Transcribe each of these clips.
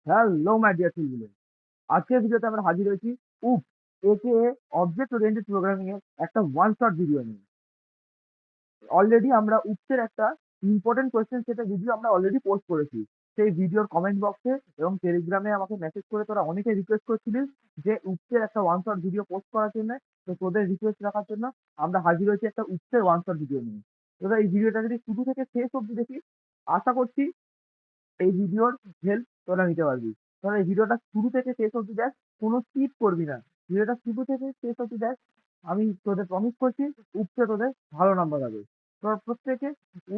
Hello my dear children, আজকের ভিডিওতে আমরা হাজির হয়েছি উপ একে অবজেক্ট ওরিয়েন্টেড প্রোগ্রামিং এর একটা ওয়ান শট ভিডিও নিয়ে। অলরেডি আমরা উপসের একটা ইম্পর্টেন্ট কোয়েশ্চেন সেটের ভিডিও আমরা অলরেডি পোস্ট করেছি। সেই ভিডিওর কমেন্ট বক্সে এবং টেলিগ্রামে আমাকে মেসেজ করে তোরা অনেকে রিকোয়েস্ট করছিলিস যে উপসের একটা ওয়ান শট ভিডিও পোস্ট করার জন্য। তো তোদের রিকোয়েস্ট রাখার জন্য আমরা হাজির হয়েছি একটা উপসের ওয়ান শট ভিডিও নিয়ে। তোরা এই ভিডিওটা যদি শুরু থেকে শেষ অবধি দেখিস, আশা করছি এই ভিডিওর হেল্প তোরা নিতে পারবি। তোরা এই ভিডিওটা শুরু থেকে শেষ অবধি দেখ, কোনো স্কিপ করবি না। ভিডিওটা শুরু থেকে শেষ অবধি দেখ, আমি তোদের প্রমিস করছি উপচে তোদের ভালো নাম্বার হবে। তোরা প্রত্যেকে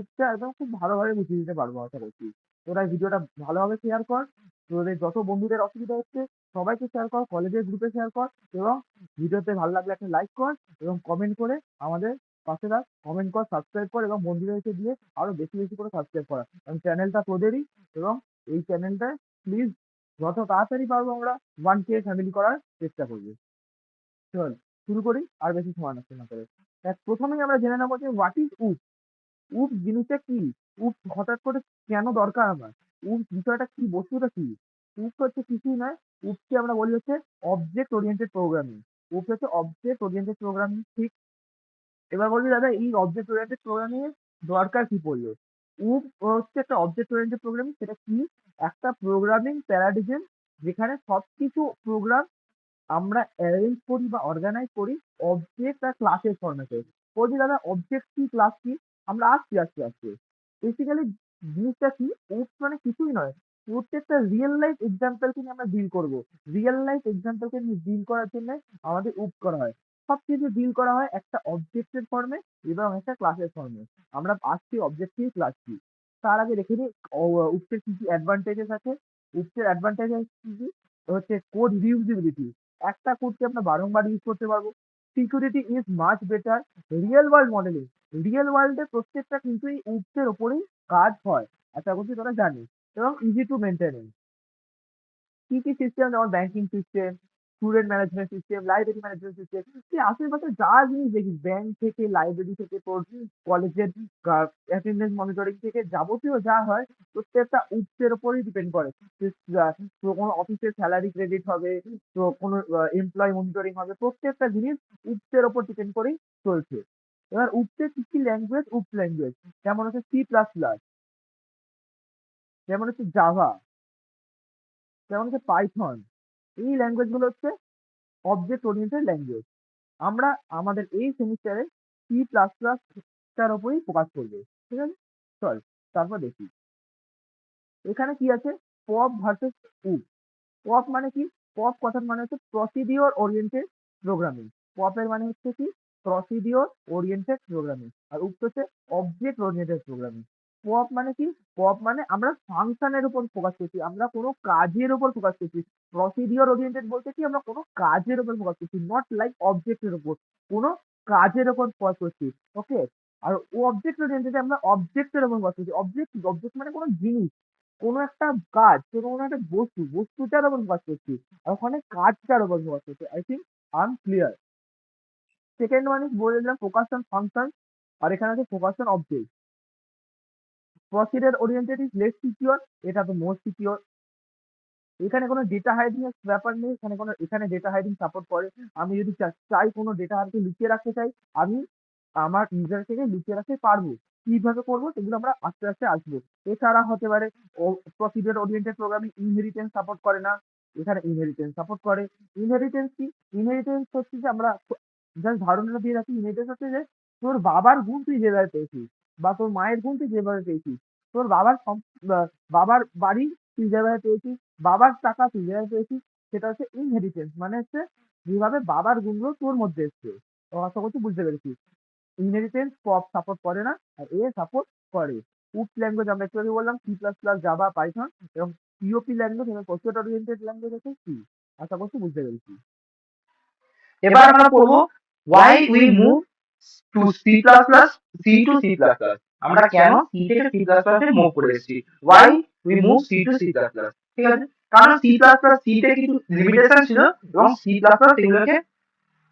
উপচে একদম খুব ভালোভাবে বুঝিয়ে দিতে পারবো আশা করছি। তোরা এই ভিডিওটা ভালোভাবে শেয়ার কর, তোদের যত বন্ধুদের অসুবিধা হচ্ছে সবাইকে শেয়ার কর, কলেজের গ্রুপে শেয়ার কর, এবং ভিডিওতে ভালো লাগলে একটা লাইক কর এবং কমেন্ট করে আমাদের পাশে থাক। কমেন্ট কর, সাবস্ক্রাইব কর এবং বন্ধুদেরকে দিয়ে আরো বেশি বেশি করে সাবস্ক্রাইব করা, কারণ চ্যানেলটা তোদেরই। এবং এই চ্যানেলটায় প্লিজ যত তাড়াতাড়ি পারবো আমরা 1K ফ্যামিলি করার চেষ্টা করবো। চল শুরু করি আর বেশি সময় নষ্ট না করে। প্রথমেই আমরা জেনে নেবো যে হোয়াট ইজ উপ। উপ জিনিসটা কি? উপ হঠাৎ করে কেন দরকার আমার? উপ বিষয়টা কি? বস্তুটা কি? উপ হচ্ছে কিছুই নয়, উপকে আমরা বলি হচ্ছে অবজেক্ট ওরিয়েন্টেড প্রোগ্রামিং। উপ হচ্ছে অবজেক্ট ওরিয়েন্টেড প্রোগ্রামিং, ঠিক? এবার বলবি দাদা এই অবজেক্ট ওরিয়েন্টেড প্রোগ্রামিং এর দরকার কি পড়লো? উপ হচ্ছে একটা অবজেক্ট ওরিয়েন্টেড প্রোগ্রামিং। সেটা কি? একটা প্রোগ্রামিং প্যারাডিজম যেখানে সবকিছু প্রোগ্রাম আমরা অ্যারেঞ্জ করি বা অর্গানাইজ করি অবজেক্ট আর ক্লাসের ফরম্যাটে। বলছি দাদা অবজেক্ট কি, ক্লাস কি? আমরা আসছি আস্তে আস্তে। বেসিক্যালি জিনিসটা কি? উপ মানে কিছুই নয়, প্রত্যেকটা রিয়েল লাইফ এক্সাম্পলকে নিয়ে আমরা ডিল করব। রিয়েল লাইফ এক্সাম্পলকে নিয়ে ডিল করার জন্য আমাদের উপ করা হয়। সবকিছু ডিল করা হয় একটা অবজেক্টের ফর্মে এবং একটা ক্লাসের ফর্মে। আমরা আসছি অবজেক্ট কি, ক্লাস কি। তার আগে দেখে নিই উপসের কি কি অ্যাডভান্টেজেস আছে। উপসের অ্যাডভান্টেজ কি কি হচ্ছে? কোড রিউজিবিলিটি, একটা কোডকে আমরা বারংবার ইউজ করতে পারবো। Security is much better. Real world modelling, real ওয়ার্ল্ডে প্রত্যেকটা কিন্তু এই উৎসের ওপরেই কাজ হয়, আশা করছি তোরা জানিস। এবং ইজি টু মেনটেনেন্স। কি কি সিস্টেম? যেমন banking system, student management system, library management system. তুই আশেপাশে যা জিনিস দেখিস, ব্যাংক থেকে, লাইব্রেরি থেকে, তোর কলেজের অ্যাটেন্ডেন্স মনিটরিং থেকে যাবতীয় যা হয় প্রত্যেকটা উৎসের ওপরেই ডিপেন্ড করে। তো কোনো অফিসের স্যালারি ক্রেডিট হবে, তো কোনো এমপ্লয় মনিটরিং হবে, প্রত্যেকটা জিনিস উৎসের ওপর ডিপেন্ড করেই চলছে। এবার উৎসের কি কি ল্যাঙ্গুয়েজ? উপ ল্যাঙ্গুয়েজ যেমন হচ্ছে C++, যেমন হচ্ছে জাভা, যেমন হচ্ছে পাইথন। এই ল্যাঙ্গুয়েজ গুলো হচ্ছে অবজেক্ট ওরিয়েন্টেড ল্যাঙ্গুয়েজ। আমরা আমাদের এই সেমিস্টারে C++ টার উপরেই ফোকাস করবো, ঠিক আছে? চল তারপর দেখি এখানে কি আছে। পপ ভার্সেস উপ। পপ মানে কি? পপ কথার মানে হচ্ছে প্রসিডিওর ওরিয়েন্টেড প্রোগ্রামিং। পপের মানে হচ্ছে কি? Procedure oriented programming. আর উপ হচ্ছে অবজেক্ট ওরিয়েন্টেড প্রোগ্রামিং। পপ মানে কি? পপ মানে আমরা ফাংশনের উপর ফোকাস করছি, আমরা কোনো কাজের উপর ফোকাস করছি। প্রসিডিওর ওরিয়েন্টেড বলতে কি? আমরা কোনো কাজের উপর ফোকাস করছি, নট লাইক অবজেক্টের উপর। কোনো কাজের উপর ফোকাস করছি, ওকে? আর ও অবজেক্ট ওরিয়েন্টেড আমরা অবজেক্টের উপর ফোকাস করছি। অবজেক্ট, অবজেক্ট মানে কোনো জিনিস, কোনো একটা কাজ, কোনো একটা বস্তু, বস্তুটার উপর ফোকাস করছি। আর ওখানে কাজটার উপর ফোকাস করছি। I think I am clear. Second one is বলে দিলাম ফোকাস অন ফাংশন, আর এখানে আছে focus on object. Procedure oriented is less secure, এটা তো মোস্ট সিকিউর। এখানে কোনো ডেটা হাইডিং এর ব্যাপার নেই, এখানে ডেটা হাইডিং সাপোর্ট করে। আমি যদি চাই কোনো ডেটা আরকি লুকিয়ে রাখতে চাই, আমি আমার ইউজার থেকে লুকিয়ে রাখতে পারবো। কিভাবে করবো সেগুলো আমরা আস্তে আস্তে আসবো। এছাড়া হতে পারে procedure oriented programming inheritance support করে না, এখানে ইনহেরিটেন্স সাপোর্ট করে। ইনহেরিটেন্স কি? ইনহেরিটেন্স হচ্ছে যে আমরা জাস্ট ধারণাটা দিয়ে রাখি। ইনহেরিটেন্স হচ্ছে যে তোর বাবার গুণ তুই যেভাবে পেয়েছিস বা তোর মায়ের গুণ তুই যেভাবে পেয়েছিস, তোর বাবার বাড়ি তুই যেভাবে পেয়েছিস, বাবার টাকা তুই যেভাবে পেয়েছিস, সেটা হচ্ছে ইনহেরিটেন্স। মানে হচ্ছে যেভাবে বাবার গুণগুলো তোর মধ্যে এসছে। তো আশা করছি বুঝতে পেরেছিস। ইনহেরিটেন্স পপ সাপোর্ট করে না, আর এ সাপোর্ট করে। উপ ল্যাঙ্গুয়েজ আমরা একটু আগে বললাম C++, জাভা, পাইথন। এবং পিওপি ল্যাঙ্গুয়েজ এবং প্রজেক্ট ওরিয়েন্টেড ল্যাঙ্গুয়েজ হচ্ছে সি। আশা করছি বুঝতে পেরেছি। এবার আমরা পড়বো why we move to C++, আমরা কেন C থেকে C++ এ মুভ করে এসেছি। why we move C to C++, ঠিক আছে? কারণ C++ C তে কিছু লিমিটেশন ছিল এবং C++ এগুলোকে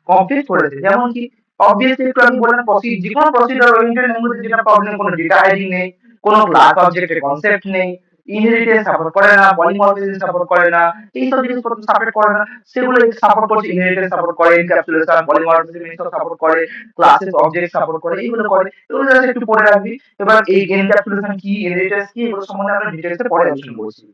কমপ্লিট করেছে। যেমন কি অবভিয়াসলি একটু আমি বললাম যেকোনো প্রসিডিউর ওরিয়েন্টেড ল্যাঙ্গুয়েজে যেটা প্রবলেম, কোনো ডেটা হাইডিং নেই, কোনো ক্লাস অবজেক্টের কনসেপ্ট নেই, ইনহেরিটেন্স সাপোর্ট করে না, পলিমরফিজম সাপোর্ট করে না, এইসব জিনিসপত্র সাপোর্ট করে না, সেগুলো সাপোর্ট করছে। ইনহেরিটেন্স সাপোর্ট করে, এনক্যাপসুলেশন, পলিমরফিজম এইসব সাপোর্ট করে, ক্লাসেস অবজেক্ট সাপোর্ট করে, এইগুলো করে। এগুলো জাস্ট একটু পড়ে রাখবি। এবার এই এনক্যাপসুলেশন কি, ইনহেরিটেন্স কি, এগুলো সম্বন্ধে আমরা ডিটেইলসে পরে আলোচনা করছি।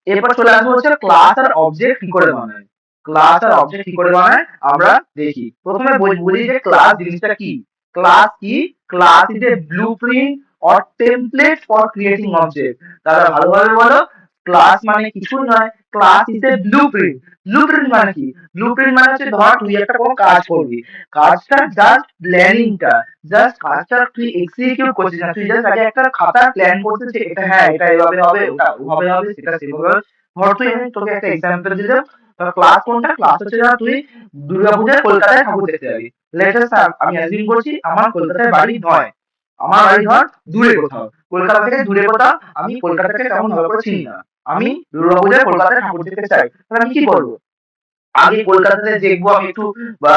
এরপর চলে আসবো হচ্ছে ক্লাস আর অবজেক্ট কি করে বানায়। ক্লাস আর অবজেক্ট কি করে বানায় আমরা দেখি। প্রথমে বলি যে ক্লাস জিনিসটা কি। ক্লাস কি? Class is a blueprint or template for creating object. তারা ভালোভাবে বলো, ক্লাস মানে কিছুই নয়, class is a blueprint. Blueprint মানে কি? ব্লুপ্রিন্ট মানে হচ্ছে ধর তুই একটা কোনো কাজ করবি, কাজটা জাস্ট প্ল্যানিংটা, জাস্ট কাজটা তুই এক্সিকিউট করছিস না, তুই জাস্ট আগে একটা খাতা প্ল্যান করছিস যে এটা হ্যাঁ এটা এভাবে হবে, ওটা ওভাবে হবে, সেটা সেভাবে হবে। ধর তুই, আমি তোকে একটা এক্সাম্পল দিলাম, ক্লাস কোনটা? ক্লাস হচ্ছে না তুই দুর্গাপূজায় কলকাতায় ঠাকুর দেখতে যাবি। লেটেস্ট আমি অ্যাজিউম করছি আমার কলকাতায় বাড়ি নয়, আমার বাড়ি ধর দূরে কোথাও, কলকাতা থেকে দূরে কোথাও, আমি কলকাতাকে তেমন ভালো করে চিনি না, আমি দুর্গাপূজায় কলকাতায় ঠাকুর দেখতে চাই, তাহলে আমি কি করবো? আগে কলকাতাতে দেখবো, আমি একটু বা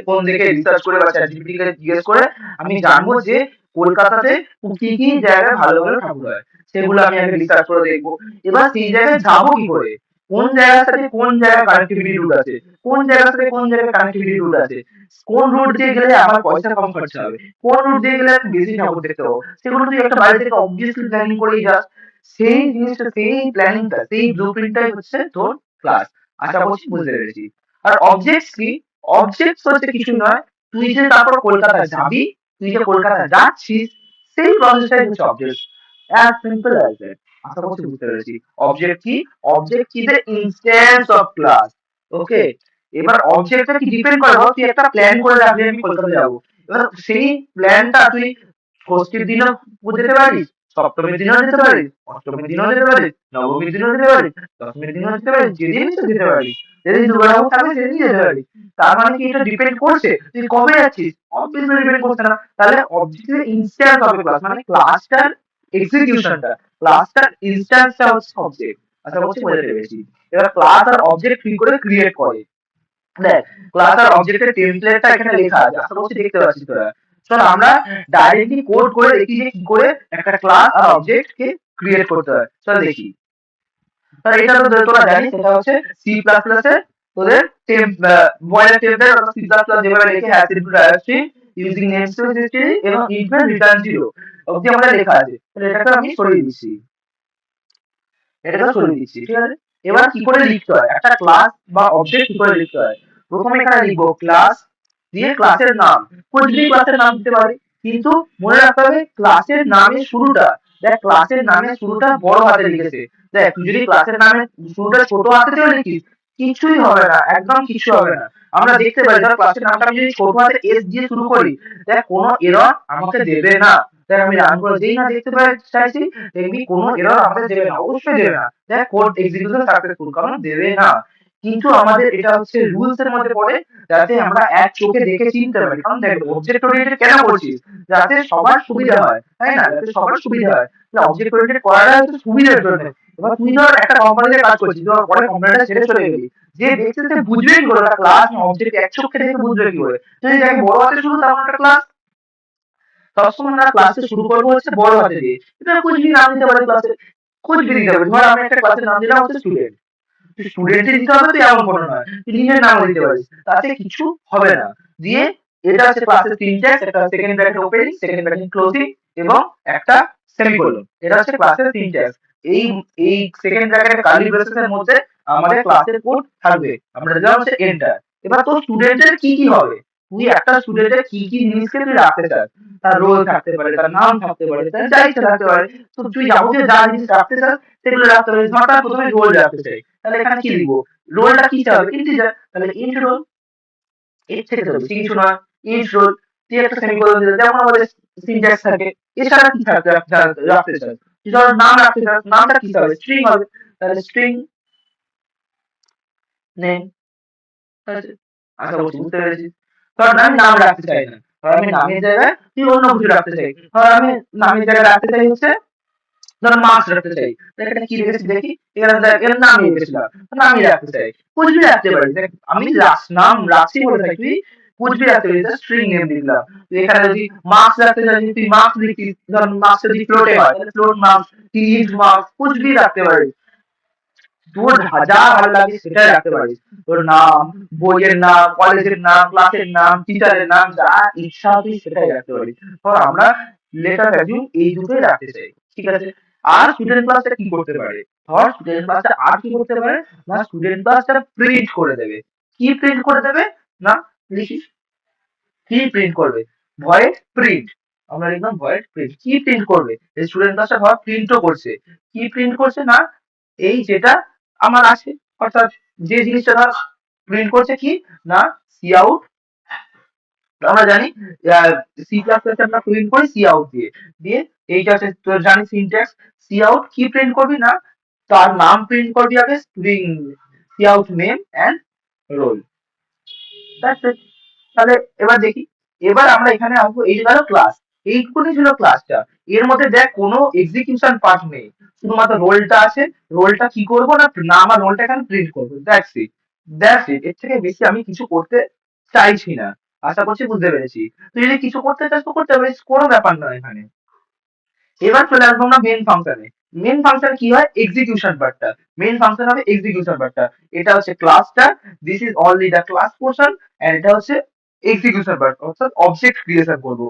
ফোন দেখে রিসার্চ করে বা চ্যাটজিপিটি কে জিজ্ঞেস করে আমি জানবো যে কলকাতাতে কি কি জায়গায় ভালো ভালো ঠাকুর হয়, সেগুলো আমি আগে রিসার্চ করে দেখবো। এবার সেই জায়গায় যাবো কি করে, কোন জায়গার সাথে কোন জায়গায় কানেক্টিভিটি রুট আছে, কোন জায়গার সাথে কোন জায়গায় কানেক্টিভিটি রুট আছে, কোন রুট দিয়ে গেলে আমার পয়সা কম খরচা হবে, কোন রুট দিয়ে গেলে আমি বেশি ঠাকুর দেখতে পাবো, সেগুলো তুই একটা বাড়ি থেকে অবভিয়াসলি প্ল্যানিং করেই যাস। সেই জিনিসটা, সেই প্ল্যানিংটা, সেই ব্লুপ্রিন্টটাই হচ্ছে তোর ক্লাস। আশা করছি বুঝতে পেরেছি। আর অবজেক্টস কি? অবজেক্টস হচ্ছে কিছু নয়, তুই যে তারপর কলকাতা যাবি, তুই যে কলকাতা যাচ্ছিস, সেই প্রসেসটাই হচ্ছে object. As simple as that. আশা করছি বুঝতে পেরেছি। অবজেক্ট কি? অবজেক্ট কি? The instance of class. Okay, এবার অবজেক্টটা কি ডিপেন্ড করে, ধর তুই একটা প্ল্যান করে রাখবি আমি কলকাতা যাবো, এবার সেই প্ল্যানটা তুই ষষ্ঠীর দিনও যেতে পারিস, সপ্তমীর দিনও যেতে পারিস, অষ্টমীর দিনও যেতে পারিস, নবমীর দিনও যেতে পারিস, দশমীর দিনও যেতে পারিস, যেদিন ইচ্ছে যেতে পারিস, যেদিন দুর্গা ঠাকুর থাকবে সেদিনই যেতে পারিস। তার মানে কি এটা ডিপেন্ড করছে তুই কবে যাচ্ছিস? অবভিয়াসলি ডিপেন্ড করছে না। তাহলে অবজেক্টের ইনস্ট্যান্স হবে ক্লাস, মানে ক্লাসটার এক্সিকিউশনটা, ক্লাসটার ইনস্ট্যান্সটা হচ্ছে অবজেক্ট। আশা করছি বোঝাতে পেরেছি। এবার ক্লাস আর অবজেক্ট কি করে ক্রিয়েট করে দেখ। ক্লাস আর অবজেক্টের টেমপ্লেটটা এখানে লেখা আছে, আশা করছি দেখতে পাচ্ছিস তোরা। চল আমরা ডাইরেক্টলি কোড করে দেখি যে কি করে একটা ক্লাস আর অবজেক্ট কে ক্রিয়েট করতে হয়। চল দেখি। তাহলে এটা তো তোরা জানিস, এটা হচ্ছে সি প্লাস প্লাস এর তোদের বয়লার টেমপ্লেট, অর্থাৎ সি প্লাস প্লাস যেভাবে লেখে hash into directory using namespace history এবং ইনফিনিট রিটার্ন জিরো অবধি আমাদের লেখা আছে। তাহলে এটাকে আমি সরিয়ে দিচ্ছি, এটাকে সরিয়ে দিচ্ছি, ঠিক আছে। এবার কি করে লিখতে হয় একটা ক্লাস বা অবজেক্ট, কি করে লিখতে হয়? প্রথমে এখানে লিখবো ক্লাস, দিয়ে ক্লাসের নাম, কোন যদি ক্লাসের নাম দিতে পারি, কিন্তু মনে রাখতে হবে ক্লাসের নামের শুরুটা, দেখ ক্লাসের নামের শুরুটা বড় হাতে লিখেছে। দেখ তুই যদি ক্লাসের নামের শুরুটা ছোট হাতে দিয়ে লিখিস কিছুই হবে না, একদম কিছু হবে না। আমরা দেখতে পাই ধর ক্লাসের নামটা আমি যদি ছোট হাতে এস দিয়ে শুরু করি, দেখ কোনো এরর আমাকে দেবে না। দেখ আমি রান করে যেই না দেখতে পাই চাইছি, দেখবি কোনো এরর আমাদের দেবে না, অবশ্যই দেবে না। দেখ কোড এক্সিকিউশন সাকসেসফুল, কারণ দেবে না। কিন্তু আমাদের এটা হচ্ছে রুলস এর মধ্যে পড়ে, যাতে আমরা এক চোখে দেখে চিনতে পারি। কারণ দেখ অবজেক্ট ওরিয়েন্টেড কেন করছিস? যাতে সবার সুবিধা হয়, তাই না? যাতে সবার সুবিধা হয়, তাহলে অবজেক্ট ওরিয়েন্টেড করাটা হচ্ছে সুবিধার জন্য। এবার তুই ধর একটা কোম্পানিতে কাজ করছিস, ধর পরে কোম্পানিটা ছেড়ে চলে গেলি, যে দেখছে সে বুঝবে কি করে একটা ক্লাস অবজেক্ট এক চোখে দেখে বুঝবে কি করে? তুই যাকে বড় হাতে শুরু তেমন একটা ক্লাস, সবসময় আমরা ক্লাসে শুরু করবো হচ্ছে বড় হাতে দিয়ে। এটা কুছ ভি নাম দিতে পারে ক্লাসে, কুছ ভি দিতে পারে। ধর আমি একটা ক্লাসের নাম দিলাম হচ্ছে স্টুডেন্ট, তুই স্টুডেন্টই দিতে হবে তুই এমন কোনো নয়, তুই নিজের নামও দিতে পারিস, তাতে কিছু হবে না। দিয়ে এটা হচ্ছে ক্লাসের সিনট্যাক্স, একটা second bracket opening, second bracket closing এবং একটা সেমিকোলন, এটা হচ্ছে ক্লাসের সিনট্যাক্স। এই এই সেকেন্ড ব্র্যাকেটের কার্লি ব্রেসেসের মধ্যে আমাদের ক্লাসের কোড থাকবে, আমরা দিলাম হচ্ছে এন্টার। এবার তোর স্টুডেন্টের কি কি হবে, তুই একটা স্টুডেন্টের কি কি জিনিসকে তুই রাখতে চাস, তার রোল থাকতে পারে, তার নাম থাকতে পারে, তার যা ইচ্ছা থাকতে পারে। তো তুই যাবতীয় যা জিনিস রাখতে চাস সেগুলো রাখতে পারিস। ধর তার প্রথমে রোল রাখতে চাই, তাহলে এখানে কি লিখবো? রোলটা কি হবে? ইন্টিজার, তাহলে ইন্ট রোল, এর থেকে তো বেশি কিছু নয়। ইন্ট রোল দিয়ে একটা সেমিকোলন দিলে, যেমন আমাদের সিনট্যাক্স থাকে। এছাড়া কি থাকতে রাখতে চাস? তুই ধর নাম রাখতে চাস, নামটা কি হবে? স্ট্রিং হবে, তাহলে স্ট্রিং নেম। আশা করছি বুঝতে পেরেছিস। ধর আমি নাম রাখতে চাই না, ধর আমি নামের জায়গায় তুই অন্য কিছু রাখতে চাই, ধর আমি নামের জায়গায় রাখতে চাই হচ্ছে ধর মার্কস রাখতে চাই, এখানে কি রেখেছি দেখি, এখানে দেখ এখানে নামই রেখেছিলাম, নামই রাখতে চাই, কুछ भी রাখতে পারিস। দেখ আমি নাম রাখছি বলে থাকি, कुछ भी রাখতে পারিস, স্ট্রিং নেম লিখলাম। তুই এখানে যদি মার্কস রাখতে চাস, তুই মার্কস লিখছিস, ধর মার্কস যদি ফ্লোটে হয় তাহলে ফ্লোট মার্কস, ইন্ট মার্কস, कुछ भी রাখতে পারিস। তোর যা ভালো লাগে সেটাই রাখতে পারিস। তোর নাম, বইয়ের নাম, কলেজের নাম, ক্লাসের নাম, টিচারের নাম, যা ইচ্ছা তুই সেটাই রাখতে পারিস। ধর আমরা লেটার ভ্যালু এই দুটোই রাখতে চাই, ঠিক আছে। আর স্টুডেন্ট ক্লাসটা কি করতে পারে, ধর স্টুডেন্ট ক্লাসটা আর কি করতে পারে না, স্টুডেন্ট ক্লাসটা প্রিন্ট করে দেবে। কি প্রিন্ট করে দেবে না, লিখিস কি প্রিন্ট করবে, ভয়েড প্রিন্ট। আমরা লিখলাম ভয়েড প্রিন্ট। কি প্রিন্ট করবে, এই স্টুডেন্ট ক্লাসটা ধর প্রিন্টও করছে। কি প্রিন্ট করছে না, এই যেটা আমার আছে, অর্থাৎ যে জিনিসটা ধর প্রিন্ট করছে কি না, সি আউট। আমরা জানি সি প্লাস প্লাস আমরা প্রিন্ট করি সি আউট দিয়ে। দিয়ে এইটা হচ্ছে তোর জানি সিনট্যাক্স। সি আউট কি প্রিন্ট করবি না, তার নাম প্রিন্ট করবি আগে, string cout name and roll. That's it. তাহলে এবার দেখি, এবার আমরা এখানে আসবো, এই যে গেল ক্লাস, এইটুকুনি ছিল ক্লাসটা। এর মধ্যে দেখ কোনো এক্সিকিউশন পার্ট নেই, শুধুমাত্র রোলটা আছে। রোলটা কি করবো না, নাম আর রোলটা এখানে প্রিন্ট করবো, দ্যাটস ইট। দ্যাটস ইট, এর থেকে বেশি আমি কিছু করতে চাইছি না। আশা করছি বুঝতে পেরেছি। তুই যদি কিছু করতে চাস তো করতে পারিস, কোনো ব্যাপার নয় এখানে। এবার চলে আসবো আমরা মেন ফাংশনে। মেন ফাংশন কি হয়, এক্সিকিউশন পার্টটা। মেন ফাংশন হবে এক্সিকিউশন পার্টটা। এটা হচ্ছে ক্লাসটা, this is only the class portion, and এটা হচ্ছে এক্সিকিউশন পার্ট, অর্থাৎ অবজেক্ট ক্রিয়েশন করবো।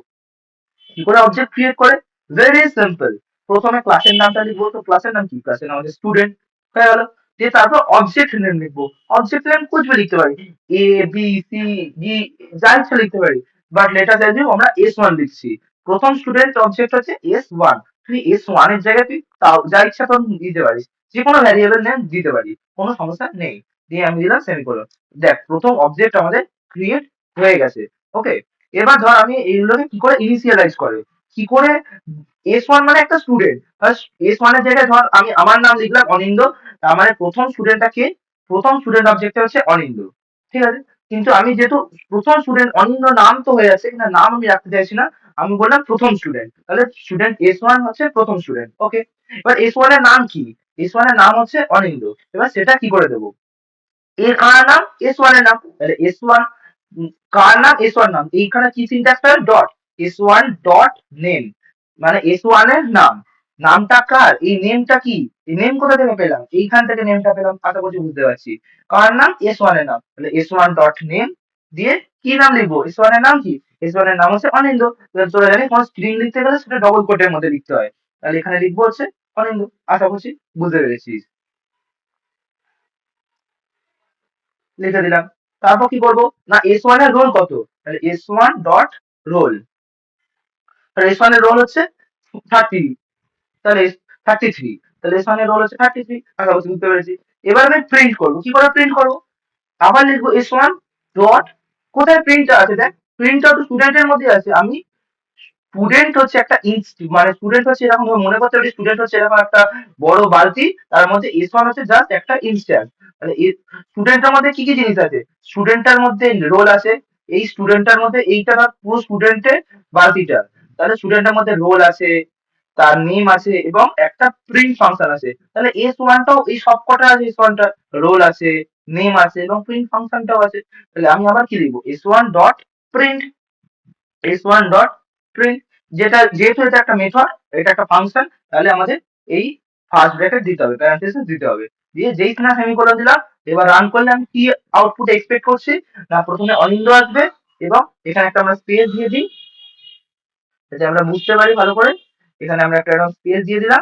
কি করে অবজেক্ট ক্রিয়েট করে, ভেরি সিম্পল। প্রথমে ক্লাসের নামটা লিখবো, তো ক্লাসের নাম কি, ক্লাসের নাম হচ্ছে স্টুডেন্ট, হয়ে গেল। দিয়ে তারপর অবজেক্ট নেম লিখবো। অবজেক্ট নেম কুছ ভি লিখতে পারি, এ বি সি ডি, যা ইচ্ছা লিখতে পারি। বাট লেটার ভ্যালু আমরা S1 লিখছি। প্রথম স্টুডেন্ট অবজেক্ট হচ্ছে S1। তুই S1 এর জায়গায় তুই তাও যা ইচ্ছা তোর দিতে পারিস, যে কোনো ভ্যারিয়েবল নেম দিতে পারি, কোনো সমস্যা নেই। দিয়ে আমি দিলাম সেমিকোলন। দেখ প্রথম অবজেক্ট আমাদের ক্রিয়েট হয়ে গেছে। ওকে, এবার ধর আমি এইগুলোকে কি করে ইনিশিয়ালাইজ করে, কি করে, S1 মানে একটা স্টুডেন্ট, S1 এর জায়গায় ধর আমি আমার নাম লিখলাম অনিন্দ। তার মানে প্রথম স্টুডেন্টটা কে, প্রথম স্টুডেন্ট অবজেক্ট হচ্ছে অনিন্দ, ঠিক আছে। কিন্তু আমি যেহেতু প্রথম স্টুডেন্ট, অনিন্দ নাম তো হয়ে আছে, কিন্তু নাম আমি রাখতে চাইছি না, আমি বললাম প্রথম স্টুডেন্ট। তাহলে স্টুডেন্ট S1 হচ্ছে প্রথম স্টুডেন্ট। ওকে, এবার S1 এর নাম কি, S1 এর নাম হচ্ছে অনিন্দ। এবার সেটা কি করে দেবো, এর কার নাম, S1 এর নাম, তাহলে S1 কার নাম, S1 নাম, এইখানে কি সিনট্যাক্স হবে, ডট S1 ডট নেম, মানে S1 এর নাম। নামটা কার, এই নেমটা কি, এই নেম কোথা থেকে পেলাম, এইখান থেকে নেমটা পেলাম, আশা করছি বুঝতে পারছি। কার নাম, S1 এর নাম, তাহলে S1 ডট নেম। দিয়ে কি নাম লিখবো, S1 এর নাম কি, S1 এর নাম হচ্ছে অনিন্দ। এবার তোরা জানিস কোনো স্ট্রিং লিখতে গেলে সেটা ডবল কোটের মধ্যে লিখতে হয়, তাহলে এখানে লিখবো হচ্ছে অনিন্দ। আশা করছি বুঝতে পেরেছিস, লিখে দিলাম। তারপর কি করবো না, S1 এর রোল কত, তাহলে S1 ডট রোল। তাহলে S1 এর রোল হচ্ছে 30, তাহলে 33, তাহলে S1 এর রোল হচ্ছে 33। আশা করছি বুঝতে পেরেছি। এবার আমি প্রিন্ট করবো, কি করে প্রিন্ট করবো, আবার লিখবো S1 ডট, কোথায় প্রিন্টটা আছে দেখ, প্রিন্টটা তো স্টুডেন্টের মধ্যে আছে। আমি স্টুডেন্ট হচ্ছে একটা মানে স্টুডেন্ট হচ্ছে এরকম, মনে করতে পারি স্টুডেন্ট হচ্ছে এরকম একটা বড় বালতি, তার মধ্যে S1 হচ্ছে জাস্ট একটা ইনস্ট্যান্স। তাহলে স্টুডেন্টের মধ্যে কি কি জিনিস আছে, স্টুডেন্টের মধ্যে রোল আছে, এই স্টুডেন্টের মধ্যে এইটা ধর পুরো স্টুডেন্টের বালতিটা, তাহলে স্টুডেন্টের মধ্যে রোল আছে, তার নেম আছে এবং একটা প্রিন্ট ফাংশন আছে। তাহলে S1টাও এই সবকটা আছে, S1টা রোল আছে, নেম আছে এবং প্রিন্ট ফাংশনটাও আছে। তাহলে আমি আবার কি লিখবো, S1 dot print, S1 dot print. যেটা যেহেতু এটা একটা মেথড, এটা একটা ফাংশন, তাহলে আমাদের এই ফার্স্ট ব্র্যাকেট দিতে হবে, প্যারেন্থেসিস দিতে হবে। দিয়ে যেই না সেমিকোলন দিলাম, এবার রান করলে আমি কি আউটপুট এক্সপেক্ট করছি না, প্রথমে অনিন্দ আসবে এবং এখানে একটা আমরা স্পেস দিয়ে দিই, যাতে আমরা বুঝতে পারি ভালো করে। এখানে আমরা একটা এরকম স্পেস দিয়ে দিলাম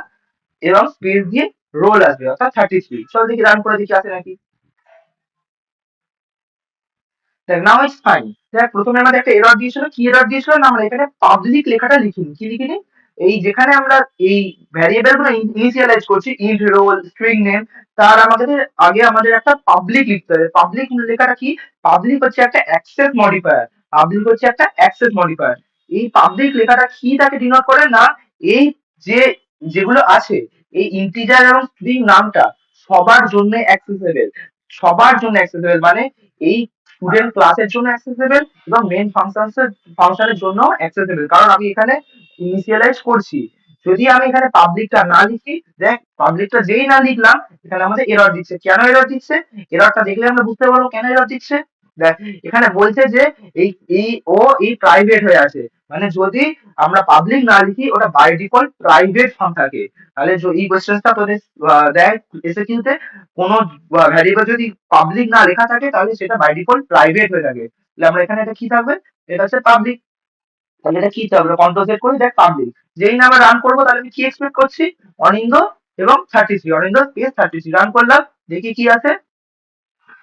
এবং স্পেস দিয়ে রোল আসবে, অর্থাৎ 33। চল দেখি রান করে দেখি আসে নাকি। দেখ নাও ইটস ফাইন। দেখ প্রথমে আমাদের একটা এরর দিয়েছিল, কি এরর দিয়েছিল না, আমরা এখানে পাবলিক লেখাটা লিখিনি, কি লিখিনি, এই যেখানে আমরা এই ভ্যারিয়েবল গুলো ইনিশিয়ালাইজ করছি, ইন্ট রোল স্ট্রিং নেম, তার আমাদের আগে আমাদের একটা পাবলিক লিখতে হবে। পাবলিক লেখাটা কি, পাবলিক হচ্ছে একটা অ্যাক্সেস মডিফায়ার, পাবলিক হচ্ছে একটা অ্যাক্সেস মডিফায়ার। এই পাবলিক লেখাটা কি তাকে ডিনোট করে না, এই যে যেগুলো আছে, এই ইন্টিজার এবং স্ট্রিং নামটা সবার জন্য অ্যাক্সেসেবল, সবার জন্য অ্যাক্সেসেবল, মানে এই স্টুডেন্ট ক্লাসের জন্য অ্যাক্সেসেবল এবং মেন ফাংশনের জন্য অ্যাক্সেসেবল, কারণ আমি এখানে ইনিশিয়ালাইজ করছি। যদি আমি এখানে পাবলিকটা না লিখি, দেখ পাবলিকটা যেই না লিখলাম, এখানে আমাদের এরর দিচ্ছে। কেন এরর দিচ্ছে, এররটা দেখলে আমরা বুঝতে পারবো কেন এরর দিচ্ছে। দেখ এখানে বলছে যে এই এই প্রাইভেট হয়ে আছে, মানে যদি আমরা পাবলিক না লিখি ওটা বাই ডিফল্ট প্রাইভেট ফর্ম থাকে। তাহলে এই কোশ্চেনটা তোদের দেয় এসএকিউতে, কোনো ভ্যারিয়েবল যদি পাবলিক না লেখা থাকে তাহলে সেটা বাই ডিফল্ট প্রাইভেট হয়ে থাকে। তাহলে আমরা এখানে এটা কি থাকবে, এটা হচ্ছে পাবলিক। তাহলে এটা কি থাকবে, কন্ট্রোল সেট করি, দেখ পাবলিক। যেই না আমরা রান করবো তাহলে আমি কি এক্সপেক্ট করছি, অনিন্দ এবং 33, অনিন্দ স্পেস 33 রান করলাম, দেখি কি আছে।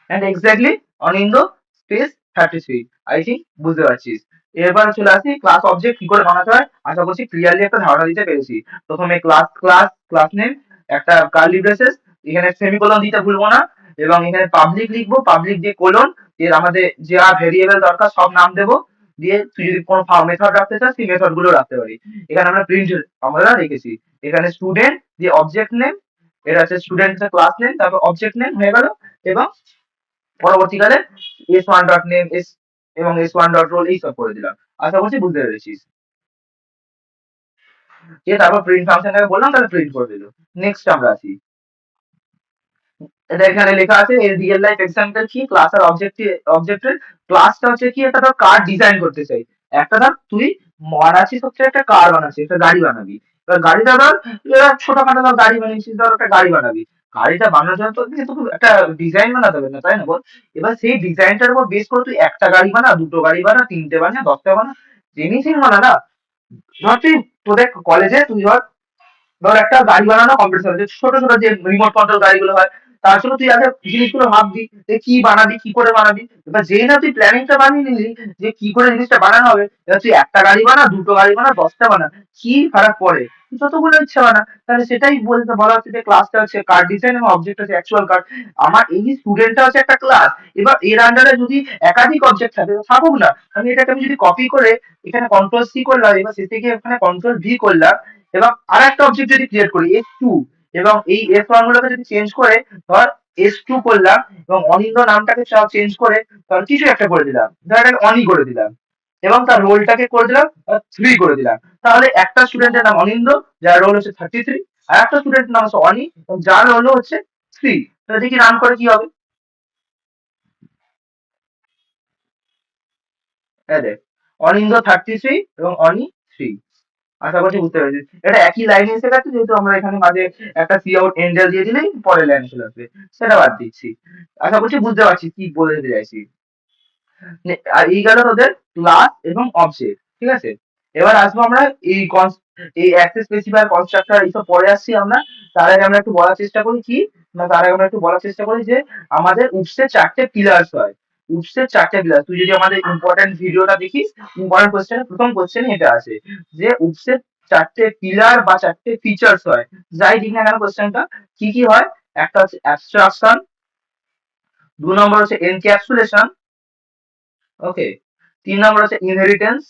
And exactly Anindya space 33। I think বুঝতে পারছিস। এরপর চলে আসি ক্লাস অবজেক্ট কি করে বানাতে হয়। আশা করছি ক্লিয়ারলি একটা ধারণা দিতে পেরেছি। প্রথমে ক্লাস নেম, একটা কার্লি ব্রেসেস, এখানে সেমিকোলন দিতে ভুলবো না, এবং এখানে পাবলিক লিখবো, পাবলিক দিয়ে কোলন, এর আমাদের যা ভেরিয়েবল দরকার সব নাম দেবো, দিয়ে তুই যদি কোনো মেথড রাখতে চাস সেই মেথড গুলো রাখতে পারি। এখানে আমরা প্রিন্ট আমরা রেখেছি। এখানে স্টুডেন্ট দিয়ে অবজেক্ট নেম, এটা হচ্ছে স্টুডেন্ট ক্লাস নেম, তারপর অবজেক্ট নেম হয়ে গেল, এবং পরবর্তীকালে S1 ডট নেম এবং S1 ডট রোল এইসব করে দিলাম। আশা করছি বুঝতে পেরেছিস। তারপর প্রিন্ট ফাংশনটাকে বললাম, তাহলে প্রিন্ট করে দিল। নেক্সট আমরা আসি, এটা এখানে লেখা আছে এর রিয়েল লাইফ এক্সাম্পল কি, ক্লাস আর অবজেক্টের। ক্লাসটা হচ্ছে কি, একটা ধর কার ডিজাইন করতে চাই, একটা ধর তুই বানাচ্ছিস হচ্ছে একটা কার বানাচ্ছিস, একটা গাড়ি বানাবি। এবার গাড়িটা ধর ছোটখাটো ধর গাড়ি বানিয়েছিস, ধর একটা গাড়ি বানাবি। গাড়িটা বানানোর জন্য তো কিন্তু একটা ডিজাইন বানাতে হবে না, তাই না বল? এবার সেই ডিজাইনটার উপর বেস করে তুই একটা গাড়ি বানা, দুটো গাড়ি বানা, তিনটে বানা, 10টা বানা, এনিথিং বানা না। ধর তুই তোদের কলেজে তুই ধর ধর একটা গাড়ি বানানো কম্পিটিশন, যে ছোট ছোট যে রিমোট কন্ট্রোল গাড়িগুলো হয়, তার জন্য তুই আগে জিনিসগুলো ভাববি যে কি বানাবি, কি করে বানাবি। এবার যেই না তুই প্ল্যানিংটা বানিয়ে নিলি যে কি করে জিনিসটা বানানো হবে, এবার তুই একটা গাড়ি বানা, দুটো গাড়ি বানা, 10টা বানা, কি ফারাক পড়ে, তুই যতগুলো ইচ্ছা বানা। তাহলে সেটাই বলতে বলা হচ্ছে যে ক্লাসটা হচ্ছে কার্ড ডিজাইন এবং অবজেক্ট হচ্ছে অ্যাকচুয়াল কার্ড। আমার এই স্টুডেন্টটা হচ্ছে একটা ক্লাস, এবার এর আন্ডারে যদি একাধিক অবজেক্ট থাকে থাকুক না, আমি যদি কপি করে এখানে কন্ট্রোল সি করলাম, এবার শেষে গিয়ে ওখানে কন্ট্রোল ভি করলাম, এবং আর একটা অবজেক্ট যদি ক্রিয়েট করি S2, এবং এই S1 গুলোকে যদি চেঞ্জ করে ধর S2 করলাম, এবং অনিন্দ নামটাকে চেঞ্জ করে ধর কিছু একটা করে দিলাম, ধর এটাকে অনি করে দিলাম, এবং তার রোলটাকে করে দিলাম 3 করে দিলাম। তাহলে একটা স্টুডেন্টের নাম অনিন্দ, যার রোল হচ্ছে 33, আর একটা স্টুডেন্টের নাম হচ্ছে অনি, এবং যার রোল হচ্ছে 3। তাহলে দেখি রান করে কি হবে। এই দেখ, অনিন্দ 33 এবং অনি 3। আশা করছি বুঝতে পেরেছিস। এটা একই লাইনে এসে গেছে, যেহেতু আমরা এখানে মাঝে একটা সি আউট এন্ডেল দিয়ে দিলেই পরের লাইনে চলে আসবে, সেটা বাদ দিচ্ছি। আশা করছি বুঝতে পারছিস কি বলে দিতে চাইছি। আর এই গেল তোদের ক্লাস এবং অবজেক্ট, ঠিক আছে। এবার আসবো আমরা এই এই অ্যাক্সেস স্পেসিফায়ার কনস্ট্রাক্টর এইসব পরে আসছি আমরা। তার আগে আমরা একটু বলার চেষ্টা করি কি, না তার আগে আমরা একটু বলার চেষ্টা করি যে আমাদের উপসের 4টে পিলার্স হয়। উপসের 4টে পিলার, তুই যদি আমাদের ইম্পর্টেন্ট ভিডিওটা দেখিস, ইম্পর্টেন্ট কোশ্চেন প্রথম কোশ্চেন এটা আছে যে উপসের 4টে পিলার বা 4টে ফিচার্স হয়। যাই দিক না কেন কোশ্চেনটা, কি কি হয়, একটা হচ্ছে অ্যাবস্ট্রাকশন, 2 নম্বর হচ্ছে এনক্যাপসুলেশন, ওকে, 3 নম্বর হচ্ছে ইনহেরিটেন্স,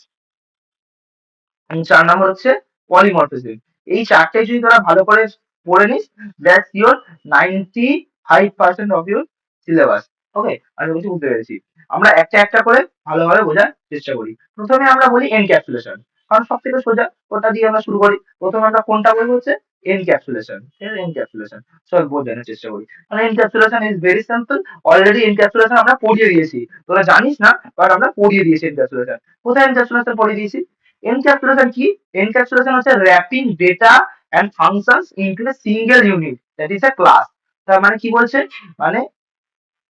4 নম্বর হচ্ছে পলিমরফিজম। এই 4টে যদি তোরা ভালো করে পড়ে নিস, that's your 95% of your syllabus. Okay, আমি বলছি বুঝতে পেরেছি। আমরা একটা একটা করে ভালোভাবে বোঝার চেষ্টা করি। প্রথমে আমরা বলি এনক্যাপসুলেশন, কারণ সব থেকে সোজা, ওটা দিয়ে আমরা শুরু করি। প্রথমে আমরা কোনটা বলবো হচ্ছে এনক্যাপসুলেশন। এনক্যাপসুলেশন চল বোঝানোর চেষ্টা করি। মানে encapsulation is very simple. Already encapsulation আমরা পড়িয়ে দিয়েছি, তোরা জানিস না, বাট আমরা পড়িয়ে দিয়েছি এনক্যাপসুলেশন। কোথায় এনক্যাপসুলেশন পড়িয়ে দিয়েছি? এনক্যাপসুলেশন কি? এনক্যাপসুলেশন হচ্ছে wrapping data and functions into a single unit, that is a class. তার মানে কি বলছে, মানে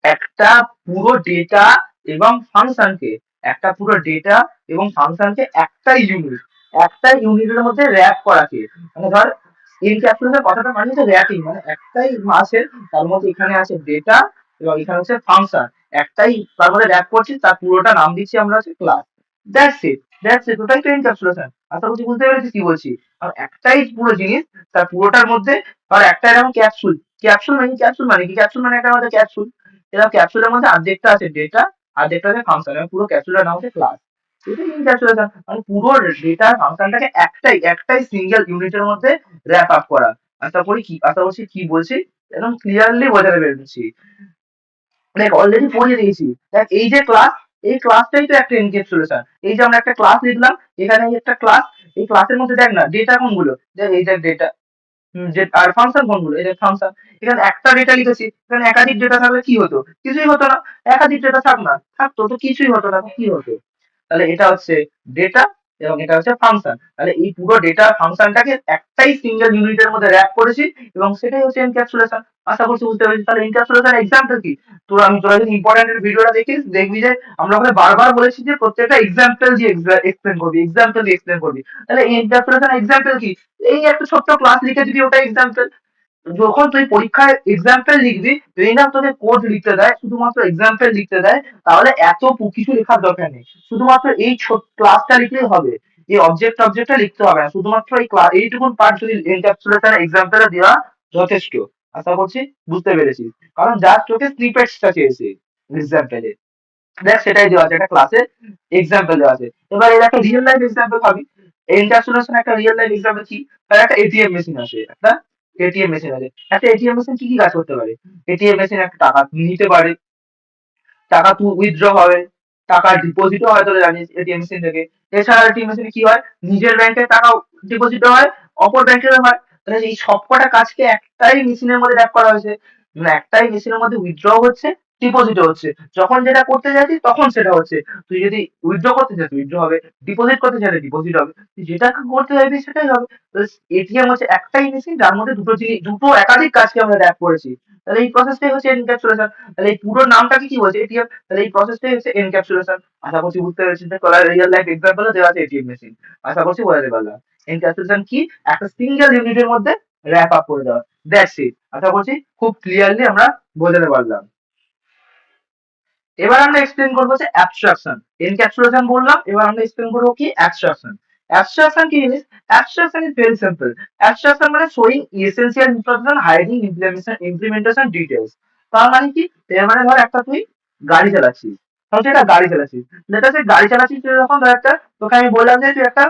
একটা পুরো ডেটা এবং ফাংশনকে, একটা পুরো ডেটা এবং ফাংশনকে একটা ইউনিটের মধ্যে র্যাপ করাকে, মানে ধর এনক্যাপসুলেশন কথাটা মানে হচ্ছে র্যাপিং, মানে একটাই মাসের, তার মধ্যে এখানে আছে ডেটা এবং এখানে হচ্ছে ফাংশন, একটাই তার মধ্যে র্যাপ করছি, তার পুরোটা নাম দিচ্ছি আমরা হচ্ছে ক্লাস। দ্যাটস ইট, ওটাই তো এনক্যাপসুলেশন। আশা করছি বুঝতে পেরেছিস কি বলছি। আর একটাই পুরো জিনিস, তার পুরোটার মধ্যে আর একটা এরকম ক্যাপসুল। ক্যাপসুল মানে একটা আমাদের ক্যাপসুল, এবার ক্যাপসুলের মধ্যে অর্ধেকটা আছে ডেটা, অর্ধেকটা আছে ফাংশন, এবং পুরো ক্যাপসুলের নাম হচ্ছে ক্লাস। এটাই এনক্যাপসুলেশন, মানে পুরো ডেটা ফাংশনটাকে একটাই সিঙ্গেল ইউনিটের মধ্যে র্যাপ আপ করা। আশা করছি কি বলছি একদম ক্লিয়ারলি বোঝাতে পেরেছি। দেখ অলরেডি পড়িয়ে দিয়েছি। দেখ এই যে ক্লাস, এই ক্লাসটাই তো একটা এনক্যাপসুলেশন। এই যে আমরা একটা ক্লাস লিখলাম, এখানে এই একটা ক্লাস, এই ক্লাসের মধ্যে দেখ না ডেটা কোনগুলো, দেখ এই দেখ ডেটা, যে আর ফাংশন কোনগুলো, এই যে ফাংশন, এখানে একটা ডেটা লিখেছি, এখানে একাধিক ডেটা থাকলে কি হতো? কিছুই হতো না। একাধিক ডেটা থাকতো তো কিছুই হতো না, তো কি হতো? তাহলে এটা হচ্ছে ডেটা এবং এটা হচ্ছে ফাংশন। তাহলে এই পুরো ডেটা ফাংশনটাকে একটাই সিঙ্গেল ইউনিটের মধ্যে র্যাপ করেছি এবং সেটাই হচ্ছে এনক্যাপসুলেশন। আশা করছি বুঝতে পেরেছি। তাহলে এনক্যাপসুলেশন এক্সাম্পল কি? তোরা যদি ইম্পর্টেন্ট ভিডিওটা দেখিস, দেখবি যে আমরা ওখানে বারবার বলেছি যে প্রত্যেকটা এক্সাম্পল দিয়ে এক্সপ্লেন করবি, এক্সাম্পল দিয়ে এক্সপ্লেন করবি। তাহলে এনক্যাপসুলেশন এক্সাম্পল কি? এই একটা ছোট্ট ক্লাস লিখে দিবি, ওটা এক্সাম্পল। যখন তুই পরীক্ষায় এক্সাম্পল লিখবি, যদি না তোকে কোড লিখতে দেয়, শুধুমাত্র এক্সাম্পল লিখতে দেয়, তাহলে এত কিছু লেখার দরকার নেই। শুধুমাত্র এই ছোট ক্লাসটা লিখলেই হবে। এই অবজেক্টটা লিখতে হবে না, শুধুমাত্র এই এইটুকুন পার্ট যদি এনক্যাপসুলেশন এক্সাম্পলে দেওয়া যথেষ্ট। আশা করছি বুঝতে পেরেছি। কারণ জাস্ট ওকে স্নিপেটসটা চেয়েছে এক্সাম্পলে। দেখ সেটাই দেওয়া আছে, একটা ক্লাসের এক্সাম্পল দেওয়া আছে। এবার এর একটা রিয়েল লাইফ এক্সাম্পল ভাবি। এনক্যাপসুলেশন একটা রিয়েল লাইফ এক্সাম্পল কি? তার একটা এটিএম মেশিন আছে, একটা এটিএম মেশিন আছে। একটা এটিএম মেশিন কি কি কাজ করতে পারে? এটিএম মেশিন একটা টাকা নিতে পারে, টাকা তুই উইথড্র হবে, টাকা ডিপোজিটও হয়, তোরা জানিস এটিএম মেশিন থেকে। এছাড়া এটিএম মেশিনে কি হয়? নিজের ব্যাংকে টাকা ডিপোজিট হয়, অপর ব্যাংকের হয়। তাহলে এই সবকটা কাজকে একটাই মেশিনের মধ্যে র্যাপ করা হয়েছে। মানে একটাই মেশিনের মধ্যে উইথড্র হচ্ছে, ডিপোজিটও হচ্ছে। যখন যেটা করতে চাইছি তখন সেটা হচ্ছে। তুই যদি উইথড্র করতে চাস উইথড্র হবে, ডিপোজিট করতে চাইলে ডিপোজিট হবে। তুই যেটা করতে চাইবি সেটাই হবে। এটিএম হচ্ছে একটাই মেশিন যার মধ্যে দুটো একাধিক কাজকে আমরা র্যাপ করেছি। তাহলে এই প্রসেসটাই হচ্ছে এনক্যাপসুলেশন। তাহলে এই পুরো নামটাকে কি বলছে? এটিএম। তাহলে এই প্রসেসটাই হচ্ছে এনক্যাপসুলেশন। আশা করছি বুঝতে পেরেছিস। রিয়েল লাইফ এক্সাম্পল দেওয়া আছে এটিএম মেশিন। আশা করছি বোঝাতে পারলাম। এনক্যাপসুলেশন কি? একটা সিঙ্গেল ইউনিটের মধ্যে র্যাপ আপ করে দেওয়া। That's it. আশা করছি খুব ক্লিয়ারলি আমরা বোঝাতে পারলাম। এবার আমরা এক্সপ্লেন করবো যে অ্যাবস্ট্রাকশন। এনক্যাপসুলেশন বললাম, এবার আমরা এক্সপ্লেন করবো কি অ্যাবস্ট্রাকশন। অ্যাবস্ট্রাকশন কি জিনিস? Abstraction is very simple. Abstraction মানে showing essential information, hiding implementation details. তার মানে কি? এর মানে ধর একটা তুই গাড়ি চালাচ্ছিস, ধর তুই একটা গাড়ি চালাচ্ছিস, লেটস সে গাড়ি চালাচ্ছিস তুই, যখন ধর একটা তোকে আমি বললাম যে তুই একটা,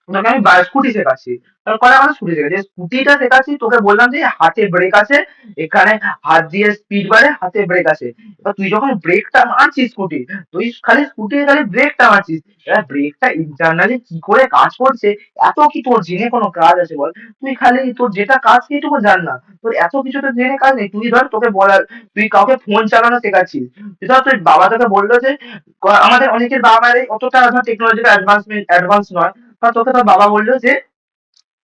তোকে আমি স্কুটি শেখাচ্ছি। তাহলে কয়টা মানুষ স্কুটি শেখাচ্ছি, স্কুটিটা শেখাচ্ছি, তোকে বললাম যে হাতে ব্রেক আছে, এখানে হাত দিয়ে স্পিড বাড়ে, হাতে ব্রেক আছে। এবার তুই যখন ব্রেকটা মারছিস স্কুটি, তুই খালি স্কুটি খালি ব্রেকটা মারছিস। এবার ব্রেকটা ইন্টারনালি কি করে কাজ করছে, এত কি তোর জেনে কোনো কাজ আছে বল? তুই খালি তোর যেটা কাজ সেইটুকু জান না, তোর এত কিছু তো জেনে কাজ নেই। তুই ধর তোকে বলার, তুই কাউকে ফোন চালানো শেখাচ্ছিস, তুই ধর তোর বাবা তোকে বললো যে আমাদের অনেকের বাবা মায়ের অতটা ধর টেকনোলজিক্যাল অ্যাডভান্স নয়। বা তোকে তোর বাবা বললো যে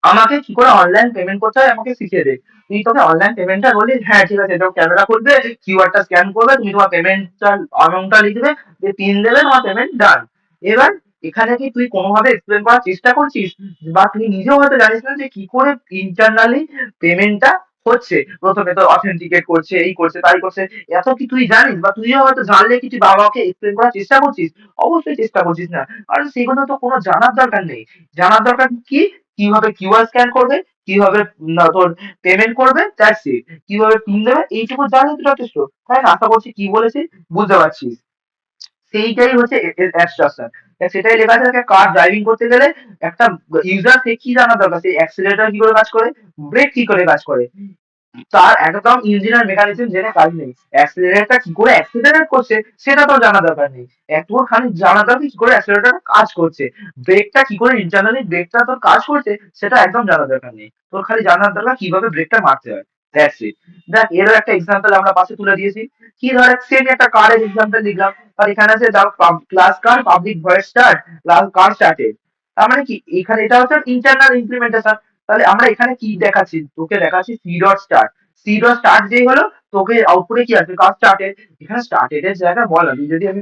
আমাকে কি করে অনলাইন পেমেন্ট করতে হয় আমাকে শিখিয়ে দে। তুই তোকে অনলাইন পেমেন্টটা বললি, হ্যাঁ ঠিক আছে, তো ক্যামেরা খুলবে, কিউআরটা স্ক্যান করবে, তুমি তোমার পেমেন্টটা অ্যামাউন্টটা লিখবে, যে পিন দেবে, তোমার পেমেন্ট ডান। এবার এখানে কি তুই কোনোভাবে এক্সপ্লেন করার চেষ্টা করছিস, বা তুই নিজেও হয়তো জানিস না যে কি করে ইন্টারনালি পেমেন্টটা হচ্ছে? প্রথমে তো অথেন্টিকেট করছে, এই করছে, তাই করছে। এত কি তুই জানিস? বা তুইও হয়তো জানলে কি তুই বাবাকে এক্সপ্লেন করার চেষ্টা করছিস? অবশ্যই চেষ্টা করছিস না, কারণ সেগুলো তো কোনো জানার দরকার নেই। জানার দরকার কি? কিভাবে কিউআর স্ক্যান করবে, কিভাবে তোর পেমেন্ট করবে, দ্যাটস ইট। কিভাবে পিন দেবে, এইটুকু জানলে তো যথেষ্ট। তাই না? আশা করছি কি বলেছি বুঝতে পারছিস। সেইটাই হচ্ছে অ্যাবস্ট্রাকশন। সেটাই লেখা আছে, একটা কার ড্রাইভিং করতে গেলে একটা ইউজার সে কি জানা দরকার? সেই অ্যাক্সিলারেটর কি করে কাজ করে, ব্রেক কি করে কাজ করে, তার একদম ইঞ্জিনিয়ার মেকানিজম জেনে কাজ নেই। অ্যাক্সিলারেটরটা কি করে অ্যাক্সিলারেট করছে সেটা তো জানা দরকার নেই। এত খালি জানা দরকার কি করে অ্যাক্সিলারেটরটা কাজ করছে। ব্রেকটা কি করে ইন্টারনালি ব্রেকটা তোর কাজ করছে সেটা একদম জানা দরকার নেই। তোর খালি জানার দরকার কিভাবে ব্রেকটা মারতে হয়। That's it. দেখ এরও একটা এক্সাম্পল আমরা পাশে তুলে দিয়েছি। কি ধর সেম একটা কারের এক্সাম্পল লিখলাম, আর এখানে আছে ক্লাস কার পাবলিক ভয়েস স্টার্ট, কার স্টার্টেড। তার মানে কি? এখানে এটা হচ্ছে ইন্টারনাল ইমপ্লিমেন্টেশন। তাহলে আমরা এখানে কি দেখাচ্ছি? তোকে দেখাচ্ছি C dot start. C dot start যেই হলো, তোকে আউটপুটে কি আসবে? কাজ স্টার্টেড। এখানে স্টার্টেড এর জায়গায় বল, আমি যদি আমি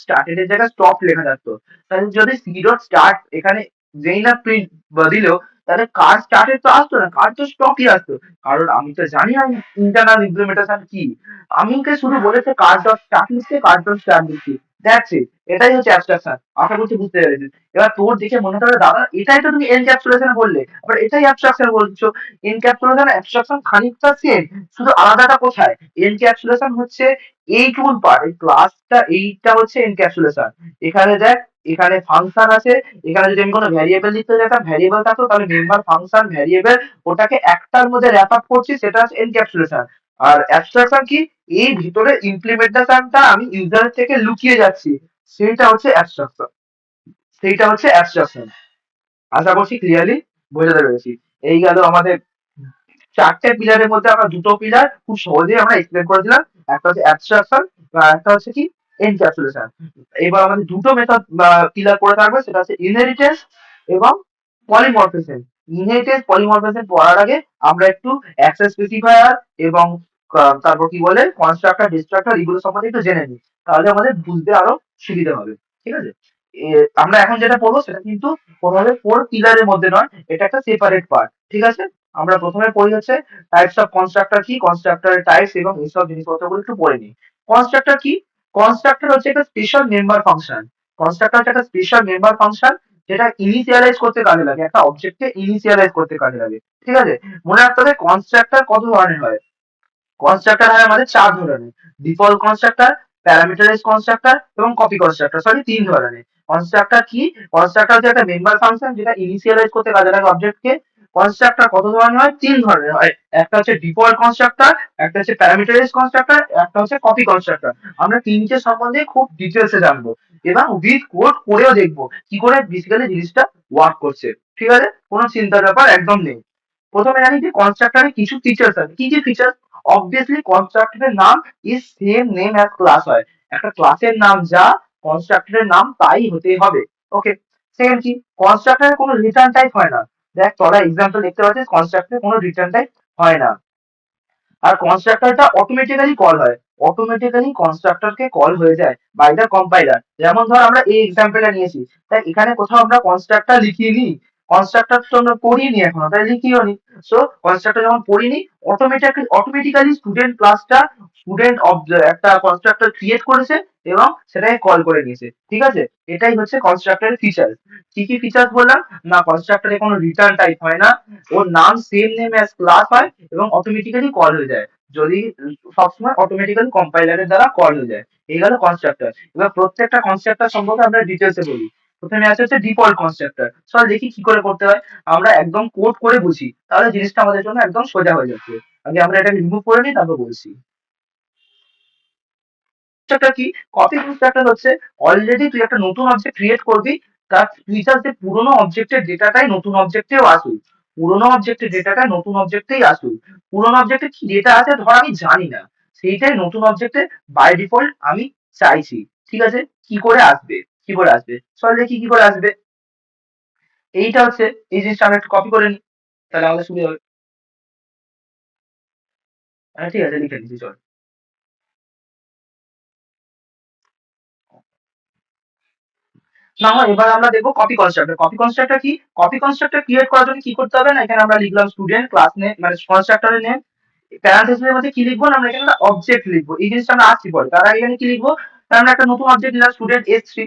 স্টার্টেড এর জায়গায় স্টপ লেখা থাকতো, তাহলে যদি সি ডট স্টার্ট এখানে যেই না প্রিন্ট দিল, তাহলে কার স্টার্টেড তো আসতো না, কার তো স্টপই আসতো। কারণ আমি তো জানি না ইন্টারনাল ইমপ্লিমেন্টেশন কি। আমি ওকে শুধু বলেছে কার ডট স্টার্ট লিখতে, কার ডট স্টার্ট লিখতে, দ্যাটস ইট। এটাই হচ্ছে অ্যাবস্ট্রাকশন। আশা করছি বুঝতে পেরেছিস। এবার তোর দেখে মনে হবে দাদা এটাই তো তুমি এনক্যাপসুলেশন বললে, আবার এটাই অ্যাবস্ট্রাকশন বলছো। এনক্যাপসুলেশন অ্যাবস্ট্রাকশন খানিকটা সেম, শুধু আলাদাটা কোথায়? এনক্যাপসুলেশন হচ্ছে এইটুকুন পার্ট, এই ক্লাসটা এইটা হচ্ছে এনক্যাপসুলেশন। এখানে দেখ, এখানে ফাংশন আছে, এখানে যদি আমি কোনো ভ্যারিয়েবল লিখতে যেতাম, ভ্যারিয়েবল থাকতো, তাহলে মেম্বার ফাংশন ভ্যারিয়েবল, ওটাকে একটার মধ্যে র্যাপ আপ করছি, সেটা হচ্ছে এনক্যাপসুলেশন। আর অ্যাবস্ট্রাকশন কি? এই ভিতরে ইমপ্লিমেন্টেশনটা আমি ইউজার থেকে লুকিয়ে যাচ্ছি, সেইটা হচ্ছে অ্যাবস্ট্রাকশন। সেইটা হচ্ছে অ্যাবস্ট্রাকশন। আশা করছি ক্লিয়ারলি বোঝাতে পেরেছি। এই গেল আমাদের চারটে পিলারের মধ্যে আমরা দুটো পিলার খুব সহজেই আমরা এক্সপ্লেন করে দিলাম। একটা হচ্ছে অ্যাবস্ট্রাকশন, আর একটা হচ্ছে কি এনক্যাপসুলেশন। এবার আমাদের দুটো মেথড পিলার পড়ে থাকবে, সেটা হচ্ছে ইনহেরিটেন্স এবং পলিমরফিজম। ইনহেরিটেন্স পলিমরফিজম পড়ার আগে আমরা একটু অ্যাক্সেস স্পেসিফায়ার এবং তারপর কি বলে কনস্ট্রাক্টর ডিস্ট্রাক্টর এগুলো সম্বন্ধে একটু জেনে নিই, তাহলে আমাদের বুঝতে আরো সুবিধা হবে। ঠিক আছে, আমরা এখন যেটা পড়বো সেটা কিন্তু কোনোভাবে ফোর পিলারের মধ্যে নয়, এটা একটা সেপারেট পার্ট। ঠিক আছে, আমরা প্রথমে পড়ি হচ্ছে টাইপস অফ কনস্ট্রাক্টর কি, কনস্ট্রাক্টরের টাইপস এবং এইসব জিনিসপত্রগুলো একটু পড়ে নিই। কনস্ট্রাক্টর কি? কনস্ট্রাক্টর হচ্ছে একটা স্পেশাল মেম্বার ফাংশন। কনস্ট্রাক্টর হচ্ছে একটা স্পেশাল মেম্বার ফাংশন যেটা ইনিশিয়ালাইজ করতে কাজে লাগে, একটা অবজেক্টকে ইনিশিয়ালাইজ করতে কাজে লাগে। ঠিক আছে, মনে রাখতে হবে কনস্ট্রাক্টর কত ধরনের হয়। কনস্ট্রাক্টর হয় আমাদের চার ধরনের: ডিফল্ট কনস্ট্রাক্টর, প্যারামিটারাইজ কনস্ট্রাক্টর এবং কপি কনস্ট্রাক্টর। সরি, তিন ধরনের। কনস্ট্রাক্টর কি? কনস্ট্রাক্টর হচ্ছে একটা মেম্বার ফাংশন যেটা ইনিশিয়ালাইজ করতে কাজে লাগে অবজেক্টকে। কনস্ট্রাক্টর কত ধরনের হয়? তিন ধরনের হয়। একটা হচ্ছে ডিফল্ট কনস্ট্রাক্টর, একটা হচ্ছে প্যারামিটারাইজ কনস্ট্রাক্টর, একটা হচ্ছে কপি কনস্ট্রাক্টর। আমরা তিনটে সম্বন্ধে খুব ডিটেলসে জানবো এবং উইথ কোড করেও দেখবো কি করে বেসিক্যালি জিনিসটা ওয়ার্ক করছে। ঠিক আছে, কোনো চিন্তার ব্যাপার একদম নেই। প্রথমে জানি যে কনস্ট্রাক্টরের কিছু ফিচার্স আছে। কি কি ফিচার্স? অবভিয়াসলি কনস্ট্রাক্টরের নাম is same name as class হয়। একটা ক্লাসের নাম যা, কনস্ট্রাক্টরের নাম তাই হতে হবে। ওকে। সেকেন্ড কি? কনস্ট্রাক্টরের কোনো রিটার্ন টাইপ হয় না। দেখ তোরা এক্সাম্পল দেখতে পাচ্ছিস, কনস্ট্রাক্টরের কোনো রিটার্ন টাইপ হয় না। আর কনস্ট্রাক্টরটা অটোমেটিক্যালি কল হয়। অটোমেটিক্যালি কনস্ট্রাক্টরকে কল হয়ে যায় বাই দ্য কম্পাইলার। যেমন ধর আমরা এই এক্সাম্পলটা নিয়েছি, তাই এখানে কোথাও আমরা কনস্ট্রাক্টর লিখিনি। কনস্ট্রাক্টর তো আমরা পড়িনি এখনো, তাই লিখিও নি। সো কনস্ট্রাক্টর যখন পড়িনি, অটোমেটিক্যালি স্টুডেন্ট ক্লাসটা স্টুডেন্ট একটা কনস্ট্রাক্টর ক্রিয়েট করেছে এবং সেটাকে কল করে নিয়েছে। ঠিক আছে, এটাই হচ্ছে কনস্ট্রাক্টরের ফিচার। কি কি ফিচার্স বললাম? না, কনস্ট্রাক্টরে কোনো রিটার্ন টাইপ হয় না, ওর নাম সেম নেম অ্যাজ ক্লাস হয় এবং অটোমেটিক্যালি কল হয়ে যায়। যদি সবসময় অটোমেটিক্যালি কম্পাইলারের দ্বারা কল হয়ে যায়। এই গেল কনস্ট্রাক্টর। এবার প্রত্যেকটা কনস্ট্রাক্টর সম্পর্কে আমরা ডিটেলসে বলি। প্রথমে আছে হচ্ছে ডিফল্ট কনস্ট্রাক্টর। চল দেখি কি করে করতে হয়। আমরা একদম কোড করে বুঝি, তাহলে জিনিসটা আমাদের জন্য একদম সোজা হয়ে যাচ্ছে। আগে আমরা এটাকে রিমুভ করে নিই, তারপর বলছি। কনস্ট্রাক্টর কি? কপি কনস্ট্রাক্টর হচ্ছে অলরেডি তুই একটা নতুন অবজেক্ট ক্রিয়েট করবি, তার তুই চাস যে পুরোনো অবজেক্টের ডেটাটাই নতুন অবজেক্টেও আসুক। পুরোনো অবজেক্টের ডেটাটা নতুন অবজেক্টেই আসুক। পুরোনো অবজেক্টে কি ডেটা আছে ধর আমি জানি না, সেইটাই নতুন অবজেক্টে বাই ডিফল্ট আমি চাইছি। ঠিক আছে, কি করে আসবে? কি করে আসবে? চল দেখি কি করে আসবে। এইটা হচ্ছে, এই জিনিসটা আমরা একটু কপি করে নিই, তাহলে আমাদের সুবিধা হবে। ঠিক আছে, লিখে নিচ্ছি চল। না হয় এবার আমরা দেখবো কপি কনস্ট্রাক্টর। কপি কনস্ট্রাক্টর কি? কপি কনস্ট্রাক্টর ক্রিয়েট করার জন্য কি করতে হবে? না, এখানে আমরা লিখলাম স্টুডেন্ট ক্লাস নেম, মানে কনস্ট্রাক্টরের নেম, প্যারান্থেসিসের মধ্যে কি লিখবো? না, আমরা এখানে একটা অবজেক্ট লিখবো। এই জিনিসটা আমরা আসছি পরে। তার আগে এখানে কি লিখবো? তার আমরা একটা নতুন অবজেক্ট দিলাম student S3।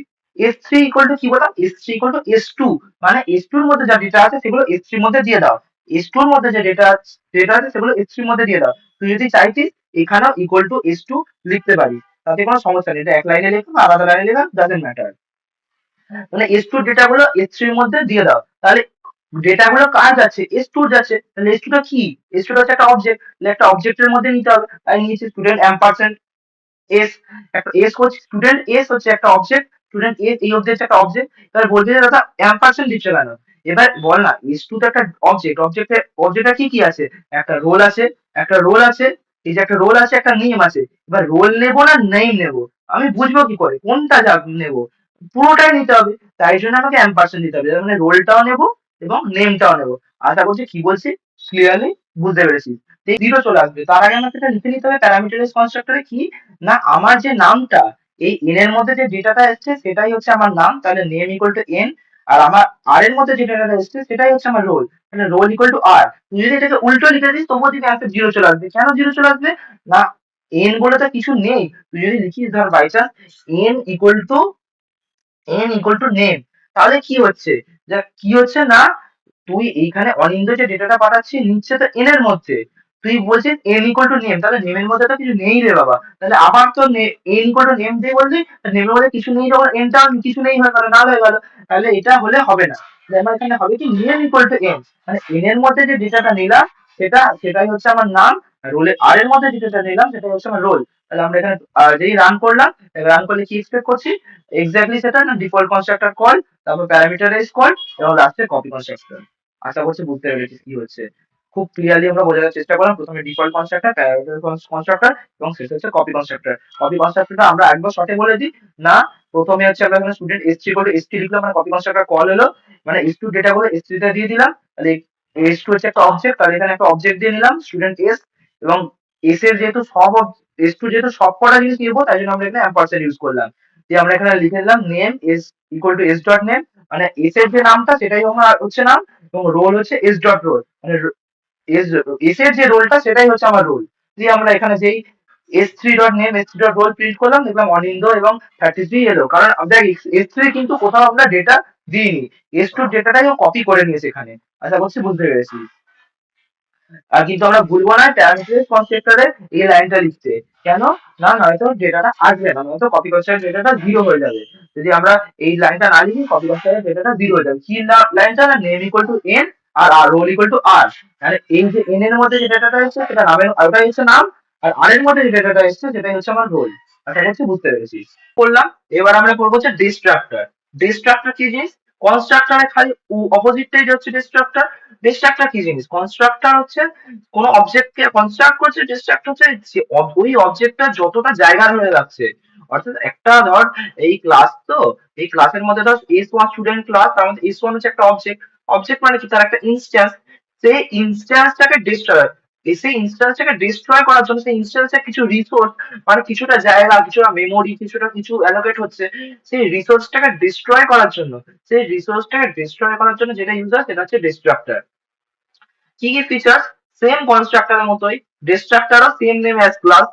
S3 equal to কি বললাম? S3 equal to S2। মানে S2 এর মধ্যে যা ডেটা আছে সেগুলো S3 এর মধ্যে দিয়ে দাও। S2 এর মধ্যে যে ডেটা আছে সেগুলো S3 এর মধ্যে দিয়ে দাও। তুই যদি চাইতিস এখানেও ইকুয়াল টু S2 লিখতে পারিস, তাতে কোনো সমস্যা নেই। এটা এক লাইনে লিখলাম, আলাদা লাইনে লিখলাম, ডাজেন্ট ম্যাটার। মানে S2 ডেটা গুলো S3 এর মধ্যে দিয়ে দাও, তাহলে ডেটা গুলো কার যাচ্ছে? S2 যাচ্ছে। তাহলে S2 টা কি? S2 টা হচ্ছে একটা অবজেক্ট, তাহলে একটা অবজেক্টের মধ্যে নিতে হবে। তাই নিয়েছি স্টুডেন্ট এম্পারসেন্ট এস। একটা এস হচ্ছে স্টুডেন্ট এস হচ্ছে একটা অবজেক্ট, স্টুডেন্ট এস এই অবধি হচ্ছে একটা অবজেক্ট। এবার বলবি যে দাদা এম্পারসেন্ট দিচ্ছে কেন? এবার বল না, S2 তো একটা অবজেক্ট, অবজেক্টে কি কি আছে? একটা রোল আছে, একটা রোল আছে, এই যে একটা রোল আছে, একটা নেম আছে। এবার রোল নেবো না নেম নেবো, আমি বুঝবো কি করে কোনটা নেবো? পুরোটাই নিতে হবে। তাই জন্য আমাকে এম্পারসেন্ট দিতে হবে, মানে রোলটাও নেবো এবং নেমটাও নেবো। আশা করছি কি বলছি ক্লিয়ারলি বুঝতে পেরেছি। জিরো চলে আসবে, তার আগে আমাকে এটা লিখে নিতে হবে প্যারামিটারাইজ কনস্ট্রাক্টরে কি, না আমার যে নামটা, এই এন এর মধ্যে যে ডেটাটা এসছে সেটাই হচ্ছে আমার নাম, তাহলে নেম ইকুয়াল টু এন। আর আমার আর এর মধ্যে যে ডেটাটা এসছে সেটাই হচ্ছে আমার রোল, মানে রোল ইকুয়াল টু আর। তুই যদি এটাকে উল্টো লিখে দিস তবুও যদি অ্যান্সার জিরো চলে আসবে। কেন জিরো চলে আসবে? না, এন বলে তো কিছু নেই। তুই যদি লিখিস ধর by chance N equal to name, তাহলে কি হচ্ছে? যা কি হচ্ছে না, তুই এইখানে অনিন্দ যে ডেটাটা পাঠাচ্ছি নিচ্ছে তো এন এর মধ্যে, তুই বলছিস এন ইকুয়াল টু নেম, তাহলে নেমের মধ্যে তো কিছু নেই রে বাবা। তাহলে আবার তো এন ইকুয়াল টু নেম দিয়ে বললি, নেমের মধ্যে কিছু নেই, যখন এনটা কিছু নেই হয়ে গেল, না হয়ে গেল, তাহলে এটা হলে হবে না। তাহলে আমার এখানে হবে কি নেম ইকুয়াল টু এন, মানে এন এর মধ্যে যে ডেটাটা নিলাম সেটাই হচ্ছে আমার নাম, আর রোলে আর এর মধ্যে যে ডেটাটা নিলাম সেটাই হচ্ছে আমার রোল। তাহলে আমরা এখানে যেই রান করলাম, রান করলে কি এক্সপেক্ট করছি? এক্স্যাক্টলি সেটা, না ডিফল্ট কনস্ট্রাক্টর কল, তারপর প্যারামিটারাইজ কল এবং লাস্টে কপি কনস্ট্রাক্টর। আশা করছি বুঝতে পেরেছিস কি হচ্ছে। খুব ক্লিয়ারলি আমরা বোঝানোর চেষ্টা করলাম। প্রথমে ডিফল্ট কনস্ট্রাক্টর, প্যারামিটার কনস্ট্রাক্টর এবং শেষে হচ্ছে কপি কনস্ট্রাক্টর। কপি কনস্ট্রাক্টরটা আমরা একবার শর্টে বলে দিই না, প্রথমে হচ্ছে আমরা এখানে স্টুডেন্ট এস থ্রি করে এস থ্রি লিখলাম, মানে কপি কনস্ট্রাক্টর কল হলো, মানে এস টু ডেটা করে এস থ্রি তে দিয়ে দিলাম, তাহলে এস টু হচ্ছে একটা অবজেক্ট, তাহলে এখানে একটা অবজেক্ট দিয়ে নিলাম স্টুডেন্ট এস, এবং এস এর যেহেতু এস টু যেহেতু সব কটা জিনিস নিবো, তাই জন্য আমরা এখানে অ্যাম্পারস্যান্ড ইউজ করলাম। দিয়ে আমরা এখানে লিখে দিলাম name S equal to S dot name, মানে এস এর যে নামটা সেটাই আমার হচ্ছে নাম, এবং রোল হচ্ছে এস ডট রোল, মানে এস এস এর যে রোলটা সেটাই হচ্ছে আমার রোল। দিয়ে আমরা এখানে যেই S three dot name S three dot roll print করলাম, দেখলাম অনিন্দ এবং 33 এলো, কারণ দেখ এস থ্রি কিন্তু কোথাও আমরা ডেটা দিইনি, এস টু ডেটাটাই ও কপি করে নিয়েছে এখানে। আশা করছি বুঝতে পেরেছি। আর কিন্তু আমরা ভুলবো না প্যারামিটার কনস্ট্রাক্টরে এই লাইনটা লিখতে, কেন না, নয়তো ডেটাটা আসবে না, নয়তো কপি কনস্ট্রাক্টর ডেটাটা জিরো হয়ে যাবে। যদি আমরা এই লাইনটা না লিখি কপি কনস্ট্রাক্টর ডেটাটা জিরো হয়ে যাবে। কি লাইনটা না, নেম ইকুয়াল টু এন আর রোল ইকুয়াল টু আর, মানে এই যে এন এর মধ্যে যে ডেটাটা এসেছে সেটা নামের, ওটাই হচ্ছে নাম, আর আর এর মধ্যে যে ডেটাটা এসেছে সেটাই হচ্ছে আমার রোল। আশা করছি বুঝতে পেরেছি। করলাম। এবার আমরা করবো হচ্ছে ডিস্ট্রাক্টর। ডিস্ট্রাক্টর কি জিনিস? কনস্ট্রাক্টরে খালি অপোজিটটাই হচ্ছে ডিস্ট্রাক্টর। ডিস্ট্রাক্টর কি জিনিস? কনস্ট্রাক্টর হচ্ছে কোন অবজেক্টকে কনস্ট্রাক্ট করছে, ডিস্ট্রাক্ট হচ্ছে ওই অবজেক্টটা যতটা জায়গা ধরে রাখছে। অর্থাৎ একটা ধর এই ক্লাস, তো এই ক্লাসের মধ্যে ধর এস ওয়ান স্টুডেন্ট ক্লাস, তার মধ্যে এস ওয়ান হচ্ছে একটা অবজেক্ট। অবজেক্ট মানে কি? তার একটা ইনস্ট্যান্স। সেই ইনস্ট্যান্সটাকে ডিস্ট্রয়, সেই ইনস্ট্যান্সটাকে ডিস্ট্রয় করার জন্য সেই ইনস্ট্যান্সের কিছু রিসোর্স, মানে কিছুটা জায়গা, কিছুটা মেমোরি, কিছুটা কিছু অ্যালোকেট হচ্ছে, সেই রিসোর্সটাকে ডিস্ট্রয় করার জন্য, সেই রিসোর্সটাকে ডিস্ট্রয় করার জন্য যেটা ইউজ হয় সেটা হচ্ছে ডিস্ট্রাক্টর। কি কি ফিচার্স? সেম কনস্ট্রাক্টরের মতোই, ডিস্ট্রাক্টরও সেম নেম অ্যাজ ক্লাস,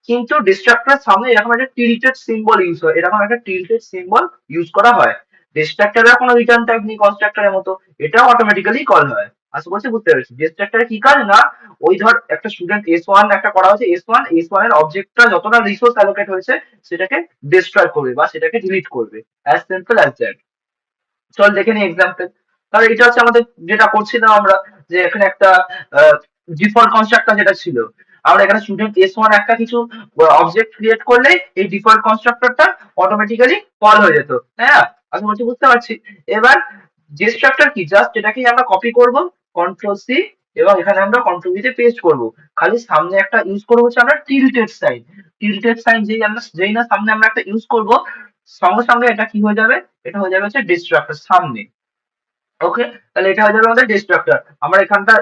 কিন্তু ডিস্ট্রাক্টরের সামনে এরকম একটা টিল্টেড সিম্বল ইউজ হয়, এরকম একটা টিল্টেড সিম্বল ইউজ করা হয়। ডিস্ট্রাক্টরের কোনো রিটার্ন টাইপ নেই কনস্ট্রাক্টরের মতো, এটাও অটোমেটিক্যালি কল হয়। আশা করছি বুঝতে পেরেছি। ডিস্ট্রাক্টরে কি কাজ না, ওই ধর একটা স্টুডেন্ট এস ওয়ান একটা করা হয়েছে, এস ওয়ান এর অবজেক্টটা যতটা রিসোর্স অ্যালোকেট হয়েছে সেটাকে ডিস্ট্রয় করবে বা সেটাকে ডিলিট করবে, অ্যাজ সিম্পল অ্যাজ দ্যাট। চল দেখে নিই এক্সাম্পল। তাহলে এটা হচ্ছে আমাদের যেটা করছিলাম আমরা, যে এখানে একটা ডিফল্ট কনস্ট্রাক্টর যেটা ছিল, আমরা এখানে স্টুডেন্ট এস ওয়ান একটা কিছু অবজেক্ট ক্রিয়েট করলেই এই ডিফল্ট কনস্ট্রাক্টরটা অটোমেটিক্যালি কল হয়ে যেত। হ্যাঁ, আমি বলছি বুঝতে পারছি। এবার ডিস্ট্রাক্টর কি? জাস্ট এটাকেই আমরা কপি করব, কন্ট্রোল সি, এবং এখানে আমরা কন্ট্রোল ভিতে পেস্ট করব। খালি সামনে একটা ইউজ করবো হচ্ছে আমরা টিল্টেড সাইন। টিল্টেড সাইন যেই না সামনে আমরা একটা ইউজ করব, সঙ্গে সঙ্গে এটা কি হয়ে যাবে, এটা হয়ে যাবে হচ্ছে ডিস্ট্রাক্টর সামনে। ওকে, তাহলে এটা হয়ে যাবে আমাদের ডিস্ট্রাক্টর। আমরা এখানটা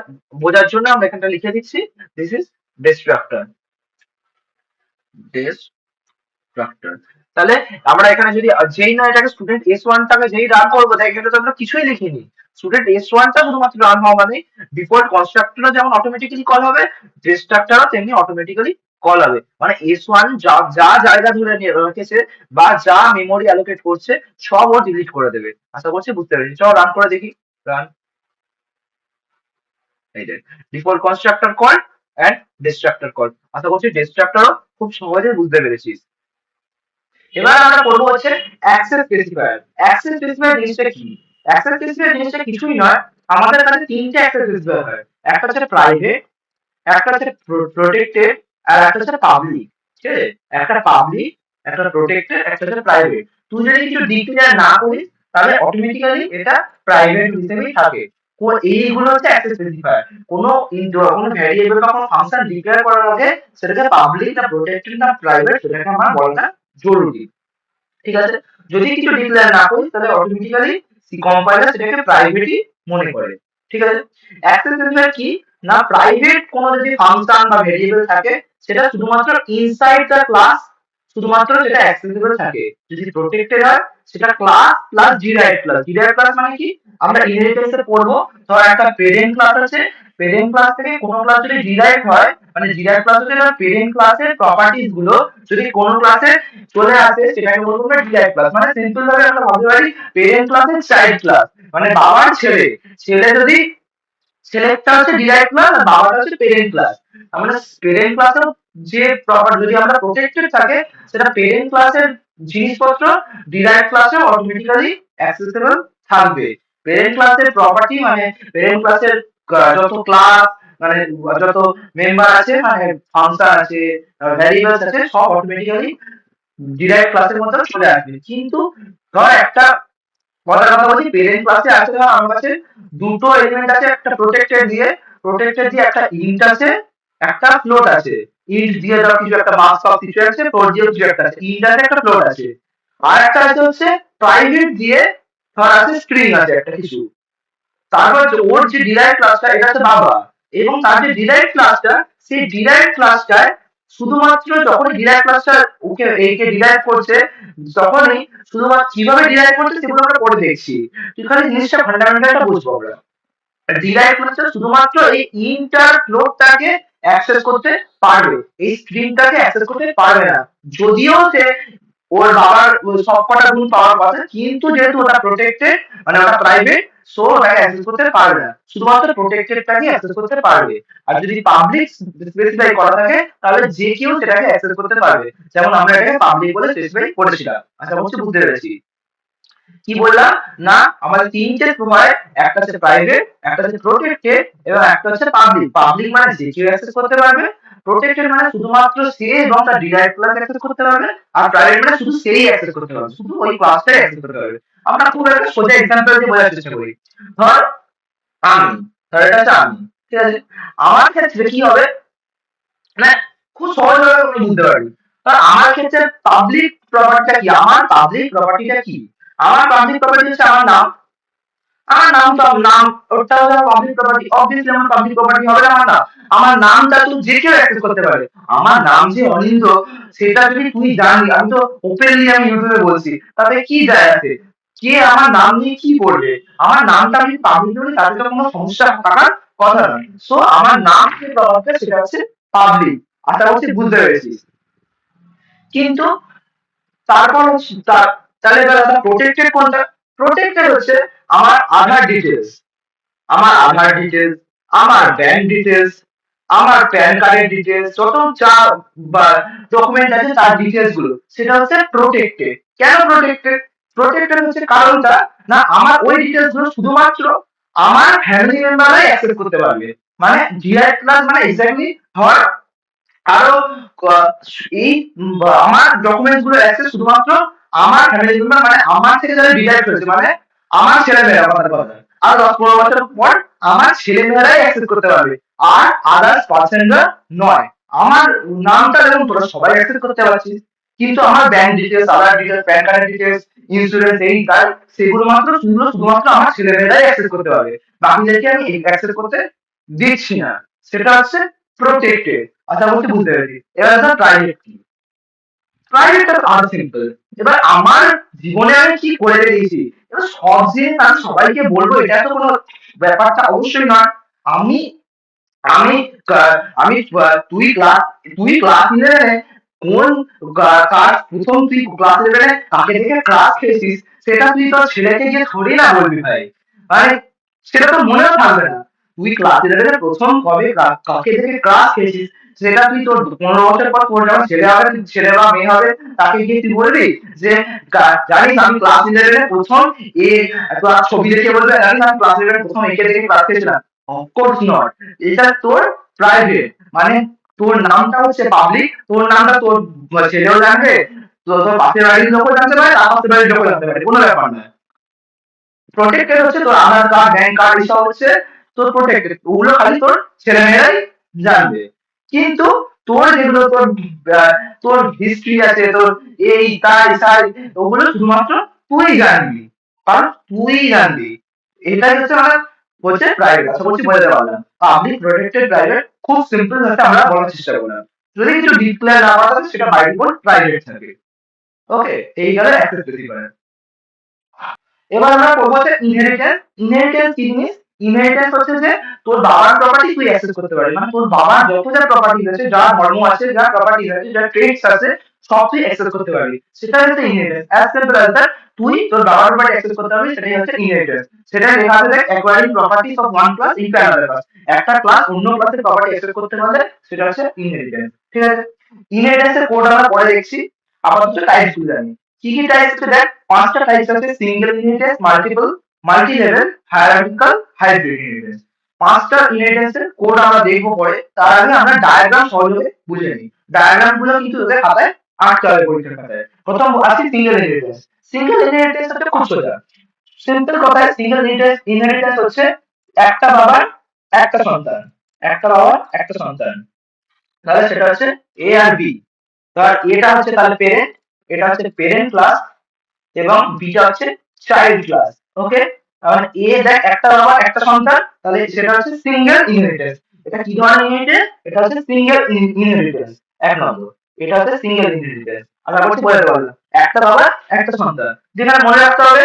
বোঝার জন্য আমরা এখানটা লিখে দিচ্ছি, দিস ইজ ডিস্ট্রাক্টর। ডিস্ট্রাক্টর। তাহলে আমরা এখানে যদি যেই না এটাকে স্টুডেন্ট এস ওয়ানটাকে যেই রান করবো, দেখ এখানে তো আমরা কিছুই লিখিনি। স্টুডেন্ট এস ওয়ানটা শুধুমাত্র রান হওয়া মানে ডিফল্ট কনস্ট্রাক্টরও যেমন অটোমেটিক্যালি কল হবে, ডিস্ট্রাক্টরও তেমনি অটোমেটিক্যালি কল হবে। মানে এস ওয়ান যা যা জায়গা ধরে নিয়ে রেখেছে বা যা মেমোরি অ্যালোকেট করছে সব ও ডিলিট করে দেবে। আশা করছি বুঝতে পেরেছি। চলো রান করে দেখি। রান। এই যে default constructor call and destructor call. আশা করছি ডিস্ট্রাক্টরও খুব সহজে বুঝতে পেরেছিস। এবার আমরা করবো হচ্ছে অ্যাক্সেস স্পেসিফায়ার। অ্যাক্সেস স্পেসিফায়ার জিনিসটা কি? অ্যাক্সেস স্পেসিফায়ার জিনিসটা কিছুই নয়, আমাদের কাছে তিনটে অ্যাক্সেস স্পেসিফায়ার হয়। একটা হচ্ছে প্রাইভেট, একটা হচ্ছে প্রোটেক্টেড, আর একটা হচ্ছে পাবলিক। ঠিক আছে? একটা পাবলিক, একটা প্রোটেক্টেড, একটা হচ্ছে প্রাইভেট। তুই যদি কিছু ডিক্লেয়ার না করিস তাহলে অটোমেটিক্যালি এটা প্রাইভেট হিসেবেই থাকে। এইগুলো হচ্ছে অ্যাক্সেস স্পেসিফায়ার। কোনো ভ্যারিয়েবল বা কোনো ফাংশন ডিক্লেয়ার করার আগে সেটাকে পাবলিক না প্রোটেক্টেড না প্রাইভেট সেটাকে আমার বলাটা জরুরি। ঠিক আছে? যদি কিছু ডিক্লেয়ার না করি তাহলে অটোমেটিক্যালি কম্পাইলার সেটাকে প্রাইভেটই মনে করে। ঠিক আছে? অ্যাক্সেস স্পেসিফায়ার কি? না, প্রাইভেট কোনো যদি ফাংশন বা ভেরিয়েবল থাকে সেটা শুধুমাত্র ইনসাইড দ্য ক্লাস শুধুমাত্র সেটা অ্যাক্সেসিবল থাকে। যদি প্রোটেক্টেড হয় সেটা class plus derived class. Derived class মানে কি? আমরা ইনহেরিটেন্সে পড়বো, ধর একটা পেরেন্ট ক্লাস আছে, পেরেন্ট ক্লাস থেকে কোনো ক্লাস যদি ডিরাইভ হয়, মানে ডিরাইভ ক্লাস হচ্ছে পেরেন্ট ক্লাসের প্রপার্টিজ গুলো যদি কোনো ক্লাসে চলে আসে সেটাকে বলবো আমরা ডিরাইভ ক্লাস। মানে সিম্পল ভাবে আমরা ভাবতে পারি পেরেন্ট ক্লাসের চাইল্ড ক্লাস, মানে বাবার ছেলে। ছেলে যদি ছেলেটা হচ্ছে ডিরাইভ ক্লাস আর বাবাটা হচ্ছে পেরেন্ট ক্লাস। আমরা পেরেন্ট ক্লাসের যে প্রপার যদি আমরা প্রোটেক্টেড থাকে সেটা পেরেন্ট ক্লাসের জিনিসপত্র ডিরাইভ ক্লাসে অটোমেটিক্যালি অ্যাক্সেসেবল থাকবে। পেরেন্ট ক্লাসের প্রপার্টি মানে পেরেন্ট ক্লাসের যত ক্লাস, মানে যত মেম্বার আছে, মানে ফাংশন আছে, ভ্যারিয়েবলস আছে, সব অটোমেটিক্যালি ডিরাইভ ক্লাসের মধ্যে চলে আসবে। কিন্তু ধর একটা কথার কথা বলছি, পেরেন্ট ক্লাসে আছে ধর আমার কাছে দুটো এলিমেন্ট আছে, একটা প্রোটেক্টেড দিয়ে, প্রোটেক্টেড দিয়ে একটা ইন্ট আছে, একটা ফ্লোট আছে। ইন্ট দিয়ে ধর কিছু একটা মাস সব কিছু আছে, ফ্লোট দিয়ে কিছু একটা আছে, ইন্ট আছে একটা ফ্লোট আছে। আর একটা আছে হচ্ছে প্রাইভেট দিয়ে ধর আছে স্ট্রিং আছে একটা কিছু। তারপর ওর যে ডিরাইভ ক্লাসটা এটা হচ্ছে বাবা, এবং তার যে ডিরাইভ ক্লাসটা, সেই ডিরাইভ ক্লাসটায় শুধুমাত্র যখন ডিরাইভ ক্লাসটা ওকে একে ডিরাইভ করছে, তখনই শুধুমাত্র কিভাবে ডিরাইভ করছে সেগুলো আমরা পরে দেখছি। তুই খালি জিনিসটা ফান্ডামেন্টালটা বুঝবো আমরা। ডিরাইভ ক্লাসটা শুধুমাত্র এই ইন্টার ফ্লোটটাকে অ্যাক্সেস করতে পারবে, এই স্ট্রিংটাকে অ্যাক্সেস করতে পারবে না। যদিও সে ওর বাবার সবকটা গুণ পাওয়ার কথা, কিন্তু যেহেতু ওটা প্রোটেক্টেড, মানে ওটা প্রাইভেট, সো ওটাকে অ্যাক্সেস করতে পারবে না, শুধুমাত্র প্রোটেক্টেডটাকে অ্যাক্সেস করতে পারবে। আর যদি পাবলিক স্পেসিফাই করা থাকে তাহলে যে কেউ সেটাকে অ্যাক্সেস করতে পারবে, যেমন আমরা এটাকে পাবলিক বলে স্পেসিফাই করেছিলাম। আচ্ছা বলছি বুঝতে পেরেছি কি বললাম না, আমাদের তিনটে প্রোফাইল, একটা হচ্ছে প্রাইভেট, একটা হচ্ছে প্রোটেক্টেড, এবং একটা হচ্ছে পাবলিক। পাবলিক মানে যে কেউ অ্যাক্সেস করতে পারবে, প্রোটেক্টেড মানে শুধুমাত্র সে এবং তার ডিরাইভ ক্লাস অ্যাক্সেস করতে পারবে, আর প্রাইভেট মানে শুধু সেই অ্যাক্সেস করতে পারবে, শুধু ওই ক্লাসটাই অ্যাক্সেস করতে পারবে। আমরা খুব একটা সোজা এক্সাম্পল দিয়ে বোঝার চেষ্টা করি। ধর আমি, ধর এটা হচ্ছে আমি, ঠিক আছে, আমার ক্ষেত্রে কি হবে, মানে খুব সহজভাবে আমরা বুঝতে পারি। কারণ আমার ক্ষেত্রে পাবলিক প্রপার্টিটা কি, আমার পাবলিক প্রপার্টিটা কি, আমার পাবলিক প্রপার্টি হচ্ছে আমার নাম। আমার নাম তো নাম, ওটা হচ্ছে পাবলিক প্রপার্টি, অবভিয়াসলি আমার পাবলিক প্রপার্টি হবে না আমার নাম। আমার নামটা তো যে কেউ অ্যাক্সেস করতে পারে। আমার নাম যে অনিন্দ, সেটা যদি তুই জানি, আমি তো ওপেনলি আমি ইউটিউবে বলছি, তাতে কি যায় আছে, কে আমার নাম নিয়ে কি করবে? আমার নামটা আমি পাবলিক বলি, তাতে তো কোনো সমস্যা থাকার কথা নয়। সো আমার নাম যে প্রপার্টি সেটা হচ্ছে পাবলিক। আশা করছি বুঝতে পেরেছিস। কিন্তু তারপর তাহলে প্রোটেক্টেড কোনটা? প্রোটেক্টেড হচ্ছে আমার আধার ডিটেলস, আমার আধার ডিটেলস, আমার ব্যাংক ডিটেলস, আমার প্যান কার্ডের ডিটেলস, যত যা ডকুমেন্ট আছে তার ডিটেলস গুলো, সেটা হচ্ছে প্রোটেক্টেড। কেন প্রোটেক্টেড? প্রোটেক্টেড হচ্ছে কারণটা, না আমার ওই ডিটেলস গুলো শুধুমাত্র আমার ফ্যামিলি মেম্বাররাই অ্যাক্সেস করতে পারবে। মানে ডিআই প্লাস মানে এক্স্যাক্টলি ধর আরো আহ, এই আমার ডকুমেন্টস গুলো অ্যাক্সেস শুধুমাত্র আমার ফ্যামিলি মেম্বার, মানে আমার থেকে যারা ডিডাক্ট হয়েছে, মানে আমার ছেলে মেয়েরা কথা কথা, আর 10-15 বছর পর আমার ছেলে মেয়েরাই অ্যাক্সেস করতে পারবে, আর আদার্স পার্সনরা নয়। আমার নামটা যেমন তোরা সবাই অ্যাক্সেস করতে পারছিস, কিন্তু আমার ব্যাংক ডিটেলস, আধার ডিটেলস, প্যান কার্ডের ডিটেলস, ইন্স্যুরেন্স, এই কার্ড, সেগুলো মাত্র শুধুমাত্র আমার ছেলে মেয়েরাই অ্যাক্সেস করতে পারবে, বাকিদেরকে আমি অ্যাক্সেস করতে দিচ্ছি না। সেটা হচ্ছে প্রোটেক্টেড। আশা করছি বুঝতে পেরেছি। এবার আসা প্রাইভেট কি? প্রাইভেটটা আরো সিম্পল। এবার আমার জীবনে আমি কি করে দিয়েছি, এবার সব জিনিস আমি সবাইকে বলবো এটা তো কোনো ব্যাপারটা অবশ্যই নয়। আমি আমি আমি তুই ক্লাস 11 কোন কার প্রথম তুই ক্লাস 11 কাকে দেখে ক্লাস খেয়েছিস, সেটা তুই তোর ছেলেকে গিয়ে থোড়ি না বলবি ভাই। মানে সেটা তো মনেও থাকবে না। তুই ক্লাস 11 প্রথম কবে কাকে দেখে ক্লাস খেয়েছিস, সেটা তুই তোর 15 বছর পর তোর যখন ছেলে হবে, ছেলে বা মেয়ে হবে, তাকে গিয়ে তুই বলবি যে জানিস আমি ক্লাস 11 প্রথম এ ছবি দেখে বলবে জানিস আমি ক্লাস 11 প্রথম একে দেখে ক্লাস খেয়েছিলাম? Of course not. এটা তোর প্রাইভেট, মানে তোর নামটা হচ্ছে পাবলিক, তোর নামটা তোর ছেলেও জানবে, তোর পাশের বাড়ির লোকও জানতে পারে, তার পাশের বাড়ির লোকও জানতে পারে, কোনো ব্যাপার নয়। প্রোটেক্টেড হচ্ছে তোর আধার কার্ড, ব্যাংক কার্ড, এসব হচ্ছে তোর প্রোটেক্টেড, ওগুলো খালি তোর ছেলে মেয়েরাই জানবে। কিন্তু তোর যেগুলো তোর হিস্ট্রি আছে, তোর এই তাই সাই, ওগুলো শুধুমাত্র তুই জানবি, কারণ তুই জানবি। এটাই হচ্ছে মানে হচ্ছে প্রাইভেট। আশা করছি বোঝাতে পারলাম। পাবলিক, প্রোটেক্টেড, প্রাইভেট খুব সিম্পল ভাবে আমরা বলার চেষ্টা করলাম। যদি কিছু ডিক্লেয়ার না করা থাকে সেটা বাই ডিফল্ট প্রাইভেট থাকে। ওকে, এই গেল অ্যাক্সেস প্রেসিফায়ার। এবার আমরা করবো হচ্ছে ইনহেরিটেন্স। ইনহেরিটেন্স কি জিনিস? ইনহেরিটেন্স হচ্ছে যে তোর বাবার প্রপার্টি তুই অ্যাক্সেস করতে পারবি, মানে তোর বাবার যত যা প্রপার্টি আছে, যা ধর্ম আছে, যা প্রপার্টি আছে, যা ট্রেডস আছে, সব তুই অ্যাক্সেস করতে পারবি। সেটা হচ্ছে inheritance. As simple as that, তুই তোর বাবার প্রপার্টি অ্যাক্সেস করতে পারবি, সেটাই হচ্ছে ইনহেরিটেন্স। সেটা লেখা আছে দেখ, acquiring properties of one class into another class. একটা ক্লাস অন্য ক্লাসের প্রপার্টি অ্যাক্সেস করতে পারলে সেটা হচ্ছে ইনহেরিটেন্স। ঠিক আছে, ইনহেরিটেন্সের কোড আমরা পরে দেখছি, আপাতত টাইপস গুলো জানি। কি কি টাইপস আছে দেখ, 5টা টাইপস আছে: single inheritance, multiple, multi level, hierarchical, hybrid inheritance. 5টা ইনহেরিটেন্সের কোড আমরা দেখবো পরে, তার আগে আমরা ডায়াগ্রাম সহজে বুঝে নিই। ডায়াগ্রাম গুলো কিন্তু তোদের খাতায় আঁকতে হবে, পরীক্ষার খাতায়। প্রথম আছে সিঙ্গেল ইনহেরিটেন্স। সিঙ্গেল ইনহেরিটেন্স হচ্ছে খুব সোজা। সিম্পল কথায় সিঙ্গেল ইনহেরিটেন্স হচ্ছে একটা বাবার একটা সন্তান। একটা বাবার একটা সন্তান, তাহলে সেটা হচ্ছে এ আর বি। ধর এটা হচ্ছে তাহলে পেরেন্ট, এটা হচ্ছে পেরেন্ট ক্লাস এবং বিটা হচ্ছে চাইল্ড ক্লাস। ওকে, কারণ এ দেখ একটা বাবা একটা সন্তান, তাহলে সেটা হচ্ছে সিঙ্গেল ইনহেরিটেন্স। এটা কি ধরনের ইনহেরিটেন্স? এটা হচ্ছে সিঙ্গেল ইনহেরিটেন্স। এক নম্বর, এটা হচ্ছে সিঙ্গেল ইনহেরিটেন্স। আর বলছি বলতে পারলাম একটা বাবা একটা সন্তান, যেখানে মনে রাখতে হবে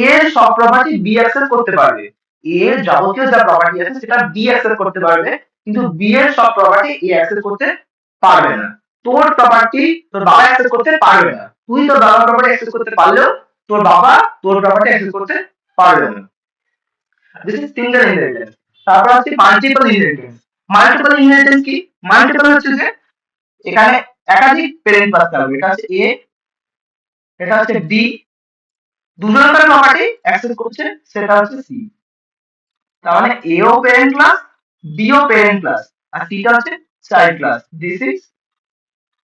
এর সব প্রপার্টি বি অ্যাক্সেস করতে পারবে। এর যাবতীয় যা প্রপার্টি আছে সেটা বি অ্যাক্সেস করতে পারবে, কিন্তু বি এর সব প্রপার্টি এ অ্যাক্সেস করতে পারবে না। তোর প্রপার্টি তোর বাবা অ্যাক্সেস করতে পারবে না, তুই তোর বাবার প্রপার্টি অ্যাক্সেস করতে পারলেও তোর বাবা তোর প্রপার্টি অ্যাক্সেস করতে পারবে না। This is single inheritance. তারপর হচ্ছে মাল্টিপল ইনহেরিটেন্স। মাল্টিপল ইনহেরিটেন্স কি? মাল্টিপল হচ্ছে যে এখানে একাধিক পেরেন্ট পাস থাকবে। এটা হচ্ছে এ, এটা হচ্ছে ডি, দুজনকার প্রপার্টি অ্যাক্সেস করছে, সেটা হচ্ছে সি। তার মানে এ ও পেরেন্ট ক্লাস, বি ও পেরেন্ট ক্লাস, আর সিটা হচ্ছে child class. This is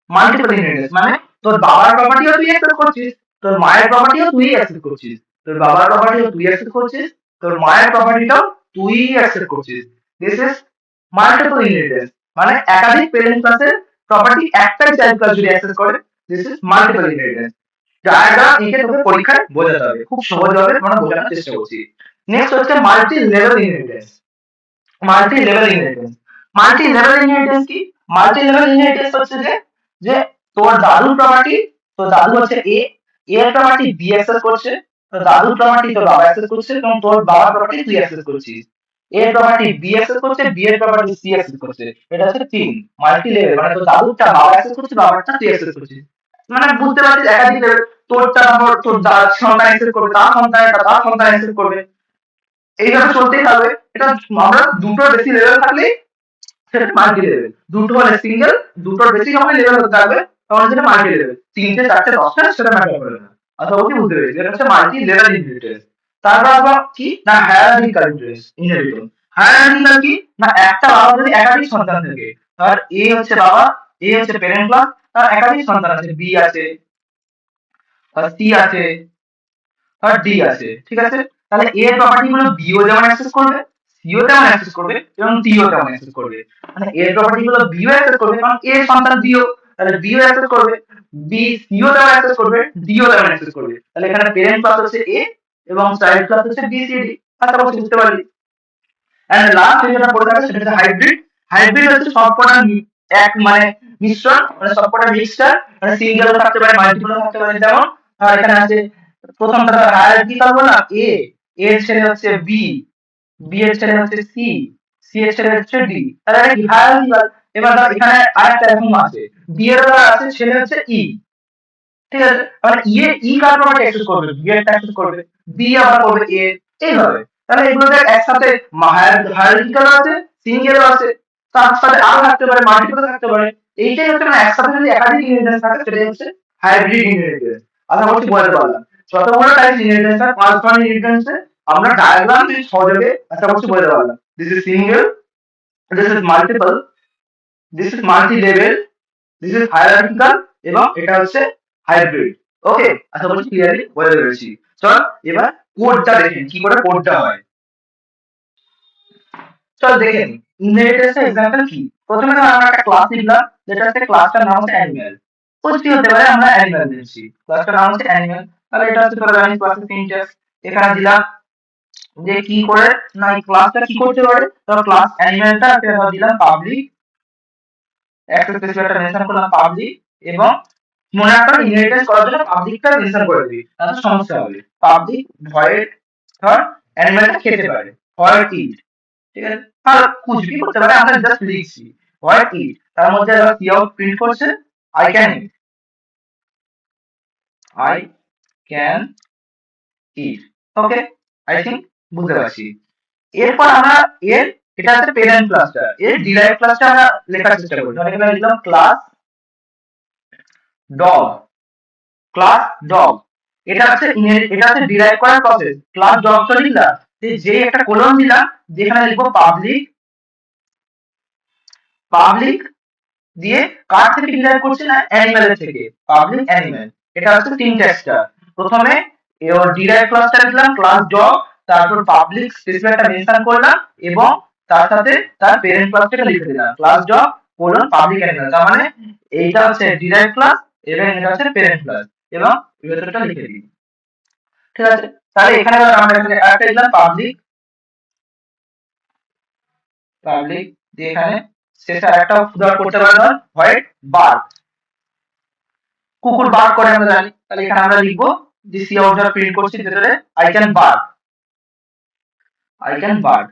multiple inheritance. মানে তোর বাবার প্রপার্টিও তুই অ্যাক্সেস করছিস, তোর মায়ের প্রপার্টিও তুই অ্যাক্সেস করছিস, তোর বাবার প্রপার্টিও তুই অ্যাক্সেস করছিস, তোর মায়ের প্রপার্টিটাও তুই অ্যাক্সেস করছিস। This is multiple inheritance. মানে একাধিক পেরেন্ট ক্লাসের প্রপার্টি একটাই চাইল্ড ক্লাস যদি অ্যাক্সেস করে, this is multiple inheritance. Diagram এঁকে তোকে পরীক্ষায় বোঝাতে হবে, খুব সহজভাবে আমরা বোঝানোর চেষ্টা করছি। নেক্সট হচ্ছে multi level inheritance. Multi level inheritance. Multi level inheritance কি? মাল্টি লেভেল ইনহেরিটেন্স হচ্ছে যে যে তোর দাদুর প্রপার্টি, তোর দাদু হচ্ছে এ, এর প্রপার্টি বি অ্যাক্সেস করছে, তোর দাদুর প্রপার্টি তোর বাবা অ্যাক্সেস করছে, এবং তোর বাবার প্রপার্টি তুই অ্যাক্সেস করছিস। এর প্রপার্টি বি অ্যাক্সেস করছে, বি এর প্রপার্টি সি অ্যাক্সেস করছে। এটা হচ্ছে তিন মাল্টি লেভেল। মানে তোর দাদুরটা বাবা অ্যাক্সেস করছে, বাবারটা তুই অ্যাক্সেস করছিস। মানে বুঝতে পারছিস একাধিক লেভেল। তোরটা তারপর তোর সন্তান অ্যাক্সেস করবে, তার সন্তানটা তার সন্তান অ্যাক্সেস করবে, এইভাবে চলতেই থাকবে। এটা আমরা দুটোর বেশি লেভেল থাকলে সেটা মাল্টি লেভেল, দুটো হলে সিঙ্গেল, দুটোর বেশি যখন লেভেল হতে থাকবে তখন সেটা মাল্টি লেভেল। তিনটে চারটে দশটা সেটা ম্যাটার করে না। আশা করছি বুঝতে পেরেছি, এটা হচ্ছে মাল্টি লেভেল ইনহেরিটেন্স। তারপর আবার কি না হায়ারার্কিক্যাল ইনহেরিটেন্স। হায়ারার্কিক্যাল কি না একটা বাবা যদি একাধিক সন্তান থাকে, আর এ হচ্ছে বাবা, এ হচ্ছে প্যারেন্ট ক্লাস, তার একাধিক সন্তান আছে, বি আছে, সি আছে, আর ডি আছে, ঠিক আছে? তাহলে এর প্রপার্টি গুলো বিও যেমন অ্যাক্সেস করবে, সিও তেমন অ্যাক্সেস করবে, এবং ডিও তেমন অ্যাক্সেস করবে। মানে এর প্রপার্টি গুলো বিও অ্যাক্সেস করবে, কারণ এ সন্তান বিও, তাহলে বিও অ্যাক্সেস করবে, বি সিও তেমন অ্যাক্সেস করবে, ডিও তেমন অ্যাক্সেস করবে। তাহলে এখানে প্যারেন্ট ক্লাস হচ্ছে এ এবং চাইল্ড ক্লাস হচ্ছে বি সি ডি। আশা করছি বুঝতে পারলি। এন্ড লাস্ট যেটা পড়ে থাকে সেটা হচ্ছে হাইব্রিড। হাইব্রিড হচ্ছে সবকটা এক মানে মিশ্রণ, মানে সবকটা মিক্সচার, মানে সিঙ্গেল থাকতে পারে, মাল্টিপল থাকতে পারে। যেমন এখানে আছে প্রথমটা হায়ারার্কিক্যাল বললাম, এ, এর ছেলে হচ্ছে বি, বি এর ছেলে হচ্ছে সি, সি এর ছেলে হচ্ছে ডি। তাহলে এটা কি হায়ারার্কিক্যাল। এবার ধর এখানে আরেকটা এরকম আছে, বি এর আছে ছেলে হচ্ছে ই, ঠিক আছে? মানে ই কার প্রপার্টি অ্যাক্সেস করবে? বি এর অ্যাক্সেস করবে, বি আবার করবে এ, এইভাবে। তাহলে এগুলো দেখ একসাথে হায়ারার্কিক্যাল আছে, সিঙ্গেল আছে, তার সাথে আরো থাকতে পারে, মাল্টিপল থাকতে পারে। এইটাই হচ্ছে মানে একসাথে যদি একাধিক ইনহেরিটেন্স থাকে সেটাই হচ্ছে হাইব্রিড ইনহেরিটেন্স। আশা করছি বলতে পারলাম। যতগুলো টাইপ ইনহেরিটেন্স হয়, 5 ইনহেরিটেন্স আমরা ডায়াগ্রাম যদি সহযোগে আশা করছি বলতে পারলাম। This is single, this is multiple, this is multi level, this is hierarchical, এবং এটা হচ্ছে হাইব্রিড। ওকে, আশা করছি ক্লিয়ারলি বলে পেরেছি। চল এবার কোডটা দেখি কি করে কোডটা হয়। চল দেখে নি ইনহেরিটেন্স এর এক্সাম্পল কি। প্রথমে তো আমরা একটা ক্লাস নিলাম, যেটা হচ্ছে ক্লাসটার নাম হচ্ছে অ্যানিমাল। বুঝতে হতে পারে আমরা অ্যানিমাল দিচ্ছি, ক্লাসটার নাম হচ্ছে অ্যানিমাল। তাহলে এটা হচ্ছে তোর জানিস ক্লাসের সিনট্যাক্স। এখানে দিলাম যে কি করে না এই ক্লাসটা কি করতে পারে। তো ক্লাস অ্যানিমালটা দিলাম পাবলিক, একটা স্পেসিফায়ারটা মেনশন করলাম পাবলিক, এবং মনে রাখতে হবে ইনহেরিটেন্স করার জন্য পাবলিকটা মেনশন করে দিবি, তাহলে সমস্যা হবে। পাবলিক ভয়েড ধর অ্যানিমালটা খেতে পারে, ভয়েড ইট, ঠিক আছে? আর কুছ ভি করতে পারে, আমরা জাস্ট লিখছি ভয়েড ইট। তার মধ্যে আবার কি আউট প্রিন্ট করছে, I can it, I can it. Okay, I think বুঝতে পারছি। এরপর আমরা এর এটা হচ্ছে প্যারেন্ট ক্লাসটা, এর ডিরাইভ ক্লাসটা আমরা লেখার চেষ্টা করি। ধর এখানে লিখলাম ক্লাস ডগ, ক্লাস ডগ। এটা হচ্ছে এটা হচ্ছে ডিরাইভ করার প্রসেস। ক্লাস ডগ তো লিখলাম, যে একটা কোলন দিলাম, যেখানে লিখবো পাবলিক, পাবলিক দিয়ে কার থেকে ডিরাইভ করছে না অ্যানিমালের থেকে, পাবলিক অ্যানিমাল। এটা হচ্ছে সিনট্যাক্সটা। প্রথমে ডিরাইভ ক্লাসটা লিখলাম ক্লাস ডগ, তারপর পাবলিক স্পেসিফায়ারটা মেনশন করলাম, এবং তার সাথে তার প্যারেন্ট ক্লাসটাকে লিখে দিলাম, class dog colon public animal. তার মানে এইটা হচ্ছে ডিরাইভ ক্লাস এবং এটা হচ্ছে প্যারেন্ট ক্লাস, এবং ভেতরটা লিখে দিই। ঠিক আছে, তাহলে এখানে আমরা একটা দিলাম পাবলিক, পাবলিক দিয়ে এখানে শেষে আরেকটা উদাহরণ করতে পারলাম হোয়াইট বার্ড, কুকুর বার্ড করে আমরা জানি। তাহলে এখানে আমরা লিখবো যে সি আউট যারা প্রিন্ট করছি ভেতরে I can bark, I can bark,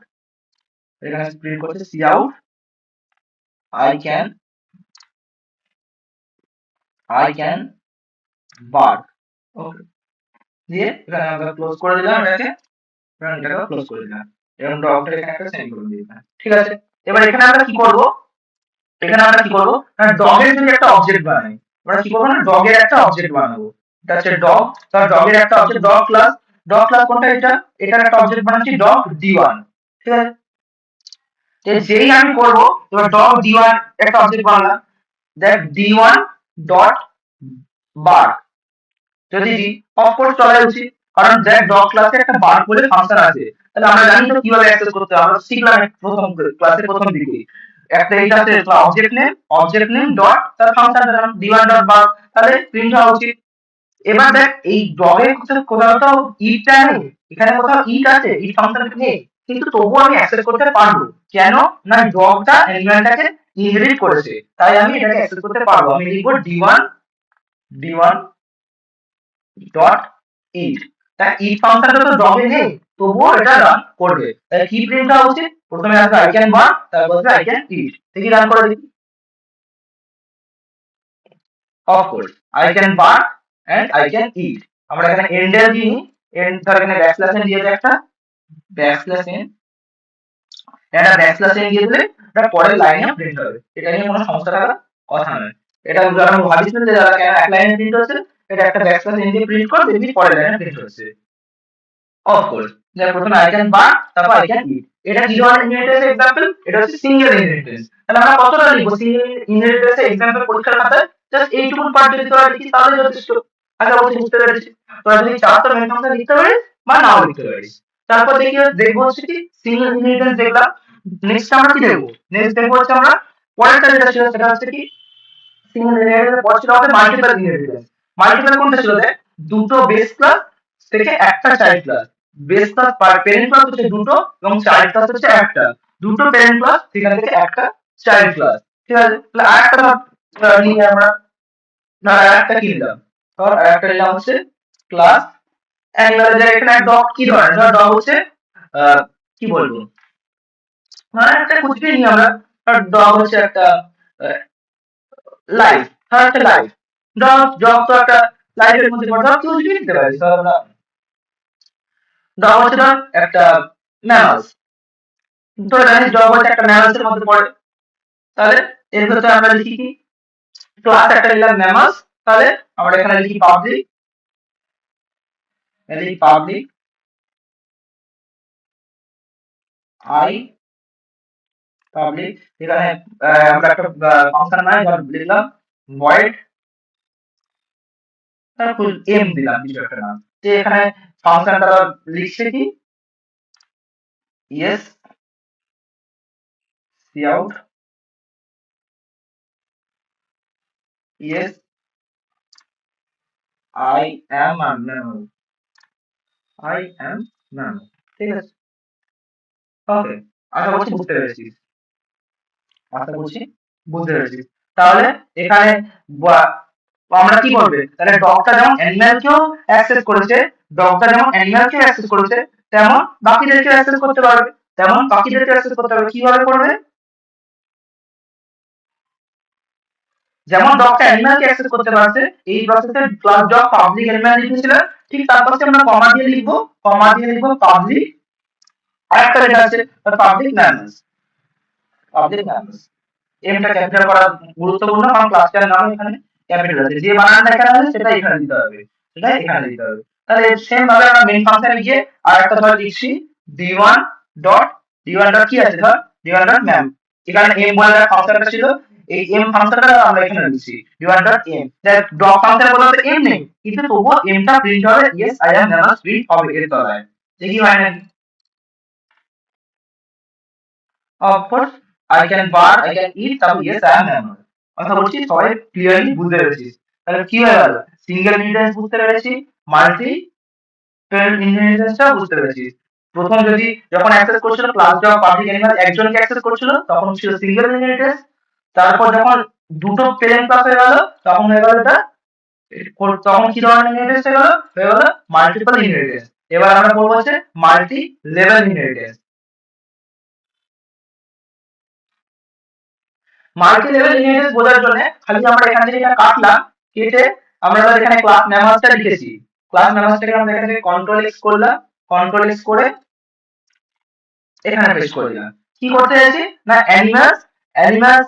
এখানে প্রিন্ট করছে c out I can, I can bark. Okay, দিয়ে এখানে আমরা ক্লোজ করে দিলাম এটাকে, এটাকে ক্লোজ করে দিলাম এবং ডগটা এখানে একটা সেন্ড করে দিলাম। ঠিক আছে, এবার এখানে আমরা কি করব, এখানে আমরা কি করব না ডগের যদি একটা অবজেক্ট বানাই, আমরা কি করবো না ডগের একটা অবজেক্ট বানাবো। এটা হচ্ছে ডগ, তার ডগের একটা object dog class, dog class কোনটা এটা, এটার একটা অবজেক্ট বানাচ্ছি ডগ d1। ঠিক আছে, যেই আমি করব এবার ডগ d1 একটা অবজেক্ট বানালাম, দেখ d1 ডট বার, যদি দি অফকোর্স চলে উচিত, কারণ দেখ ডগ ক্লাসে একটা বার বলে ফাংশন আছে। তাহলে আমরা জানি তো কিভাবে অ্যাক্সেস করতে হয়, আমরা শিখলাম প্রথম ক্লাসের প্রথম দিকে একটা এইটা আছে অবজেক্ট নেম ডট তার ফাংশন দিলাম d1 ডট বার, তাহলে প্রিন্ট হওয়া উচিত। এবার দেখ এই ডগের কোথাও তো ইটটা নেই, এখানে কোথাও ইট আছে, ইট ফাংশনটা নেই, কিন্তু তবুও আমি অ্যাক্সেস করতে পারবো। কেন না ডগটা এলিমেন্টটাকে ইনহেরিট করেছে, তাই আমি এটাকে অ্যাক্সেস করতে পারবো। আমি লিখবো d1 ডট ইট, তাই ইট ফাংশনটা তো ডগে নেই, তবুও এটা রান করবে। তাই কি প্রিন্ট হওয়া উচিত, প্রথমে আসবে আই ক্যান বার, তারপর আসবে আই ক্যান ইট। দেখি রান করে দেখি, of course I can bark and I can eat. আমরা এখানে এন্ডেল দিই, এন্ড ধর এখানে ব্যাকস্ল্যাশ এন দিয়ে দেয়, একটা ব্যাকস্ল্যাশ এন, এটা ব্যাকস্ল্যাশ এন দিয়ে দিলে এটা পরের লাইনে প্রিন্ট হবে। এটা নিয়ে কোনো সমস্যা থাকার কথা নয়। এটা উদাহরণ ভাবিস না যে যারা কেন এক লাইনে প্রিন্ট হচ্ছে, এটা একটা ব্যাকস্ল্যাশ এন দিয়ে প্রিন্ট করে দেখবি পরের লাইনে প্রিন্ট হচ্ছে। অফকোর্স যে প্রথমে আই ক্যান বার, তারপর আই ক্যান ইট। এটা কি ধরনের ইনহেরিটেন্স এক্সাম্পল, এটা হচ্ছে সিঙ্গেল ইনহেরিটেন্স। তাহলে আমরা কতটা লিখবো সিঙ্গেল ইনহেরিটেন্স এক্সাম্পল পরীক্ষার খাতায়, জাস্ট এইটুকু পার্ট যদি তোরা লিখিস তাহলে যথেষ্ট। আশা করছি বুঝতে পেরেছিস। তোরা যদি চাস তো মেন ফাংশন লিখতে পারিস বা নাও লিখতে পারিস। তারপর দেখবো হচ্ছে কি সিঙ্গেল ইনহেরিটেন্স দেখলাম, নেক্সট আমরা কি দেখবো, নেক্সট দেখবো হচ্ছে আমরা পরেরটা যেটা ছিল সেটা হচ্ছে কি সিঙ্গেল ইনহেরিটেন্স পর ছিল আমাদের মাল্টিপল ইনহেরিটেন্স। মাল্টিপল কোনটা ছিল দেখ, দুটো বেস ক্লাস থেকে একটা child class, base class parent class হচ্ছে দুটো এবং চাইল্ড ক্লাস হচ্ছে একটা, দুটো প্যারেন্ট ক্লাস সেখান থেকে একটা চাইল্ড ক্লাস। ঠিক আছে, তাহলে আরেকটা নিয়ে আমরা না আরেকটা কি নিলাম, ধর আরেকটা নিলাম হচ্ছে ক্লাস অ্যানিমাল। এখানে ডগ কি ধরনের, ধর ডগ হচ্ছে কি বলবো, মানে একটা কুচকে নিই আমরা, ডগ হচ্ছে একটা লাইফ, ধর একটা লাইফ, ডগ ডগ তো একটা লাইফের মধ্যে পড়ে, ধর কুচকে নিতে পারি, ধর আমরা ডগ হচ্ছে ধর একটা ম্যামালস, তো জানিস ডগ হচ্ছে একটা ম্যামালস এর মধ্যে পড়ে। তাহলে এর ভেতরে আমরা লিখি কি ক্লাস একটা নিলাম ম্যামালস, তাহলে আমরা এখানে লিখি পাবলিক, আই পাবলিক, এখানে আমরা একটা ফাংশন নাই ধর লিখলাম ভয়েড, তারপর এম দিলাম কিছু একটা নাম, যে এখানে ফাংশনটা লিখছে কি yes cout yes I am Mano, I am Mano. ঠিক আছে, ওকে, আশা করছি বুঝতে পেরেছিস, আশা করছি বুঝতে পেরেছিস। তাহলে এখানে আমরা কি করবে, তাহলে ডগটা যেমন অ্যানিমালকেও অ্যাক্সেস করেছে, ডগটা যেমন অ্যানিমালকেও অ্যাক্সেস করেছে, তেমন বাকিদেরকে অ্যাক্সেস করতে পারবে, তেমন বাকিদেরকে অ্যাক্সেস করতে পারবে। কিভাবে করবে, যেমন ডগটা অ্যানিমালকে অ্যাক্সেস করতে পারছে, এই প্রসেসে ক্লাস ডগ পাবলিক অ্যানিমাল লিখেছিল, ঠিক তার পাশে আমরা কমা দিয়ে লিখবো, পাবলিক আরেকটা যেটা আছে পাবলিক ম্যামস, পাবলিক ম্যামস। এমটা ক্যাপিটাল করা গুরুত্বপূর্ণ, কারণ ক্লাসটার নাম এখানে ক্যাপিটাল আছে, যে বানানটা এখানে আছে সেটা এখানে দিতে হবে, সেটা এখানে দিতে হবে। তাহলে সেম ভাবে আমরা মেইন ফাংশনে গিয়ে আরেকটা ধর লিখছি d1 ডট d1 ডট কি আছে, ধর d1 ডট ম্যাম, এখানে এম বলে একটা ফাংশনটা ছিল, এই এম ফাংশনটা আমরা এখানে লিখছি d1 dot m. That dot function বলতে এম নেই, কিন্তু তবুও এমটা প্রিন্ট হবে, yes I am mammals print হবে এর তলায়। দেখি হয় নাকি, of course I can bark, I can eat, তারপর ইয়েস আই এম ম্যামল। কথা বলছি সবাই ক্লিয়ারলি বুঝতে পেরেছিস। তাহলে কি হয়ে গেল, সিঙ্গেল ইনহেরিটেন্স বুঝতে পেরেছি, মাল্টি প্যারেন্ট ইনহেরিটেন্সটাও বুঝতে পেরেছিস। প্রথম যদি যখন অ্যাক্সেস করছিল ক্লাস ডগ পাবলিক অ্যানিমাল একজনকে অ্যাক্সেস করছিল তখন ছিল সিঙ্গেল ইনহেরিটেন্স, তারপর যখন দুটো প্যারেন্ট ক্লাস হয়ে গেল তখন হয়ে গেল এটা, তখন কি ধরনের ইনহেরিটেন্স হয়ে গেল মাল্টিপল ইনহেরিটেন্স। এবার আমরা বলবো হচ্ছে multi level inheritance. Multi level inheritance বোঝার জন্য খালি আমরা এখান থেকে এটা কাটলাম, কেটে আমরা এবার এখানে ক্লাস মেম্বারসটা লিখেছি। ক্লাস মেম্বারসটাকে আমরা এখান থেকে কন্ট্রোল এক্স করলাম, কন্ট্রোল এক্স করে এখানে পেস্ট করে দিলাম। কি করতে চাইছি না অ্যানিমালস, অ্যানিমালস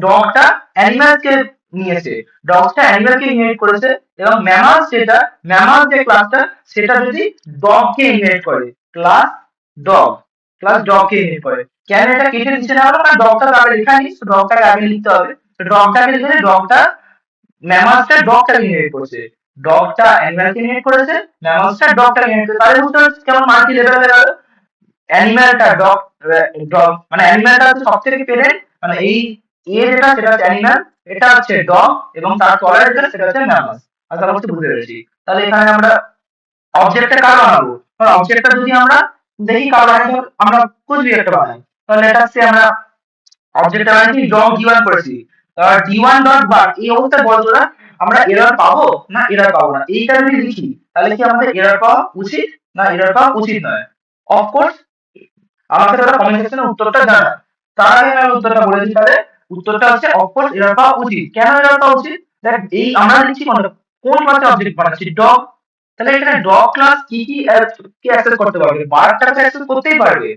ডগটা অ্যানিমালসকে নিয়েছে, ডগটা অ্যানিমালকে ইনহেরিট করেছে, এবং ম্যামালস যেটা ম্যামালস যে ক্লাসটা সেটা যদি ডগকে ইনহেরিট করে, ক্লাস ডগ, ক্লাস ডগকে ইনহেরিট করে। কেন এটা কেটে দিচ্ছে না হলো, কারণ ডগটা আগে লেখা নেই, ডগটাকে আগে লিখতে হবে। তো ডগটাকে লিখে ডগটা ম্যামালসটা ডগটাকে ইনহেরিট করছে, ডগটা অ্যানিমালকে ইনহেরিট করেছে, ম্যামালসটা ডগটাকে ইনহেরিট করেছে। তাহলে বুঝতে পারছিস কেমন মাল্টি লেভেল হয়ে গেল। অ্যানিম্যালটা ডগ, ডগ মানে অ্যানিম্যালটা হচ্ছে সব থেকে পেরেন্ট, মানে এই এ যেটা সেটা হচ্ছে অ্যানিম্যাল, এটা হচ্ছে ডগ, এবং তার তলার যেটা সেটা হচ্ছে ম্যামাল। আশা করছি বুঝতে পেরেছি। তাহলে এখানে আমরা অবজেক্টটা কার বানাবো, কারণ অবজেক্টটা যদি আমরা দেখি কার বানাই, আমরা কুছ ভি একটা বানাই, তাহলে এটা হচ্ছে আমরা অবজেক্টটা বানাইছি ডগ ডি1 করেছি, ডি1 ডট বার। এই অবস্থায় বলতো না আমরা এরর পাবো না এরর পাবো না, এইটা যদি লিখি তাহলে কি আমাদের এরর পাওয়া উচিত না এরর পাওয়া উচিত নয়? অফকোর্স আমাকে তারা কমেন্ট সেকশনে উত্তরটা জানায়, তার আগে আমি উত্তরটা বলে দিই। তাহলে উত্তরটা হচ্ছে অফকোর্স এরর পাওয়া উচিত। কেন এরর পাওয়া উচিত, দেখ এই আমরা লিখছি কোন ক্লাসে অবজেক্ট বানাচ্ছি ডগ, তাহলে এখানে ডগ ক্লাস কি কি কি অ্যাক্সেস করতে পারবে, বারটাকে অ্যাক্সেস করতেই পারবে।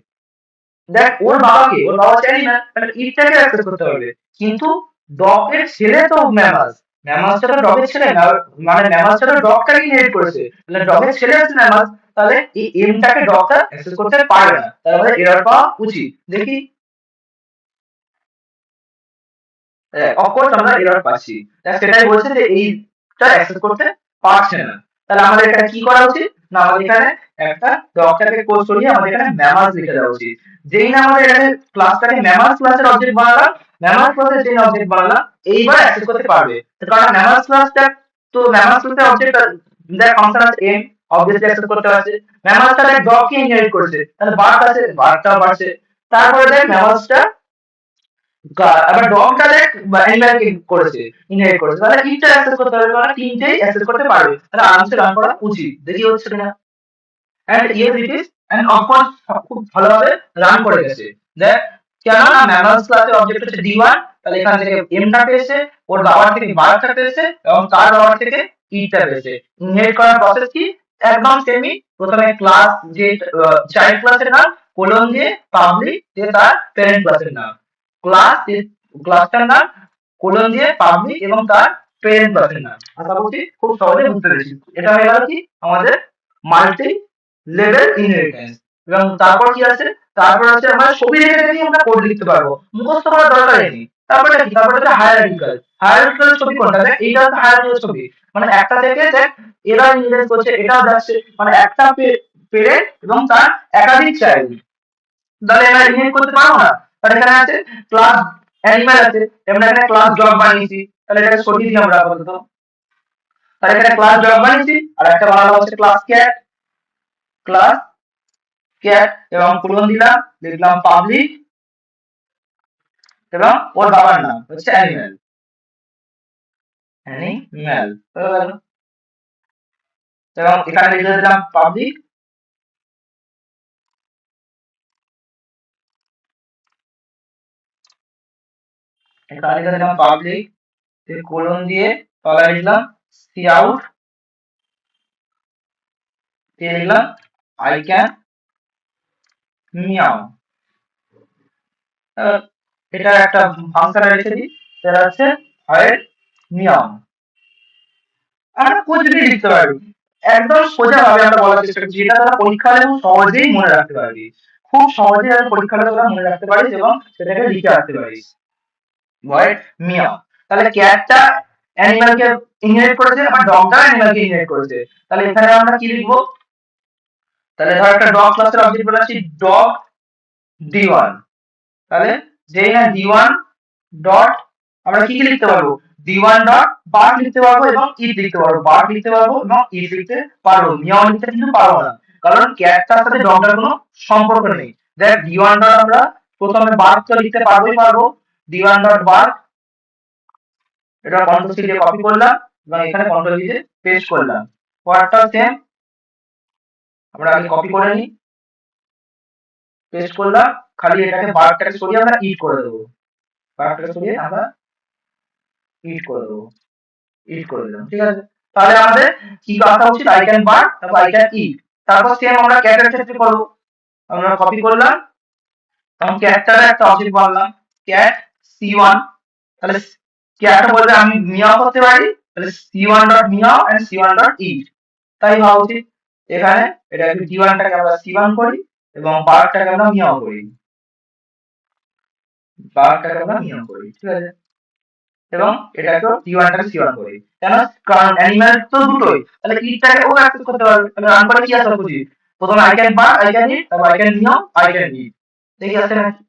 দেখ ওর বাবাকে, ওর বাবা চাই না তাহলে ইটটাকে অ্যাক্সেস করতে পারবে, কিন্তু ডগের ছেলে তো ম্যামাস, ম্যামাসটা তো ডগের ছেলে মানে ম্যামাসটা তো ডগটাকে ইনহেরিট করেছে, তাহলে ডগের ছেলে হচ্ছে ম্যামাস, তাহলে এই এমটাকে ডগটা অ্যাক্সেস করতে পারবে না, তাহলে আমাদের এরর পাওয়া উচিত। দেখি অফকোর্স আমরা এরর পাচ্ছি, সেটাই বলছে যে এইটা অ্যাক্সেস করতে পারছে না। তাহলে আমাদের এখানে কি করা উচিত না আমাদের এখানে একটা ডগটাকে কোর্স করিয়ে আমাদের এখানে ম্যামাস লিখে দেওয়া উচিত। যেই না আমাদের এখানে ক্লাসটাকে ম্যামাস ক্লাসের অবজেক্ট বানালাম, ম্যামাস ক্লাসের যেই অবজেক্ট বানালাম এইবার অ্যাক্সেস করতে পারবে, কারণ ম্যামাস ক্লাসটা তো ম্যামাস ক্লাসের অবজেক্ট দেখ ফাংশন আছে এম, অবভিয়াসলি অ্যাক্সেস করতে পারছে। ম্যামাসটা দেখ ডগকে ইনহেরিট করেছে, তাহলে বার্ড আছে, বার্ডটাও বাড়ছে। তারপরে দেখ ম্যামাসটা আবার ডগটা দেখ অ্যানিমালকে করেছে, ইনহেরিট করেছে, তাহলে তিনটা অ্যাক্সেস করতে পারবে, মানে তিনটেই অ্যাক্সেস করতে পারবে, তাহলে আরামসে রান করা উচিত। দেখি হচ্ছে কিনা, and yes it is, and of course খুব ভালোভাবে রান করে গেছে। দেখ কেন না ম্যামালস ক্লাসের অবজেক্ট হচ্ছে ডি1, তাহলে এখান থেকে এমটা পেয়েছে, ওর বাবার থেকে বারটা পেয়েছে, এবং তার বাবার থেকে ইটা পেয়েছে। ইনহেরিট করার প্রসেস কি, একদম সেমই। প্রথমে ক্লাস যে চাইল্ড ক্লাসের নাম কোলন দিয়ে পাবলিক দিয়ে তার প্যারেন্ট ক্লাসের নাম, ক্লাস ক্লাসটার নাম কোলন দিয়ে পাবলিক এবং তার প্যারেন্ট ক্লাসের নাম। আশা করছি খুব সহজে বুঝতে পেরেছি। এটা হয়ে গেল কি আমাদের মাল্টি লেভেল ইনহেরিটেন্স। এবং তারপর কি আছে, তারপর আছে আমরা ছবি দেখে দেখে আমরা কোড লিখতে পারবো, মুখস্থ করার দরকার নেই। তারপরে কি, তারপরে হচ্ছে হায়ারার্কিক্যাল। হায়ারার্কিক্যাল ছবি কোনটা, দেখ এইটা হচ্ছে হায়ারার্কিক্যাল ছবি, মানে একটা থেকে দেখ এরা ইনহেরিট করছে, এটাও যাচ্ছে, মানে একটা পেরেন্ট এবং তার একাধিক চাইল্ড, তাহলে আমরা ইনহেরিট করতে পারবো না। তাহলে এখানে আছে ক্লাস অ্যানিমাল আছে, আমরা এখানে ক্লাস ডগ বানিয়েছি, তাহলে এটাকে সরিয়ে দিই আমরা আপাতত। তাহলে এখানে ক্লাস ডগ বানিয়েছি, আর একটা বানানো হচ্ছে ক্লাস ক্যাট, ক্লাস ক্যাট, এবং কোলন দিলাম, লিখলাম পাবলিক, এবং ওর বাবার নাম হচ্ছে অ্যানিম্যাল, অ্যানিম্যাল হয়ে গেল। এবং এখানে লিখে দিলাম পাবলিক, এখানে লিখে দিলাম পাবলিক, কোলন দিয়ে তলায় লিখলাম সি আউট, দিয়ে লিখলাম আই ক্যান মিয়াও। এটা একটা ফাংশন রেখে দিই, সেটা হচ্ছে হয় মিয়াও। আমরা কুছ ভি লিখতে পারি, একদম সোজা ভাবে আমরা বলার চেষ্টা করছি, যেটা তোরা পরীক্ষা হলে খুব সহজেই মনে রাখতে পারবি, খুব সহজেই আর পরীক্ষা হলে তোরা মনে রাখতে পারিস এবং সেটাকে লিখে আসতে পারিস। ভয়েড মিয়াও, তাহলে ক্যাটটা অ্যানিমালকে ইনহেরিট করেছে, আবার ডগটা অ্যানিমালকে ইনহেরিট করেছে। তাহলে এখানে আমরা কি লিখবো, তাহলে ধর একটা ডগ ক্লাসের অবজেক্ট বানাচ্ছি ডগ ডি1, তাহলে যেই না d1 ডট আমরা কি কি লিখতে পারবো, d1 ডট বার্ক লিখতে পারবো এবং ইট লিখতে পারবো, বার্ক লিখতে পারবো এবং ইট লিখতে পারবো, মিয়াও লিখতে কিন্তু পারবো না, কারণ ক্যাটটার সাথে ডগটার কোনো সম্পর্ক নেই। দেখ d1 ডট আমরা প্রথমে বার্ক তো লিখতে পারবোই পারবো, d1 ডট বার্ক, এটা কন্ট্রোল সি দিয়ে কপি করলাম এবং এখানে কন্ট্রোল ভি দিয়ে পেস্ট করলাম। পরেরটাও সেম, আমরা আগে কপি করে নিই, পেস্ট করলাম, খালি এটাকে বার্কটাকে সরিয়ে আমরা ইট করে দেবো, বার্কটাকে সরিয়ে আমরা ইট করে দেবো, ইট করে দিলাম, ঠিক আছে। তাহলে আমাদের কি আসা উচিত, আই ক্যান বার্ক, তারপর আই ক্যান ইট, তারপর সেম আমরা ক্যাটের ক্ষেত্রে করবো, আমরা কপি করলাম, তখন ক্যাটটার একটা অবজেক্ট বানালাম, ক্যাট c1, তাহলে ক্যাট বলবে আমি মিয়াও করতে পারি, তাহলে c1 dot meow and c1 dot eat, তাই হওয়া উচিত। এখানে এটা d1 টাকে আমরা c1 করি এবং বার্কটাকে আমরা মিয়াও করি, বার্কটাকে আমরা মিয়াও করি, ঠিক আছে, এবং এটাকে d1 টাকে c1 করি, কেন, কারণ অ্যানিমাল তো দুটোই, তাহলে ইটটাকে ও অ্যাক্সেস করতে পারবে, তাহলে রান করে কি আসা উচিত, প্রথমে I can bark, I can eat, তারপর I can meow, I can eat, দেখি আসছে নাকি।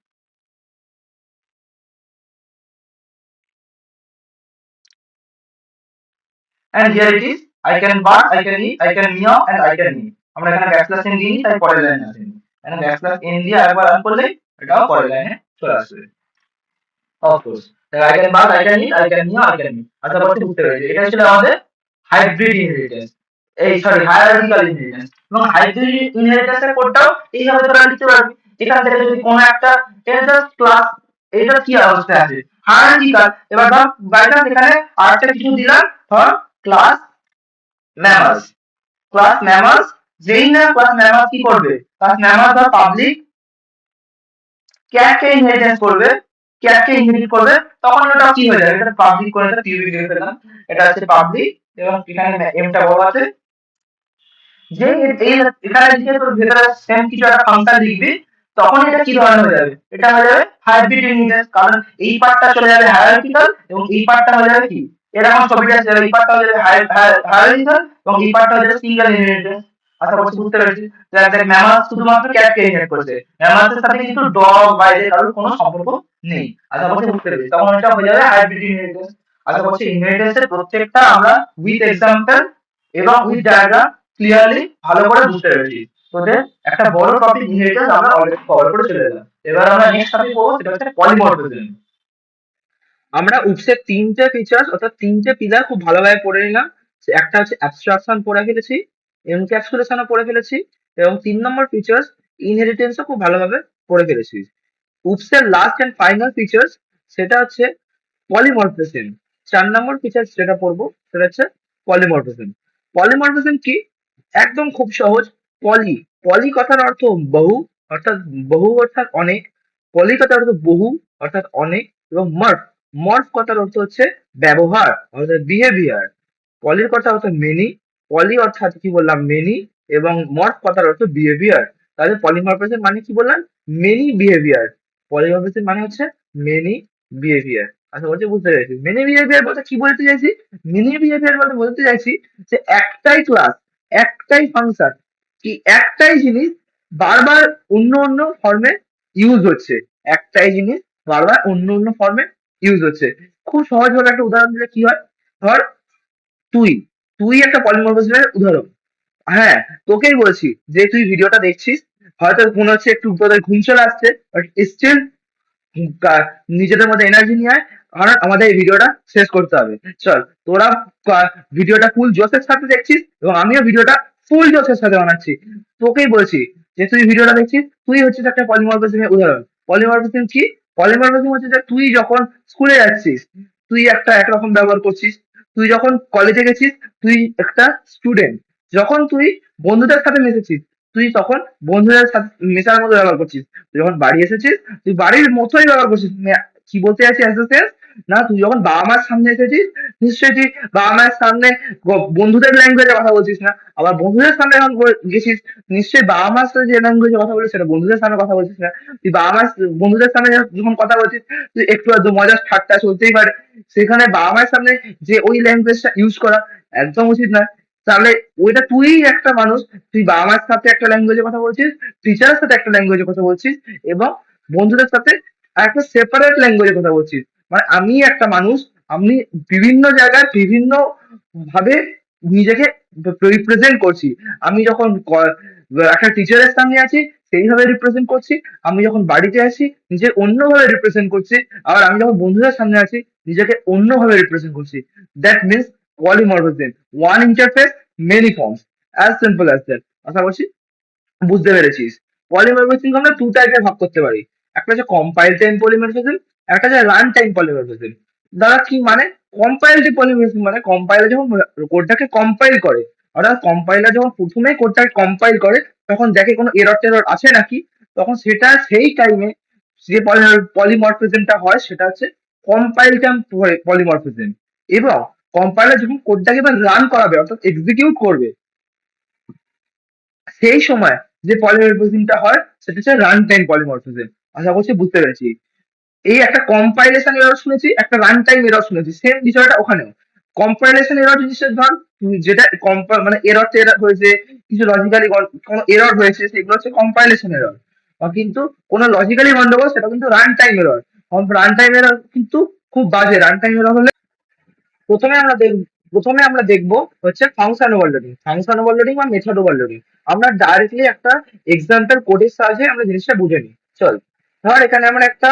And here it is, I can bark, I can eat, I can meow and I can eat, আমরা এখানে ব্যাকস্ল্যাশ এন দিই, তাই পরের লাইনে আসেনি, এখানে ব্যাকস্ল্যাশ এন দিয়ে আরেকবার রান করলে এটাও পরের লাইনে চলে আসবে, of course. I can bark, I can eat, I can meow, I can eat, আশা করছি বুঝতে পেরেছি। এটা ছিল আমাদের হাইব্রিড ইনহেরিটেন্স, এই সরি হায়ারার্কিক্যাল ইনহেরিটেন্স, এবং হাইব্রিড ইনহেরিটেন্স এর কোডটাও এইভাবে তোরা লিখতে পারবি। এখান থেকে যদি কোনো একটা জাস্ট ক্লাস, এটা কি অবস্থায় আছে হায়ারার্কিক্যাল, এবার ধর বাই চান্স এখানে আরেকটা কিছু দিলাম, ধর ক্লাস ম্যামালস, ক্লাস ম্যামালস, যেই না ক্লাস ম্যামালস কি করবে, ক্লাস ম্যামালস ধর পাবলিক ক্যাটকে ইনহেরিটেন্স করবে, ক্যাটকে ইনহেরিট করবে, তখন ওটা কি হয়ে যাবে, এটা পাবলিক করে এটা পিউবি লিখে ফেললাম, এটা হচ্ছে পাবলিক এবং এখানে এমটা বড় আছে, যে এই এখানে লিখে তোর ভেতরে সেম কিছু একটা ফাংশন লিখবি, তখন এটা কি ধরনের হয়ে যাবে, এটা হয়ে যাবে হাইব্রিড ইনহেরিটেন্স, কারণ এই পার্টটা চলে যাবে হায়ারার্কিক্যাল এবং এই পার্টটা হয়ে যাবে কি, এরকম ছবিটা আছে, এই পার্টটা হয়ে যাবে হায়ারার্কিক্যাল এবং এই পার্টটা হয়ে যাবে সিঙ্গেল ইনহেরিটেন্স। আশা করছি বুঝতে পেরেছি। দেখ ম্যামাল শুধুমাত্র ক্যাটকে ইনহেরিট করেছে, ম্যামালসের সাথে কিন্তু ডগ বাইরে কারোর কোনো সম্পর্ক নেই, আশা করছি বুঝতে পেরেছি, তখন এটা হয়ে যাবে হাইব্রিড ইনহেরিটেন্স। আশা করছি ইনহেরিটেন্সের প্রত্যেকটা আমরা উইথ এক্সাম্পল এবং উইথ ডায়াগ্রাম ক্লিয়ারলি ভালো করে বুঝতে পেরেছি। তোদের একটা বড় টপিক ইনহেরিটেন্স আমরা অলরেডি কভার করে চলে এলাম। এবার আমরা নেক্সট টপিক পড়বো, সেটা হচ্ছে পলিমরফিজম। আমরা উপসের তিনটে ফিচার্স অর্থাৎ তিনটে পিলার খুব ভালোভাবে পড়ে নিলাম। একটা হচ্ছে অ্যাবস্ট্রাকশন পড়ে ফেলেছি, এনক্যাপসুলেশনও পড়ে ফেলেছি এবং 3 নম্বর ফিচার্স ইনহেরিটেন্সও খুব ভালোভাবে পড়ে ফেলেছি। উপসের লাস্ট এন্ড ফাইনাল ফিচার্স সেটা হচ্ছে পলিমরফিজম। 4 নম্বর ফিচার যেটা পড়বো সেটা হচ্ছে পলিমরফিজম। পলিমরফিজম কি? একদম খুব সহজ। পলি, পলি কথার অর্থ বহু, অর্থাৎ বহু অর্থাৎ অনেক। পলি কথার অর্থ বহু অর্থাৎ অনেক, এবং মর্ফ, মর্ফ কথার অর্থ হচ্ছে ব্যবহার অর্থাৎ বিহেভিয়ার। পলির কথা হচ্ছে মেনি, পলি অর্থাৎ কি বললাম মেনি, এবং মর্ফ কথার অর্থ বিহেভিয়ার। তাহলে পলিমরফিজম মানে কি বললাম, মেনি বিহেভিয়ার। পলিমরফিজম মানে হচ্ছে মেনি বিহেভিয়ার। আচ্ছা বলছি বুঝতে পেরেছি। মেনি বিহেভিয়ার বলতে কি বলতে চাইছি, মেনি বিহেভিয়ার বলতে বলতে চাইছি যে একটাই ক্লাস, একটাই ফাংশন, কি একটাই জিনিস বারবার অন্য অন্য ফর্মে ইউজ হচ্ছে, একটাই জিনিস বারবার অন্য অন্য ফর্মে ইউজ হচ্ছে। খুব সহজভাবে একটা উদাহরণ দিলে কি হয়, ধর তুই, তুই একটা পলিমরফিজমের উদাহরণ। হ্যাঁ, তোকেই বলছি যে তুই ভিডিওটা দেখছিস, হয়তো মনে হচ্ছে একটু তোদের ঘুম চলে আসছে, বাট স্টিল নিজেদের মধ্যে এনার্জি নিয়ে আয়, কারণ আমাদের এই ভিডিওটা শেষ করতে হবে। চল, তোরা ভিডিওটা ফুল জোশের সাথে দেখছিস এবং আমিও ভিডিওটা ফুল জোশের সাথে বানাচ্ছি। তোকেই বলছি যে তুই ভিডিওটা দেখছিস, তুই হচ্ছিস একটা পলিমরফিজমের উদাহরণ। পলিমরফিজম কি? পলিমরফিজম হচ্ছে যে তুই যখন স্কুলে যাচ্ছিস, তুই একটা একরকম ব্যবহার করছিস, তুই যখন কলেজে গেছিস তুই একটা স্টুডেন্ট, যখন তুই বন্ধুদের সাথে মিশেছিস তুই তখন বন্ধুদের সাথে মেশার মতো ব্যবহার করছিস, তুই যখন বাড়ি এসেছিস তুই বাড়ির মতোই ব্যবহার করছিস। কি বলতে চাইছি অ্যাজ এ সেন্স, না তুই যখন বাবা মার সামনে এসেছিস নিশ্চয়ই তুই বাবা মায়ের সামনে বন্ধুদের ল্যাঙ্গুয়েজে কথা বলছিস না, আবার বন্ধুদের সামনে যখন গেছিস নিশ্চয়ই বাবা মার সাথে যে ল্যাঙ্গুয়েজে কথা বলিস সেটা বন্ধুদের সামনে কথা বলছিস না। তুই বাবা মার বন্ধুদের সামনে যখন কথা বলছিস তুই একটু আধটু মজার ঠাট্টা চলতেই পারে, সেখানে বাবা মায়ের সামনে যে ওই ল্যাঙ্গুয়েজটা ইউজ করা একদম উচিত নয়। তাহলে ওইটা তুই একটা মানুষ, তুই বাবা মায়ের সাথে একটা ল্যাঙ্গুয়েজে কথা বলছিস, টিচারের সাথে একটা ল্যাঙ্গুয়েজে কথা বলছিস এবং বন্ধুদের সাথে আর একটা সেপারেট ল্যাঙ্গুয়েজের কথা বলছি। মানে আমি একটা মানুষ, আমি বিভিন্ন জায়গায় বিভিন্ন ভাবে নিজেকে রিপ্রেজেন্ট করছি। আমি যখন একটা টিচারের সামনে আছি সেইভাবে রিপ্রেজেন্ট করছি, আমি যখন বাড়িতে আছি নিজে অন্যভাবে রিপ্রেজেন্ট করছি, আবার আমি যখন বন্ধুদের সামনে আছি নিজেকে অন্যভাবে রিপ্রেজেন্ট করছি। That means polymorphism, one interface many forms, as simple as that. আশা করছি বুঝতে পেরেছিস। পলিমরফিজম আমরা দু টাইপে ভাগ করতে পারি, একটা হচ্ছে কম্পাইল টাইম পলিমরফিজম, একটা হচ্ছে রান টাইম পলিমরফিজম। দাদা কি মানে কম্পাইল টাইম পলিমরফিজম? মানে কম্পাইলার যখন কোডটাকে কম্পাইল করে, অর্থাৎ কম্পাইলার যখন প্রথমে কোডটাকে কম্পাইল করে তখন দেখে কোনো এরর টেরর আছে নাকি, তখন সেটা সেই টাইমে যে পলিমরফিজমটা হয় সেটা হচ্ছে কম্পাইল টাইম পলিমরফিজম। এবং কম্পাইলার যখন কোডটাকে এবার রান করাবে অর্থাৎ এক্সিকিউট করবে সেই সময় যে পলিমরফিজমটা হয় সেটা হচ্ছে রান টাইম পলিমরফিজম। আশা করছি বুঝতে পেরেছি। এই একটা কম্পাইলেশন এরর শুনেছি, একটা রান টাইম এরর শুনেছি, সেম বিষয়টা ওখানেও। কম্পাইলেশন এরর জিনিসটা ধর যেটা মানে এরর টেরর হয়েছে, কিছু লজিক্যালি কোনো এরর হয়েছে, সেগুলো হচ্ছে কম্পাইলেশন এরর। কিন্তু কোনো লজিক্যালি গন্ডগোল সেটা কিন্তু run time error. Run time error কিন্তু খুব বাজে। রান টাইম এরর হলে প্রথমে আমরা দেখব প্রথমে আমরা দেখবো হচ্ছে ফাংশন ওভারলোডিং, ফাংশন ওভারলোডিং বা মেথড ওভারলোডিং। আমরা ডাইরেক্টলি একটা এক্সাম্পল কোডের সাহায্যে আমরা জিনিসটা বুঝে নিই। চল, ধর এখানে আমরা একটা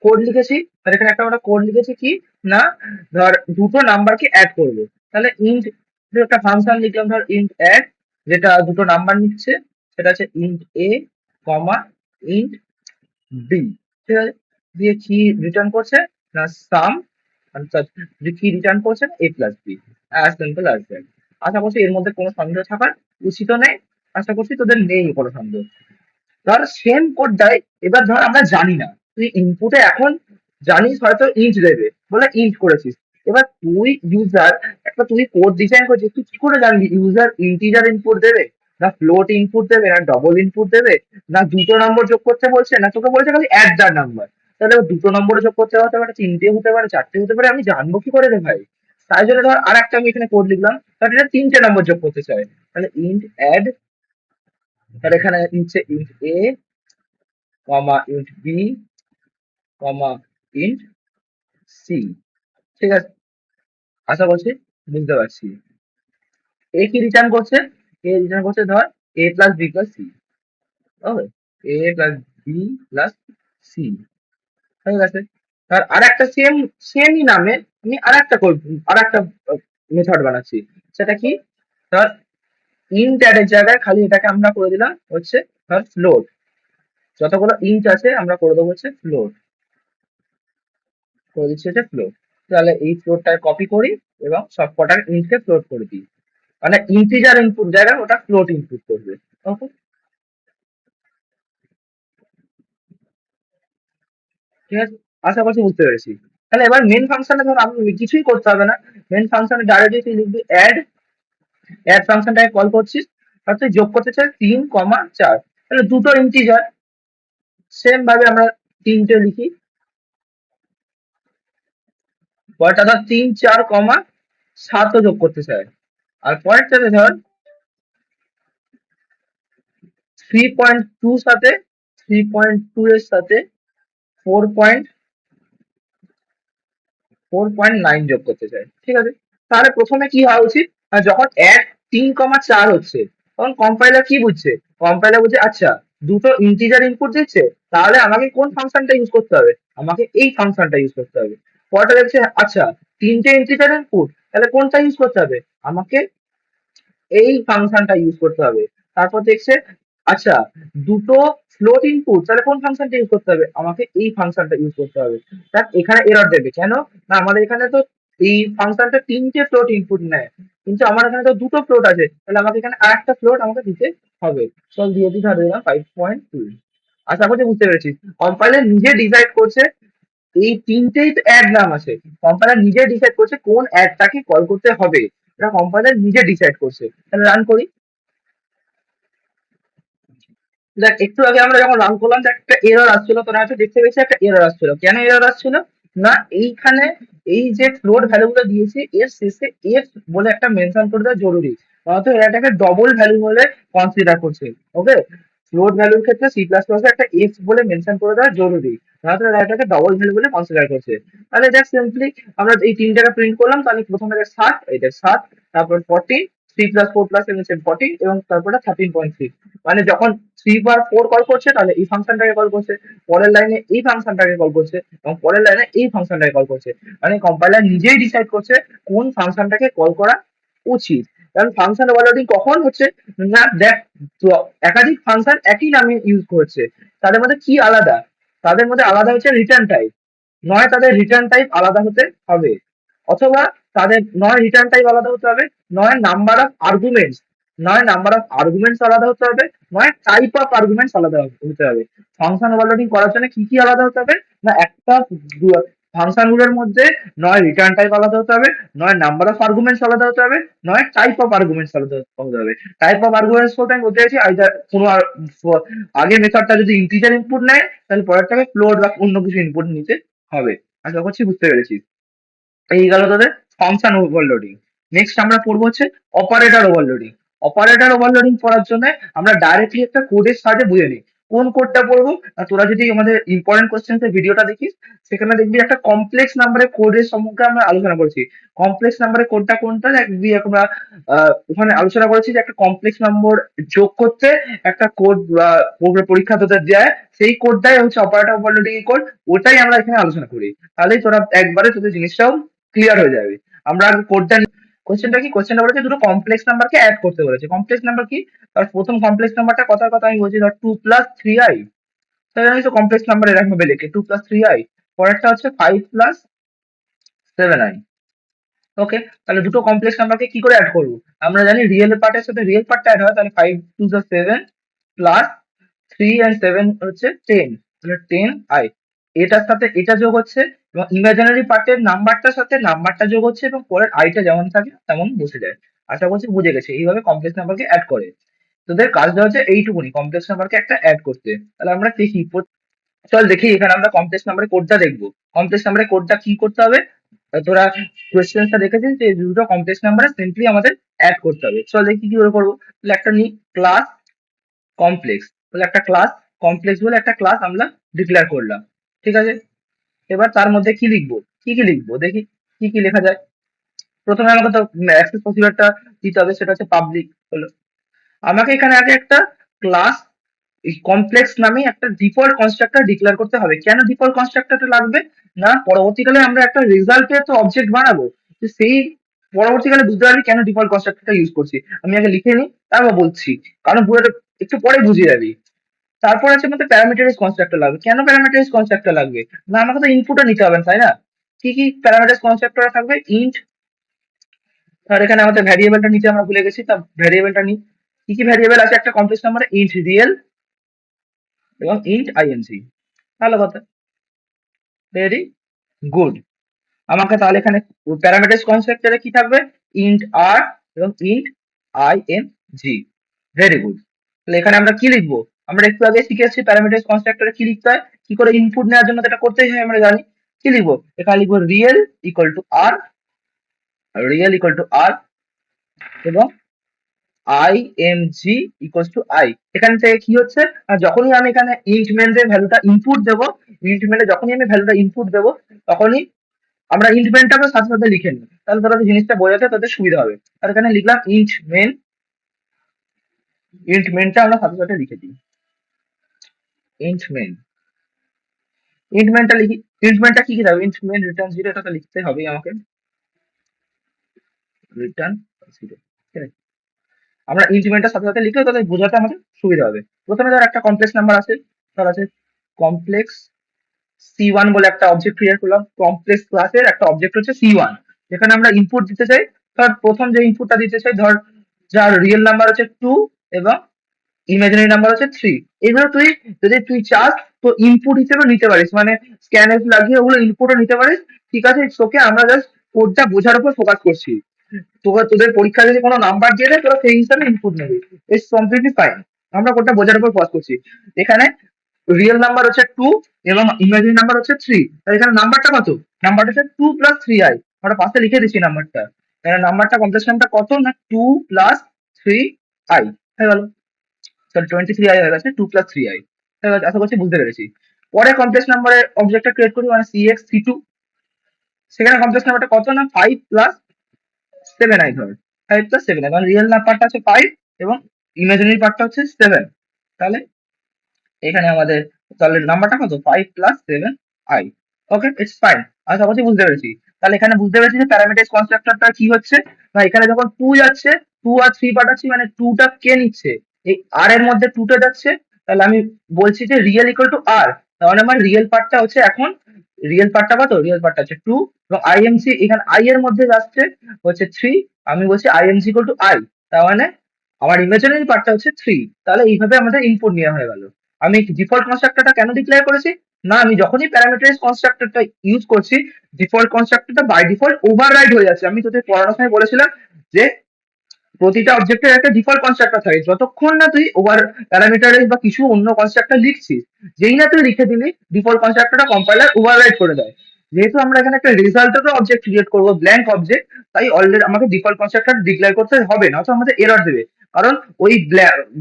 কোড লিখেছি, আর এখানে আমরা কোড লিখেছি কি না, ধর দুটো নাম্বারকে অ্যাড করবো। তাহলে ইন্ট একটা ফাংশন লিখলাম, ধর ইন্ট অ্যাড, যেটা দুটো নাম্বার নিচ্ছে, সেটা হচ্ছে ইন্ট এ কমা ইন্ট বি। ঠিক আছে, দিয়ে কি রিটার্ন করছে না সাম, যে কি রিটার্ন করছে a plus b, as simple as that. আশা করছি এর মধ্যে কোনো সন্দেহ থাকার উচিত নেই, আশা করছি তোদের নেই কোনো সন্দেহ। ধর সেম কোডটাই এবার ধর আমরা জানি না, তুই ইনপুটে এখন জানিস হয়তো ইন্ট দেবে বলে ইন্ট করেছিস। এবার তুই ইউজার একটা তুই কোড ডিজাইন করছিস, তুই কি করে জানবি ইউজার ইন্টিজার ইনপুট দেবে না ফ্লোট ইনপুট দেবে না ডবল ইনপুট দেবে, না দুটো নম্বর যোগ করতে বলছে না তোকে বলছে খালি অ্যাড দ্য নাম্বার। তাহলে এবার দুটো নম্বরে যোগ করতে হতে পারে, তিনটে হতে পারে, চারটে হতে পারে, আমি জানবো কি করে রে ভাই? তাই জন্য ধর আর একটা আমি এখানে কোড লিখলাম, তাহলে এটা তিনটে নম্বর যোগ করতে চাই, তাহলে ইন্ট অ্যাড, তাহলে এখানে নিচ্ছে ইন্ট এ comma int B comma int C. ঠিক আছে, আশা করছি বুঝতে পারছি। এ কি রিটার্ন করছে? এ রিটার্ন করছে ধর এ প্লাস বি প্লাস সি। ওকে, এ প্লাস বি প্লাস সি হয়ে গেছে। আর আরেকটা সেমই নামে আমি আরেকটা মেথড বানাচ্ছি, সেটা কি, ধর ইন্ট অ্যাড এর জায়গায় খালি এটাকে আমরা করে দিলাম হচ্ছে ধর ফ্লোট। যতগুলো ইন্ট আছে আমরা করে দেবো হচ্ছে ফ্লোট, করে দিচ্ছি হচ্ছে ফ্লোট। তাহলে এই ফ্লোটটাকে কপি করি এবং সব কটার ইন্টকে ফ্লোট করে দিই, মানে ইন্টিজার ইনপুট জায়গায় ওটা ফ্লোট ইনপুট করবে। ওকে, ঠিক আছে, আশা করছি বুঝতে পেরেছি। তাহলে এবার মেন ফাংশনে ধর আমি কিছুই করতে হবে না, মেন ফাংশনে ডাইরেক্টলি তুই লিখবি অ্যাড, অ্যাড ফাংশনটাকে কল করছিস, আর তুই যোগ করতে চাস 3,4, তাহলে দুটো ইন্টিজার সেম ভাবে আমরা তিনটে লিখি, পরেরটা ধর 3, 4, 7ও যোগ করতে চাই, আর পরেরটাতে ধর 3.2 সাথে 3.2 এর সাথে 4.9 যোগ করতে চাই। ঠিক আছে, তাহলে প্রথমে কি হওয়া উচিত, যখন 3,4 হচ্ছে তখন কম্পাইলার কি বুঝছে, কম্পাইলার বুঝছে আচ্ছা দুটো ইন্টিজার ইনপুট দিচ্ছে, তাহলে আমাকে কোন ফাংশনটা ইউজ করতে হবে, আমাকে এই ফাংশনটা ইউজ করতে হবে। পরটা দেখছে আচ্ছা তিনটে ইন্টিজার ইনপুট, তাহলে কোনটা ইউজ করতে হবে, আমাকে এই ফাংশনটা ইউজ করতে হবে। তারপর দেখছে আচ্ছা দুটো ফ্লোট ইনপুট, তাহলে কোন ফাংশনটা ইউজ করতে হবে, আমাকে এই ফাংশনটা ইউজ করতে হবে। দেখ এখানে এরর দেবে কেন না, আমাদের এখানে তো এই ফাংশনটা তিনটে ফ্লোট ইনপুট নেয়, কিন্তু আমার এখানে তো দুটো ফ্লোট আছে, তাহলে আমাকে এখানে আর একটা ফ্লোট আমাকে দিতে হবে। চল দিয়ে দিই, ধরে দিলাম 5.2। আশা করছি বুঝতে পেরেছিস, কম্পাইলার নিজে ডিসাইড করছে, এই তিনটেই তো অ্যাড নাম আছে, কম্পাইলার নিজে ডিসাইড করছে কোন অ্যাডটাকে কল করতে হবে, এটা কম্পাইলার নিজে ডিসাইড করছে। তাহলে রান করি, দেখ একটু আগে আমরা যখন রান করলাম তো একটা এরর আসছিল, তোরা হয়তো দেখতে পেয়েছি একটা এরর আসছিল, কেন এরর আসছিল না, এইখানে এই যে ফ্লোট ভ্যালু গুলো দিয়েছি এর শেষে এফ বলে একটা মেনশন করে দেওয়া জরুরি, নয়তো এটাকে ডবল ভ্যালু বলে কনসিডার করছে। ওকে, ফ্লোট ভ্যালুর ক্ষেত্রে সি প্লাস প্লাসে একটা এফ বলে মেনশন করে দেওয়া জরুরি, তাহলে এটাকে ডবল ভ্যালু বলে কনসিডার করছে। তাহলে জাস্ট সিম্পলি আমরা এই তিনটাকে প্রিন্ট করলাম। তাহলে প্রথমে 7, এটা 7, তারপর 14, 3 প্লাস 4 প্লাস 7 14, এবং তারপরে 13.3। মানে যখন 3 বার 4 কল করছে তাহলে এই ফাংশনটাকে কল করছে, পরের লাইনে এই ফাংশনটাকে কল করছে, এবং পরের লাইনে এই ফাংশনটাকে কল করছে। মানে কম্পাইলার নিজেই ডিসাইড করছে কোন ফাংশনটাকে কল করা উচিত। কারণ ফাংশন ওভারলোডিং কখন হচ্ছে না, দেখ, তো একাধিক ফাংশন একই নামে ইউজ করছে, তাদের মধ্যে কি আলাদা? তাদের মধ্যে আলাদা হচ্ছে রিটার্ন টাইপ। নয় তাদের রিটার্ন টাইপ আলাদা হতে হবে, অথবা তাদের নয় রিটার্ন টাইপ আলাদা হতে হবে, নয় নাম্বার অফ আর্গুমেন্টস, নয় নাম্বার অফ আর্গুমেন্টস আলাদা হতে হবে, নয় টাইপ অফ আর্গুমেন্টস আলাদা হতে হবে। ফাংশন ওভারলোডিং করার জন্য কি কি আলাদা হতে হবে না, একটা ফাংশন গুলোর মধ্যে নয় রিটার্ন টাইপ আলাদা হতে হবে, নয় নাম্বার অফ আর্গুমেন্টস আলাদা হতে হবে, নয় টাইপ অফ আর্গুমেন্টস আলাদা হতে হবে। টাইপ অফ আর্গুমেন্টস বলতে আমি বলতে চাইছি আইদার কোনো আগের মেথডটা যদি ইন্টিজার ইনপুট নেয় তাহলে পরেরটাকে ফ্লোট বা অন্য কিছু ইনপুট নিতে হবে। আশা করছি বুঝতে পেরেছিস। এই গেল তোদের ফাংশন ওভারলোডিং। নেক্সট আমরা পড়বো হচ্ছে অপারেটর ওভারলোডিং। অপারেটর ওভারলোডিং করার জন্য আমরা ডাইরেক্টলি একটা কোডের সাহায্যে বুঝে নিই। কোন কোডটা পড়বো? তোরা যদি আমাদের ইম্পর্টেন্ট কোশ্চেন ভিডিওটা দেখিস, সেখানে দেখবি একটা কমপ্লেক্স নাম্বারের কোডের সম্পর্কে আমরা আলোচনা করেছি। কমপ্লেক্স নাম্বারের কোডটা কোনটা দেখবি, আমরা ওখানে আলোচনা করেছি যে একটা কমপ্লেক্স নম্বর যোগ করতে একটা কোড পরীক্ষা তোদের দেয়, সেই কোডটাই হচ্ছে অপারেটর ওভারলোডিং এর কোড। ওটাই আমরা এখানে আলোচনা করি। তাহলেই তোরা একবারে তোদের জিনিসটাও ক্লিয়ার হয়ে যাবে। আমরা আগে কোডটা, কোশ্চেনটা কি, কোশ্চেনটা বলেছে দুটো কমপ্লেক্স নাম্বারকে অ্যাড করতে বলেছে। কমপ্লেক্স নাম্বার কি? তার প্রথম কমপ্লেক্স নাম্বারটা কথার কথা আমি বলছি, ধর 2 + 3i। তাহলে জানিস তো কমপ্লেক্স নাম্বার এরকম ভাবে লেখে 2 + 3i। পরেরটা হচ্ছে 5 + 7i। ওকে, তাহলে দুটো কমপ্লেক্স নাম্বারকে কি করে অ্যাড করবো? আমরা জানি রিয়েল পার্টের সাথে রিয়েল পার্টটা অ্যাড হয়, তাহলে 5 × 2 = 7 প্লাস 3 and 7 হচ্ছে 10, তাহলে 10i। এটার সাথে এটা যোগ হচ্ছে, এবং ইমাজিনারি পার্টের নাম্বারটার সাথে নাম্বারটা যোগ হচ্ছে, এবং পরের আইটা যেমন থাকে তেমন বসে যায়। আশা করছি বুঝে গেছে এইভাবে কমপ্লেক্স নাম্বারকে অ্যাড করে। তোদের কাজটা হচ্ছে এইটুকুনি, কমপ্লেক্স নাম্বারকে একটা অ্যাড করতে। তাহলে আমরা দেখি, চল দেখি এখানে আমরা কমপ্লেক্স নাম্বারের কোডটা দেখবো। কমপ্লেক্স নাম্বারের কোডটা কি করতে হবে? তোরা কোয়েশ্চেনটা দেখেছিস যে দুটো কমপ্লেক্স নাম্বারে সিম্পলি আমাদের অ্যাড করতে হবে। চল দেখি কি করে করবো। তাহলে একটা নি ক্লাস কমপ্লেক্স, তাহলে একটা ক্লাস কমপ্লেক্স বলে একটা ক্লাস আমরা ডিক্লেয়ার করলাম। ঠিক আছে, এবার তার মধ্যে কি লিখবো, কি কি লিখবো দেখি, কি কি লেখা যায়। প্রথমে আমাকে তো অ্যাক্সেস প্রসিডিউরটা দিতে হবে, সেটা হচ্ছে পাবলিক হলো। আমাকে এখানে আগে একটা ক্লাস কমপ্লেক্স নামে একটা ডিফল্ট কনস্ট্রাক্টর ডিক্লেয়ার করতে হবে। কেন ডিফল্ট কনস্ট্রাক্টরটা লাগবে? না, পরবর্তীকালে আমরা একটা রেজাল্টের তো অবজেক্ট বানাবো, তো সেই পরবর্তীকালে বুঝতে পারবি কেন ডিফল্ট কনস্ট্রাক্টরটা ইউজ করছি। আমি আগে লিখে নিই, তারপর বলছি, কারণ পুরোটা একটু পরে বুঝিয়ে যাবি। তারপর আছে আমাদের প্যারামিটারাইজ কনস্ট্রাক্টর লাগবে। কেন প্যারামিটারাইজ কনস্ট্রাক্টর লাগবে? না, আমাকে তো ইনপুটও নিতে হবে, তাই না? কি কি প্যারামিটারাইজ কনস্ট্রাক্টর থাকবে? ইন্ট, আর এখানে আমাদের ভ্যারিয়েবলটা নিচে আমরা ভুলে গেছি, তা ভ্যারিয়েবলটা নিই। কি কি ভ্যারিয়েবল আছে একটা কমপ্লেক্স নাম্বারে? ইন্ট রিয়েল এবং ইন্ট আইএনসি। ভালো কথা, ভেরি গুড। আমাকে তাহলে এখানে প্যারামিটারাইজ কনস্ট্রাক্টরে কি থাকবে? ইন্ট আর এবং ইন্ট আইএনজি। Very good. তাহলে এখানে আমরা কি লিখবো? আমরা একটু আগে শিখেছি প্যারামিটারাইজ কনস্ট্রাক্টরে কি লিখতে হয়, কি করে ইনপুট নেওয়ার জন্য এটা করতেই হয় আমরা জানি। কি লিখবো? এখানে লিখবো real equal to r, real equal to r, এবং img ইকুয়ালস টু i। এখান থেকে কি হচ্ছে, যখনই আমি এখানে ইন্ট মেন এর ভ্যালুটা ইনপুট দেবো, ইন্ট মেনে যখনই আমি ভ্যালুটা ইনপুট দেবো, তখনই আমরা ইন্ট মেনটাকে সাথে সাথে লিখে নিই। তাহলে তোরা জিনিসটা বোঝাতে তাদের সুবিধা হবে। আর এখানে লিখলাম ইন্ট মেন, ইন্ট মেনটা আমরা সাথে সাথে লিখে দিই। ইন্ট মেন, ইন্ট মেনটা লিখি। ইন্ট মেনটা কি কি থাকবে? ইন্ট মেন রিটার্ন 0, এটা তো লিখতে হবে আমাকে, রিটার্ন 0। ঠিক আছে, আমরা ইনক্রিমেন্টের সাথে সাথে লিখলে তাদের বোঝাতে আমাদের সুবিধা হবে। প্রথমে ধর একটা কমপ্লেক্স নাম্বার আছে, ধর আছে কমপ্লেক্স C1 বলে একটা অবজেক্ট ক্রিয়েট করলাম। কমপ্লেক্স ক্লাসের একটা অবজেক্ট হচ্ছে C1, যেখানে আমরা ইনপুট দিতে চাই। ধর প্রথম যে ইনপুটটা দিতে চাই, ধর যার রিয়েল নাম্বার হচ্ছে 2 এবং ইমাজিনারি নাম্বার হচ্ছে 3। এগুলো তুই যদি তুই চাস তো ইনপুট হিসেবে নিতে পারিস, মানে স্ক্যানএফ লাগিয়ে ওগুলো ইনপুটও নিতে পারিস। ঠিক আছে, তোকে আমরা জাস্ট কোডটা বোঝার উপর ফোকাস করছি। তোদের পরীক্ষা যদি কোনো নাম্বার দিয়ে দেয় তোরা সেই হিসাবে ইনপুট নেবে, ইটস কমপ্লিটলি ফাইন। আমরা কোডটা বোঝার উপর ফোকাস করছি। এখানে রিয়েল নাম্বার হচ্ছে 2 এবং ইমাজিনারি নাম্বার হচ্ছে 3। তাহলে এখানে নাম্বারটা কত? নাম্বারটা হচ্ছে 2 + 3i। আমরা পাশে লিখে দিচ্ছি নাম্বারটা। এখানে নাম্বারটা কমপ্লেক্স নাম্বারটা কত না 2 + 3i হয়ে গেল। সরি 23i হয়ে গেছে, 2 + 3i হয়ে গেছে। আশা করছি বুঝতে পেরেছি। পরে কমপ্লেক্স নাম্বারের অবজেক্টটা ক্রিয়েট করি মানে cx c2, সেখানে কমপ্লেক্স নাম্বারটা কত না 5 প্লাস 7i ধর, 5 প্লাস 7i, কারণ রিয়েল নাম্বারটা হচ্ছে 5 এবং ইমাজিনারি পার্টটা হচ্ছে 7। তাহলে এখানে আমাদের তাহলে নাম্বারটা কত 5 plus 7i। Okay, it's fine, আমি সহজে বুঝতে পেরেছি। তাহলে এখানে বুঝতে পেরেছি যে প্যারামিটারাইজ কনস্ট্রাক্টরটা কি হচ্ছে না, এখানে যখন 2 যাচ্ছে 2 আর 3 পাঠাচ্ছি মানে 2টা কে নিচ্ছে, এই আর এর মধ্যে 2টা যাচ্ছে, তাহলে আমি বলছি যে রিয়েল ইকুয়াল টু আর, তার মানে আমার রিয়েল পার্টটা হচ্ছে এখন রিয়েল পার্টটা কত, রিয়েল পার্টটা হচ্ছে 2 এবং আইএমসি এখানে আই এর মধ্যে যাচ্ছে হচ্ছে 3, আমি বলছি আইএমসি ইকুয়াল টু আই, তার মানে আমার ইমাজিনারি পার্টটা হচ্ছে 3। তাহলে এইভাবে আমাদের ইনপুট নেওয়া হয়ে গেল। আমি ডিফল্ট কনস্ট্রাক্টরটা কেন ডিক্লেয়ার করেছি না, আমি যখনই প্যারামিটারাইজ কনস্ট্রাক্টরটা ইউজ করছি ডিফল্ট কনস্ট্রাক্টরটা বাই ডিফল্ট ওভাররাইড হয়ে যাচ্ছে। আমি তোদের পড়ানোর সময় বলেছিলাম যে প্রতিটা অবজেক্টের একটা ডিফল্ট কনস্ট্রাক্টর থাকে, যতক্ষণ না তুই ওভার প্যারামিটারাইজ বা কিছু অন্য কনস্ট্রাক্টর লিখছিস, যেই না তুই লিখে দিলি ডিফল্ট কনস্ট্রাক্টরটা কম্পাইলার ওভাররাইড করে দেয়। যেহেতু আমরা এখানে একটা রেজাল্টেরও অবজেক্ট ক্রিয়েট করবো ব্ল্যাঙ্ক অবজেক্ট, তাই অলরেডি আমাকে ডিফল্ট কনস্ট্রাক্টর ডিক্লেয়ার করতে হবে না, তো আমাদের এরর দেবে, কারণ ওই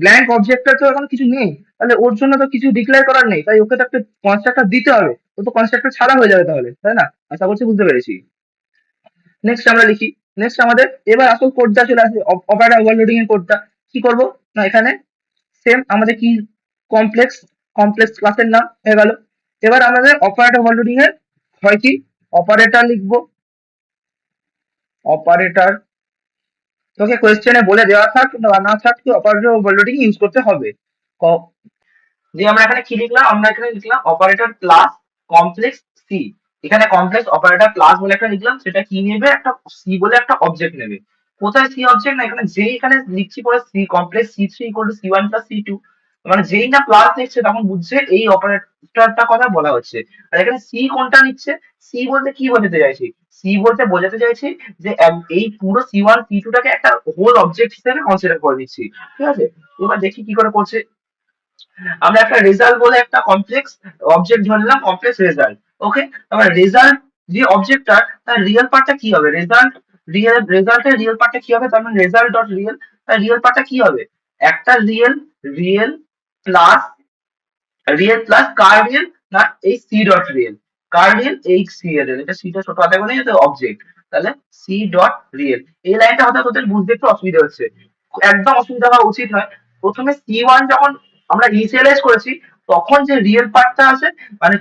ব্ল্যাঙ্ক অবজেক্টটা তো এখন কিছু নেই, তাহলে ওর জন্য তো কিছু ডিক্লেয়ার করার নেই, তাই ওকে তো একটা কনস্ট্রাক্টর দিতে হবে, ও তো কনস্ট্রাক্টর ছাড়া হয়ে যাবে তাহলে, তাই না? আশা করছি বুঝতে পেরেছি। নেক্সট আমরা লিখি, নেক্সট আমাদের এবার আসল কোডটা চলে আসবে, অপারেটর ওভারলোডিং এর কোডটা কি করব না, এখানে সেম আমাদের কি কমপ্লেক্স কমপ্লেক্স ক্লাসের নাম হয়ে গেল। এবার আমাদের অপারেটর ওভারলোডিং এর হয় কি, অপারেটর লিখবো, অপারেটর তোকে কোয়েশ্চেনে বলে দেওয়া থাক বা না থাক তুই অপারেটর ওভারলোডিং ইউজ করতে হবে। যে আমরা এখানে কি লিখলাম, আমরা এখানে লিখলাম অপারেটর প্লাস কমপ্লেক্স সি। এখানে কমপ্লেক্স অপারেটর প্লাস বলে একটা লিখলাম, সেটা কি নেবে, একটা সি বলে একটা অবজেক্ট নেবে। কোথায় সি অবজেক্ট না, এখানে যেই এখানে লিখছি পরে সি কমপ্লেক্স সি3 ইকুয়াল টু সি1 প্লাস সি2, মানে যেই না প্লাস লিখছে তখন বুঝছে এই অপারেটরটা কথা বলা হচ্ছে। আর এখানে সি কোনটা নিচ্ছে, সি বলতে কি বোঝাতে চাইছি, সি বলতে বোঝাতে চাইছি যে এই পুরো সি1 সি2টাকে একটা হোল অবজেক্ট হিসেবে কনসিডার করে দিচ্ছি। ঠিক আছে, এবার দেখি কি করে করছে। আমরা একটা রেজাল্ট বলে একটা কমপ্লেক্স অবজেক্ট ধরে নিলাম, কমপ্লেক্স রেজাল্ট। ওকে, এবার রেজাল্ট যে অবজেক্টটা তার রিয়েল পার্টটা কি হবে, রেজাল্টের রিয়েল পার্টটা কি হবে, তার মানে রেজাল্ট ডট রিয়েল, তার রিয়েল পার্টটা কি হবে, একটা real, real plus real plus কার রিয়েল না এই সি ডট রিয়েল, কার রিয়েল এই সি এর রিয়েল, এটা সিটা ছোট হাতে বলে যেতে অবজেক্ট, তাহলে সি ডট রিয়েল। এই লাইনটা হয়তো তোদের বুঝতে একটু অসুবিধা হচ্ছে, একদম অসুবিধা হওয়া উচিত নয়। প্রথমে সি1 যখন আমরা ইনিশিয়ালাইজ করেছি তখন যে রিয়েল পার্টটা আছে, মানে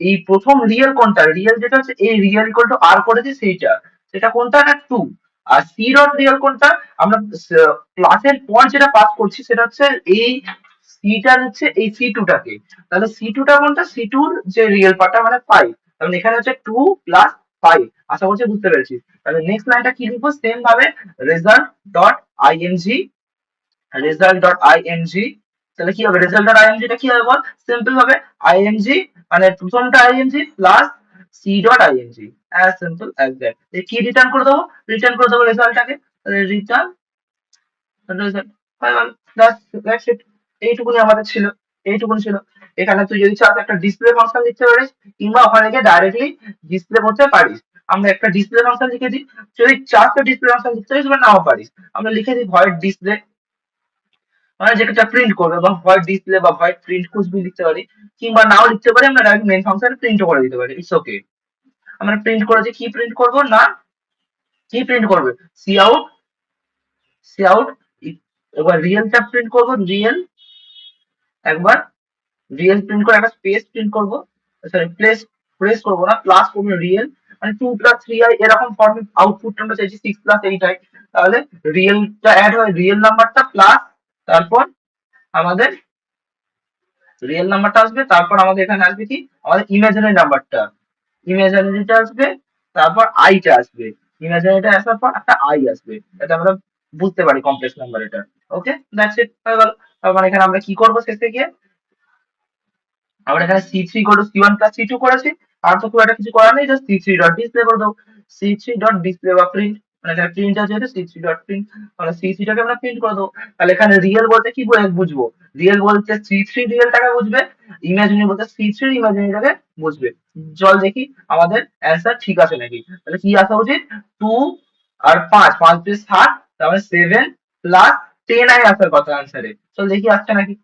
এই প্রথম রিয়েল কোনটা, রিয়েল যেটা হচ্ছে এই রিয়েল ইকুয়াল টু আর করেছি সেইটা, সেটা কোনটা না 2। আর সি ডট রিয়েল কোনটা, আমরা ক্লাসের পর যেটা পাস করছি সেটা হচ্ছে এই সিটা নিচ্ছে এই সি2টাকে, তাহলে সি2টা কোনটা, সি2র যে রিয়েল পার্টটা মানে 5, তাহলে এখানে হচ্ছে 2 প্লাস 5। আশা করছি বুঝতে পেরেছি। তাহলে নেক্সট লাইনটা কি লিখবো, সেম ভাবে result dot ING, result dot ING, তাহলে কি হবে রেজাল্ট ডট আইএনজি টা কি হবে বল, সিম্পল হবে আইএনজি মানে প্রথমটা ING plus C dot ING, as simple as that. কি রিটার্ন করে দেবো, রিটার্ন করে দেবো রেজাল্টটাকে, রিটার্ন রেজাল্ট হয়ে গেল, দ্যাটস ইট। এইটুকুনি আমাদের ছিল, এইটুকুনি ছিল। এখানে তুই যদি চাস একটা ডিসপ্লে ফাংশন লিখতে পারিস, কিংবা ওখানে গিয়ে ডাইরেক্টলি ডিসপ্লে করতে পারিস। আমরা একটা ডিসপ্লে ফাংশন লিখে দিই, যদি চাস তো ডিসপ্লে ফাংশন লিখতে পারিস বা নাও পারিস, আমরা লিখে দিই ভয়েড ডিসপ্লে, মানে যেটা প্রিন্ট করবে, বা হোয়াইট ডিসপ্লে বা হোয়াইট প্রিন্ট কুচবি লিখতে পারি, কিংবা নাও লিখতে পারি, আমরা ডাইরেক্ট মেন ফাংশনে প্রিন্টও করে দিতে পারি, ইটস ওকে। আমরা প্রিন্ট করেছি, কি প্রিন্ট করব না, কি প্রিন্ট করবে, সি আউট, সি আউট। এবার রিয়েলটা প্রিন্ট করব, রিয়েল একবার, রিয়েল প্রিন্ট করে একটা স্পেস প্রিন্ট করব, সরি প্লেস, প্রেস করবো না, প্লাস করবো রিয়েল, মানে 2 প্লাস 3i এরকম ফর্মে আউটপুট আমরা চাইছি 6 প্লাস 8i, তাহলে রিয়েলটা অ্যাড হয়, রিয়েল নাম্বারটা প্লাস, তারপর আমাদের রিয়েল নাম্বারটা আসবে, তারপর আমাদের এখানে আসবে কি আমাদের ইমাজিনারি নাম্বারটা, ইমাজিনারিটা আসবে, তারপর আইটা আসবে, ইমাজিনারিটা আসার পর একটা আই আসবে, এটা আমরা বুঝতে পারি কমপ্লেক্স নাম্বার এটা। ওকে, দ্যাটস ইট, হয়ে গেল। তারপর এখানে আমরা কি করবো শেষে গিয়ে, আমরা এখানে সি3 ইকুয়াল টু সি1 প্লাস সি2 করেছি, আর তো খুব একটা কিছু করার নেই, জাস্ট সি3 ডট ডিসপ্লে করে দেবো, সি3 ডট ডিসপ্লে বা প্রিন্ট, মানে এখানে প্রিন্ট আছে যেহেতু সি3 ডট প্রিন্ট, তাহলে সি3 টাকে আমরা প্রিন্ট করে দেবো। তাহলে এখানে রিয়েল বলতে কি বুঝবো, রিয়েল বলতে সি3 রিয়েলটাকে বুঝবে, ইমাজিনারি বলতে সি3 ইমাজিনারিটাকে বুঝবে। চল দেখি আমাদের অ্যান্সার ঠিক আছে নাকি, তাহলে কি আসা উচিত, 2 আর 5, 5 দিয়ে 7, তাহলে 7 প্লাস 10i আসার কথা অ্যান্সারে, চল দেখি আসছে নাকি।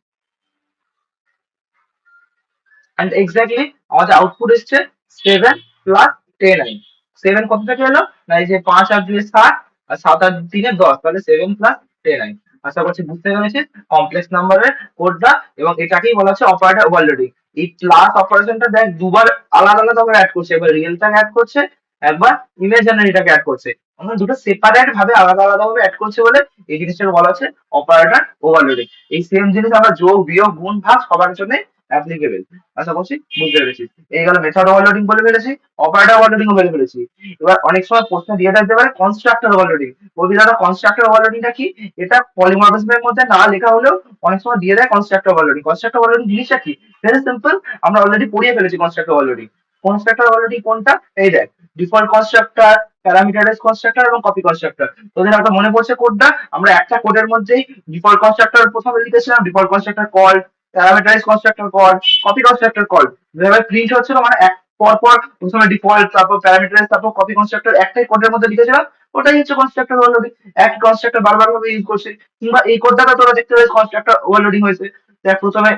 এন্ড এক্স্যাক্টলি আমাদের আউটপুট এসছে 7 প্লাস 10i। 7 কত থেকে এলো না, এই যে 5 আর 2 7 আর 7 আর 3 10, তাহলে 7 প্লাস 10i। আশা করছি বুঝতে পেরেছিস কমপ্লেক্স নাম্বারের কোডটা, এবং এটাকেই বলা হচ্ছে অপারেটর ওভারলোডিং। এই প্লাস অপারেশনটা দেখ দুবার আলাদা আলাদা ভাবে অ্যাড করছে, একবার রিয়েলটাকে অ্যাড করছে, একবার ইমাজিনারিটাকে অ্যাড করছে, আমরা দুটো সেপারেট ভাবে আলাদা আলাদা ভাবে অ্যাড করছে বলে এই জিনিসটাকে বলা হচ্ছে অপারেটর ওভারলোডিং। এই সেম জিনিস আমরা যোগ বিয়োগ গুণ ভাগ সবার জন্য অ্যাপ্লিকেবল। আশা করছি বুঝতে পেরেছি। এই গেল মেথড ওভারলোডিং বলে ফেলেছি, অপারেটর ওভারলোডিং বলে ফেলেছি। এবার অনেক সময় প্রশ্ন দিয়ে থাকতে পারে কনস্ট্রাক্টর ওভারলোডিং। বলবি দাদা কনস্ট্রাক্টর ওভারলোডিংটা কি? এটা পলিমরফিজমের মধ্যে না লেখা হলেও অনেক সময় দিয়ে দেয় কনস্ট্রাক্টর ওভারলোডিং। কনস্ট্রাক্টর ওভারলোডিং জিনিসটা কি? ভেরি সিম্পল, আমরা অলরেডি পড়িয়ে ফেলেছি কনস্ট্রাক্টর ওভারলোডিং। কনস্ট্রাক্টর ওভারলোডিং কোনটা? এই দেখ, ডিফল্ট কনস্ট্রাক্টর, প্যারামিটারাইজ কনস্ট্রাক্টর এবং কপি কনস্ট্রাক্টর। তোদের হয়তো মনে পড়ছে কোডটা, আমরা একটা কোডের মধ্যেই ডিফল্ট কনস্ট্রাক্টর প্রথমে লিখেছিলাম, default constructor call, parameterize constructor call, copy constructor call. যেভাবে প্রিন্ট হচ্ছিল মানে এক পর পর প্রথমে ডিফল্ট, তারপর প্যারামিটারাইজ, তারপর কপি কনস্ট্রাক্টর একটাই কোডের মধ্যে লিখেছিলাম, ওটাই হচ্ছে কনস্ট্রাক্টর ওভারলোডিং। এক কনস্ট্রাক্টর বারবার ভাবে ইউজ করছে। কিংবা এই কোডটাতে তোরা দেখতে পাচ্ছিস কনস্ট্রাক্টর ওভারলোডিং হয়েছে। দেখ প্রথমে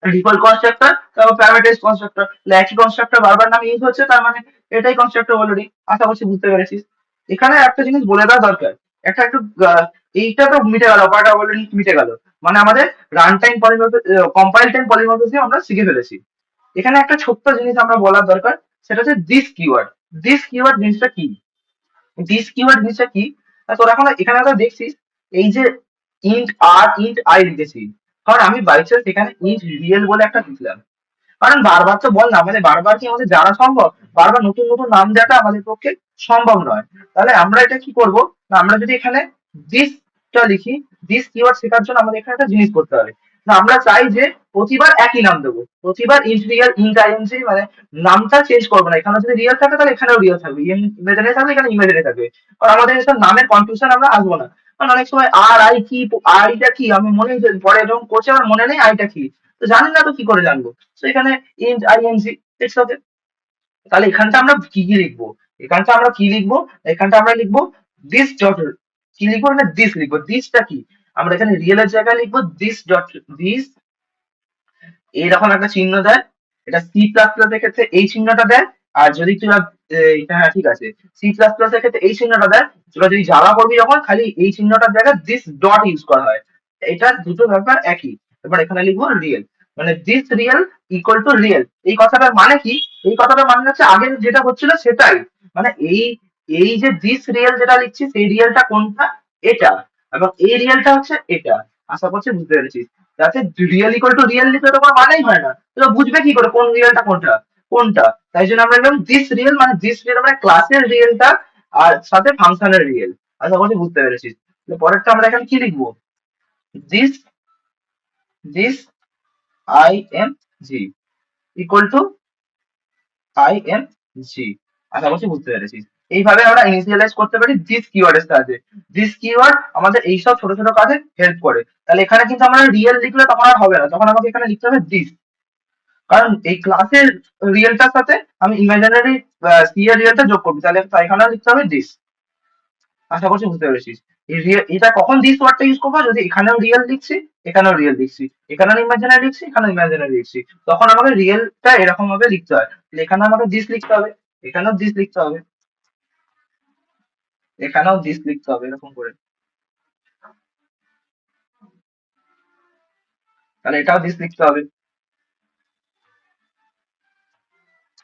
ডিফল্ট কনস্ট্রাক্টর, তারপর প্যারামিটারাইজ কনস্ট্রাক্টর, একই কনস্ট্রাক্টর বারবার নাম ইউজ হচ্ছে, তার মানে এটাই কনস্ট্রাক্টর ওভারলোডিং। আশা করছি বুঝতে পেরেছিস। এখানে একটা জিনিস বলে দেওয়া দরকার, একটা একটু এইটা তো মিটে গেল, অপারেটর ওভারলোডিং মিটে গেল, মানে আমাদের run time polymorphism, compile time polymorphism আমরা শিখে ফেলেছি। এখানে একটা ছোট্ট জিনিস আমরা বলার দরকার, সেটা হচ্ছে দিস কিওয়ার্ড। দিস কিওয়ার্ড জিনিসটা কি? দিস কিওয়ার্ড জিনিসটা কি? তোর এখন এখানে আমরা দেখছিস এই যে ইন্ট আর ইন্ট আই লিখেছি, কারণ আমি বাই চান্স এখানে ইন্ট রিয়েল বলে একটা লিখলাম, কারণ বারবার তো বল না, আমাদের বারবার কি আমাদের জানা সম্ভব? বারবার নতুন নতুন নাম দেওয়াটা আমাদের পক্ষে সম্ভব নয়। তাহলে আমরা এটা কি করব, না আমরা যদি এখানে দিসটা লিখি, দিস কিওয়ার্ড শেখার জন্য আমাদের এখানে একটা জিনিস করতে হবে, না আমরা চাই যে প্রতিবার একই নাম দেবো, প্রতিবার ইন্ট রিয়েল ইন্ট আইএনজি, মানে নামটা চেঞ্জ করবো না। এখানে যদি রিয়েল থাকে তাহলে এখানেও রিয়েল থাকবে, ইমেজারি থাকলে এখানে ইমেজারি থাকবে। কারণ আমাদের এসব নামের কনফিউশন আমরা আসবো না। কারণ অনেক সময় আর আই কি, আইটা কি আমি মনে পরে যখন করছি আমার মনে নেই আইটা কি, তো জানি না তো কি করে জানবো। তো এখানে ইন্ট আইএনজি ইটস ওকে। তাহলে এখানটা আমরা কি কি লিখবো? এখানটা আমরা কি লিখবো? এখানটা আমরা লিখবো দিস ডট, কি লিখবো না দিস লিখবো। দিসটা কি? আমরা এখানে রিয়েলের জায়গায় লিখবো দিস ডট দিস, এইরকম একটা চিহ্ন দেয়। এটা সি প্লাস প্লাস এর ক্ষেত্রে এই চিহ্নটা দেয়। আর যদি তুই হ্যাঁ ঠিক আছে, সি প্লাস প্লাস এর ক্ষেত্রে এই চিহ্নটা দেয়। তোরা যদি জাভা করবি যখন খালি এই চিহ্নটার জায়গায় দিস ডট ইউজ করা হয়। এটা দুটো ব্যাপার একই। এবার এখানে লিখবো রিয়েল, মানে this real equal two real. এই কথাটার মানে কি? এই কথাটার মানে হচ্ছে আগে যেটা হচ্ছিল সেটাই, মানে এই এই যে দিস রিয়েল যেটা লিখছি সেই রিয়েলটা কোনটা? এটা। এবং এই রিয়েলটা হচ্ছে এটা। আশা করছি বুঝতে পেরেছিস। যাতে রিয়েল ইকুয়াল টু রিয়েল লিখলে তো কোনো মানেই হয় না, তো বুঝবে কি করে কোন রিয়েলটা কোনটা কোনটা? তাই জন্য আমরা লিখলাম দিস রিয়েল, মানে দিস রিয়েল মানে ক্লাসের রিয়েলটা আর সাথে ফাংশনের রিয়েল। আশা করছি বুঝতে পেরেছিস। পরেরটা আমরা এখানে কি লিখবো? This this I M G equal to I M G. আশা করছি বুঝতে পেরেছিস। এইভাবে আমরা ইনিশিয়ালাইজ করতে পারি দিস কিওয়ার্ডের সাহায্যে। দিস কিওয়ার্ড আমাদের এইসব ছোট ছোট কাজে হেল্প করে। তাহলে এখানে কিন্তু আমরা রিয়েল লিখলে তখন আর হবে না, তখন আমাকে এখানে লিখতে হবে দিস। কারণ এই ক্লাসের রিয়েলটার সাথে আমি ইমাজিনারি সি এর রিয়েলটা যোগ করবি, তাহলে এখানেও লিখতে হবে দিস। আশা করছি বুঝতে পেরেছিস। এটা কখন দিস ওয়ার্ডটা ইউজ করবো? যদি এখানেও রিয়েল লিখছি, এখানেও রিয়েল লিখছি, এখানেও ইমাজিনারি লিখছি, এখানেও ইমাজিনারি লিখছি, তখন আমাকে রিয়েলটা এরকম ভাবে লিখতে হয়। তাহলে এখানে আমাকে দিস লিখতে হবে, এখানেও দিস লিখতে হবে, এখানেও দিস লিখতে হবে, এরকম করে। তাহলে এটাও দিস লিখতে হবে।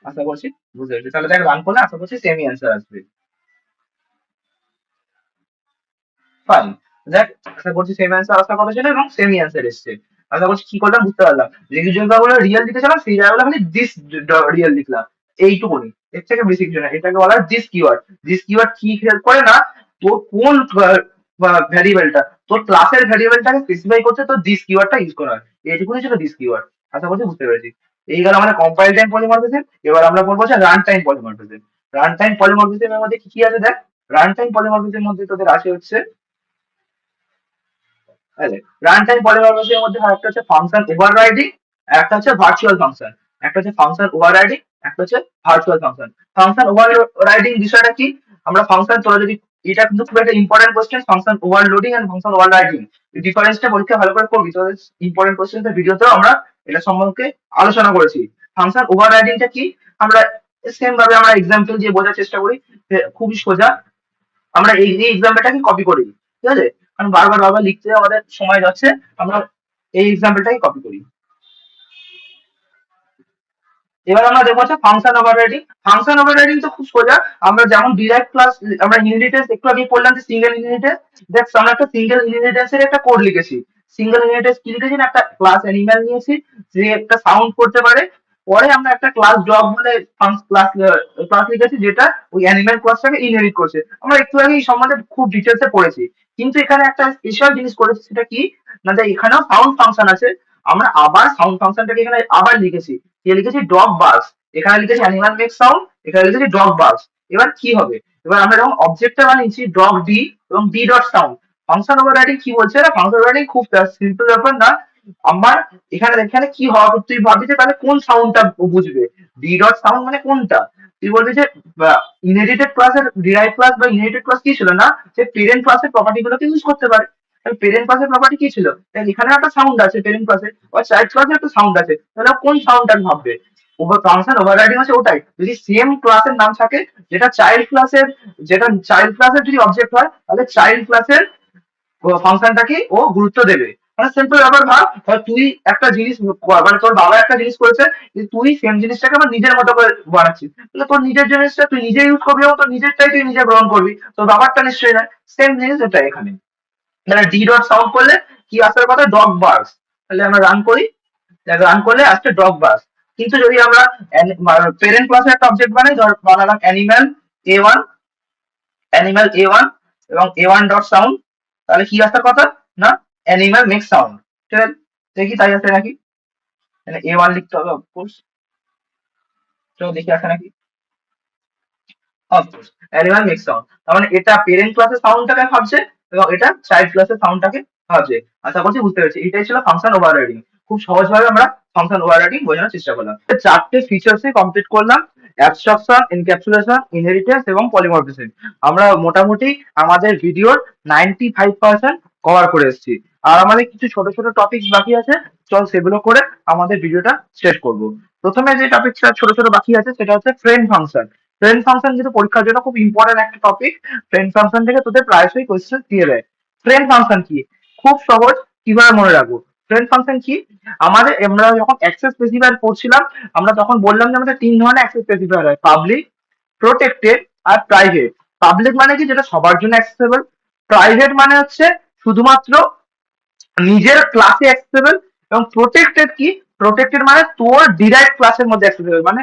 আশা করছি বুঝতে পেরেছি। তাহলে দেখ রান করলে আশা করছি সেমই অ্যান্সার আসবে। ফাইন। দেখ আশা করছি সেম অ্যান্সার আসার কথা ছিল এবং সেমই অ্যান্সার এসছে। আশা করছি কি করলাম বুঝতে পারলাম। যে জায়গাগুলো রিয়েল লিখেছিলাম সেই জায়গাগুলো খালি দিস রিয়েল লিখলাম, এইটুকুনি। এর থেকে বেশি কিছু না। এটাকে বলা হয় দিস কিওয়ার্ড। দিস কিওয়ার্ড কি হেল্প করে না, তোর কোন ভ্যারিয়েবলটা, তোর ক্লাসের ভ্যারিয়েবলটাকে স্পেসিফাই করতে তোর দিস কিওয়ার্ডটা ইউজ করা হয়। এইটুকুনি ছিল দিস কিওয়ার্ড। আশা করছি বুঝতে পেরেছি। এই গেল আমাদের কম্পাইল টাইম পলিমরফিজম। এবার আমরা পড়বো হচ্ছে run time polymorphism. Run time পলিমরফিজমের মধ্যে কি কি আছে দেখ। রান টাইম পলিমরফিজমের মধ্যে তোদের আছে হচ্ছে রান টাইম পলিমরফিজমের মধ্যে একটা হচ্ছে ফাংশন ওভাররাইডিং, একটা হচ্ছে ভার্চুয়াল ফাংশন। একটা হচ্ছে ফাংশন ওভাররাইডিং, একটা হচ্ছে ভার্চুয়াল ফাংশন। ফাংশন ওভাররাইডিং বিষয়টা কি? আমরা ফাংশন, তোরা যদি, এটা কিন্তু খুব একটা important question, function overloading and function overriding ডিফারেন্সটা পরীক্ষা ভালো করে করবি। তো ইম্পর্টেন্ট কোশ্চেন ভিডিওতেও আমরা এটা সম্পর্কে আলোচনা করেছি। ফাংশন ওভাররাইডিংটা কি, আমরা সেম ভাবে আমরা এক্সাম্পল দিয়ে বোঝার চেষ্টা করি। খুবই সোজা, আমরা এই এক্সাম্পলটাকে কপি করি, ঠিক আছে, কারণ বারবার বারবার লিখতে আমাদের সময় যাচ্ছে, আমরা এই এক্সাম্পলটাকে কপি করি। এবার আমরা দেখবো হচ্ছে ফাংশন ওভাররাইডিং। ফাংশন ওভাররাইডিং তো খুব সোজা, আমরা যেমন ডিরাইভ ক্লাস, আমরা ইনহেরিটেন্স একটু আগে পড়লাম যে সিঙ্গেল ইনহেরিটেন্স, দেখ আমরা একটা সিঙ্গেল ইনহেরিটেন্স এর একটা কোড লিখেছি। সিঙ্গেল ইনহেরিটেন্স কি লিখেছি না, একটা ক্লাস অ্যানিমাল নিয়েছি যে একটা সাউন্ড করতে পারে। পরে আমরা একটা ক্লাস ডগ বলে ক্লাস ক্লাস লিখেছি যেটা ওই অ্যানিমাল ক্লাসটাকে ইনহেরিট করছে। আমরা একটু আগে এই সম্বন্ধে খুব ডিটেলসে পড়েছি, কিন্তু এখানে একটা স্পেশাল জিনিস করেছি, সেটা কি না, যে এখানেও সাউন্ড ফাংশন আছে। আমরা আবার সাউন্ড ফাংশনটাকে এখানে আবার লিখেছি, দিয়ে লিখেছি ডগ বার্স, এখানে লিখেছি অ্যানিমাল মেক সাউন্ড, এখানে লিখেছি ডগ বার্স। এবার কি হবে, এবার আমরা যখন অবজেক্টটা বানিয়েছি ডগ ডি এবং D dot sound, function overriding কি বলছে না, ফাংশন ওভাররাইডিং খুব সিম্পল ব্যাপার না। আমার এখানে এখানে কি হবে, তুই ভাববি যে তাহলে কোন সাউন্ডটা বুঝবে, ডি ডট সাউন্ড মানে কোনটা, তুই বলবি যে ইনহেরিটেড ক্লাসের ডিরাইভ ক্লাস বা ইনহেরিটেড ক্লাস কি ছিল না, যে পেরেন্ট ক্লাসের প্রপার্টি গুলোকে ইউজ করতে পারে। পেরেন্ট ক্লাসের প্রপার্টি কি ছিল, এখানে একটা সাউন্ড আছে পেরেন্ট ক্লাসে, বা চাইল্ড ক্লাসে একটা সাউন্ড আছে, তাহলে কোন সাউন্ডটা ভাববে, ফাংশন ওভাররাইডিং আছে ওটাই। যদি সেম ক্লাসের নাম থাকে, যেটা চাইল্ড ক্লাসের, যেটা চাইল্ড ক্লাসের যদি অবজেক্ট হয়, তাহলে চাইল্ড ক্লাসের ফাংশনটাকে ও গুরুত্ব দেবে। মানে সিম্পল ব্যাপার ভাব, তুই একটা জিনিস মানে তোর বাবা একটা জিনিস করেছে, কিন্তু তুই সেম জিনিসটাকে আমার নিজের মতো করে বানাচ্ছিস, তাহলে তোর নিজের জিনিসটা তুই নিজে ইউজ করবি এবং তোর নিজেরটাই তুই নিজে গ্রহণ করবি, তোর বাবারটা নিশ্চয়ই না। সেম জিনিস এটা এখানে, মানে ডি ডট সাউন্ড করলে কি আসার কথা, ডগ বার্স। তাহলে আমরা রান করি, রান করলে আসছে ডগ বার্স। কিন্তু যদি আমরা পেরেন্ট ক্লাসে একটা অবজেক্ট বানাই, ধর বানালাম অ্যানিমাল এ ওয়ান এবং এ ওয়ান ডট সাউন্ড, তাহলে কি আসার কথা না, অ্যানিমাল মেক সাউন্ড। ঠিক আছে, দেখি তাই আসে নাকি, মানে এ ওয়ান লিখতে হবে অফকোর্স, তো দেখি আসে নাকি, অফকোর্স অ্যানিমাল মেক সাউন্ড। তার মানে এটা পেরেন্ট ক্লাসের সাউন্ডটাকে ভাবছে এবং এটা চাইল্ড ক্লাসের সাউন্ডটাকে ভাবছে। আশা করছি বুঝতে পেরেছি, এটাই ছিল ফাংশন ওভাররাইডিং। খুব সহজভাবে আমরা ফাংশন ওভাররাইডিং বোঝানোর চেষ্টা করলাম। চারটে ফিচার্সে কমপ্লিট করলাম, অ্যাবস্ট্রাকশন, এনক্যাপসুলেশন, ইনহেরিটেন্স এবং পলিমরফিজম। আমরা মোটামুটি আমাদের ভিডিওর 95% কভার করে এসেছি, আর আমাদের কিছু ছোট ছোট টপিক বাকি আছে, চল সেগুলো করে আমাদের ভিডিওটা শেষ করব। প্রথমে যে টপিকটা ছোট ছোট বাকি আছে সেটা হচ্ছে ফ্রেন্ড ফাংশন। ফ্রেন্ড ফাংশন যেহেতু পরীক্ষার জন্য খুব ইম্পর্টেন্ট একটা টপিক, ফ্রেন্ড ফাংশন থেকে তোদের প্রায়শই কোয়েশ্চেন দিয়ে দেয়। ফ্রেন্ড ফাংশন কি, খুব সহজ, কিভাবে মনে রাখবো। ফ্রেন্ড ফাংশন কি, আমাদের আমরা যখন অ্যাক্সেস স্পেসিফায়ার পড়ছিলাম, আমরা তখন বললাম যে আমাদের তিন ধরনের অ্যাক্সেস স্পেসিফায়ার হয়, পাবলিক, প্রোটেক্টেড আর প্রাইভেট। পাবলিক মানে কি, যেটা সবার জন্য অ্যাক্সেসেবল। প্রাইভেট মানে হচ্ছে শুধুমাত্র নিজের ক্লাসে অ্যাক্সেসেবল। এবং প্রোটেক্টেড কি, প্রোটেক্টেড মানে তোর ডিরাইক্ট ক্লাসের মধ্যে অ্যাক্সেসেবল, মানে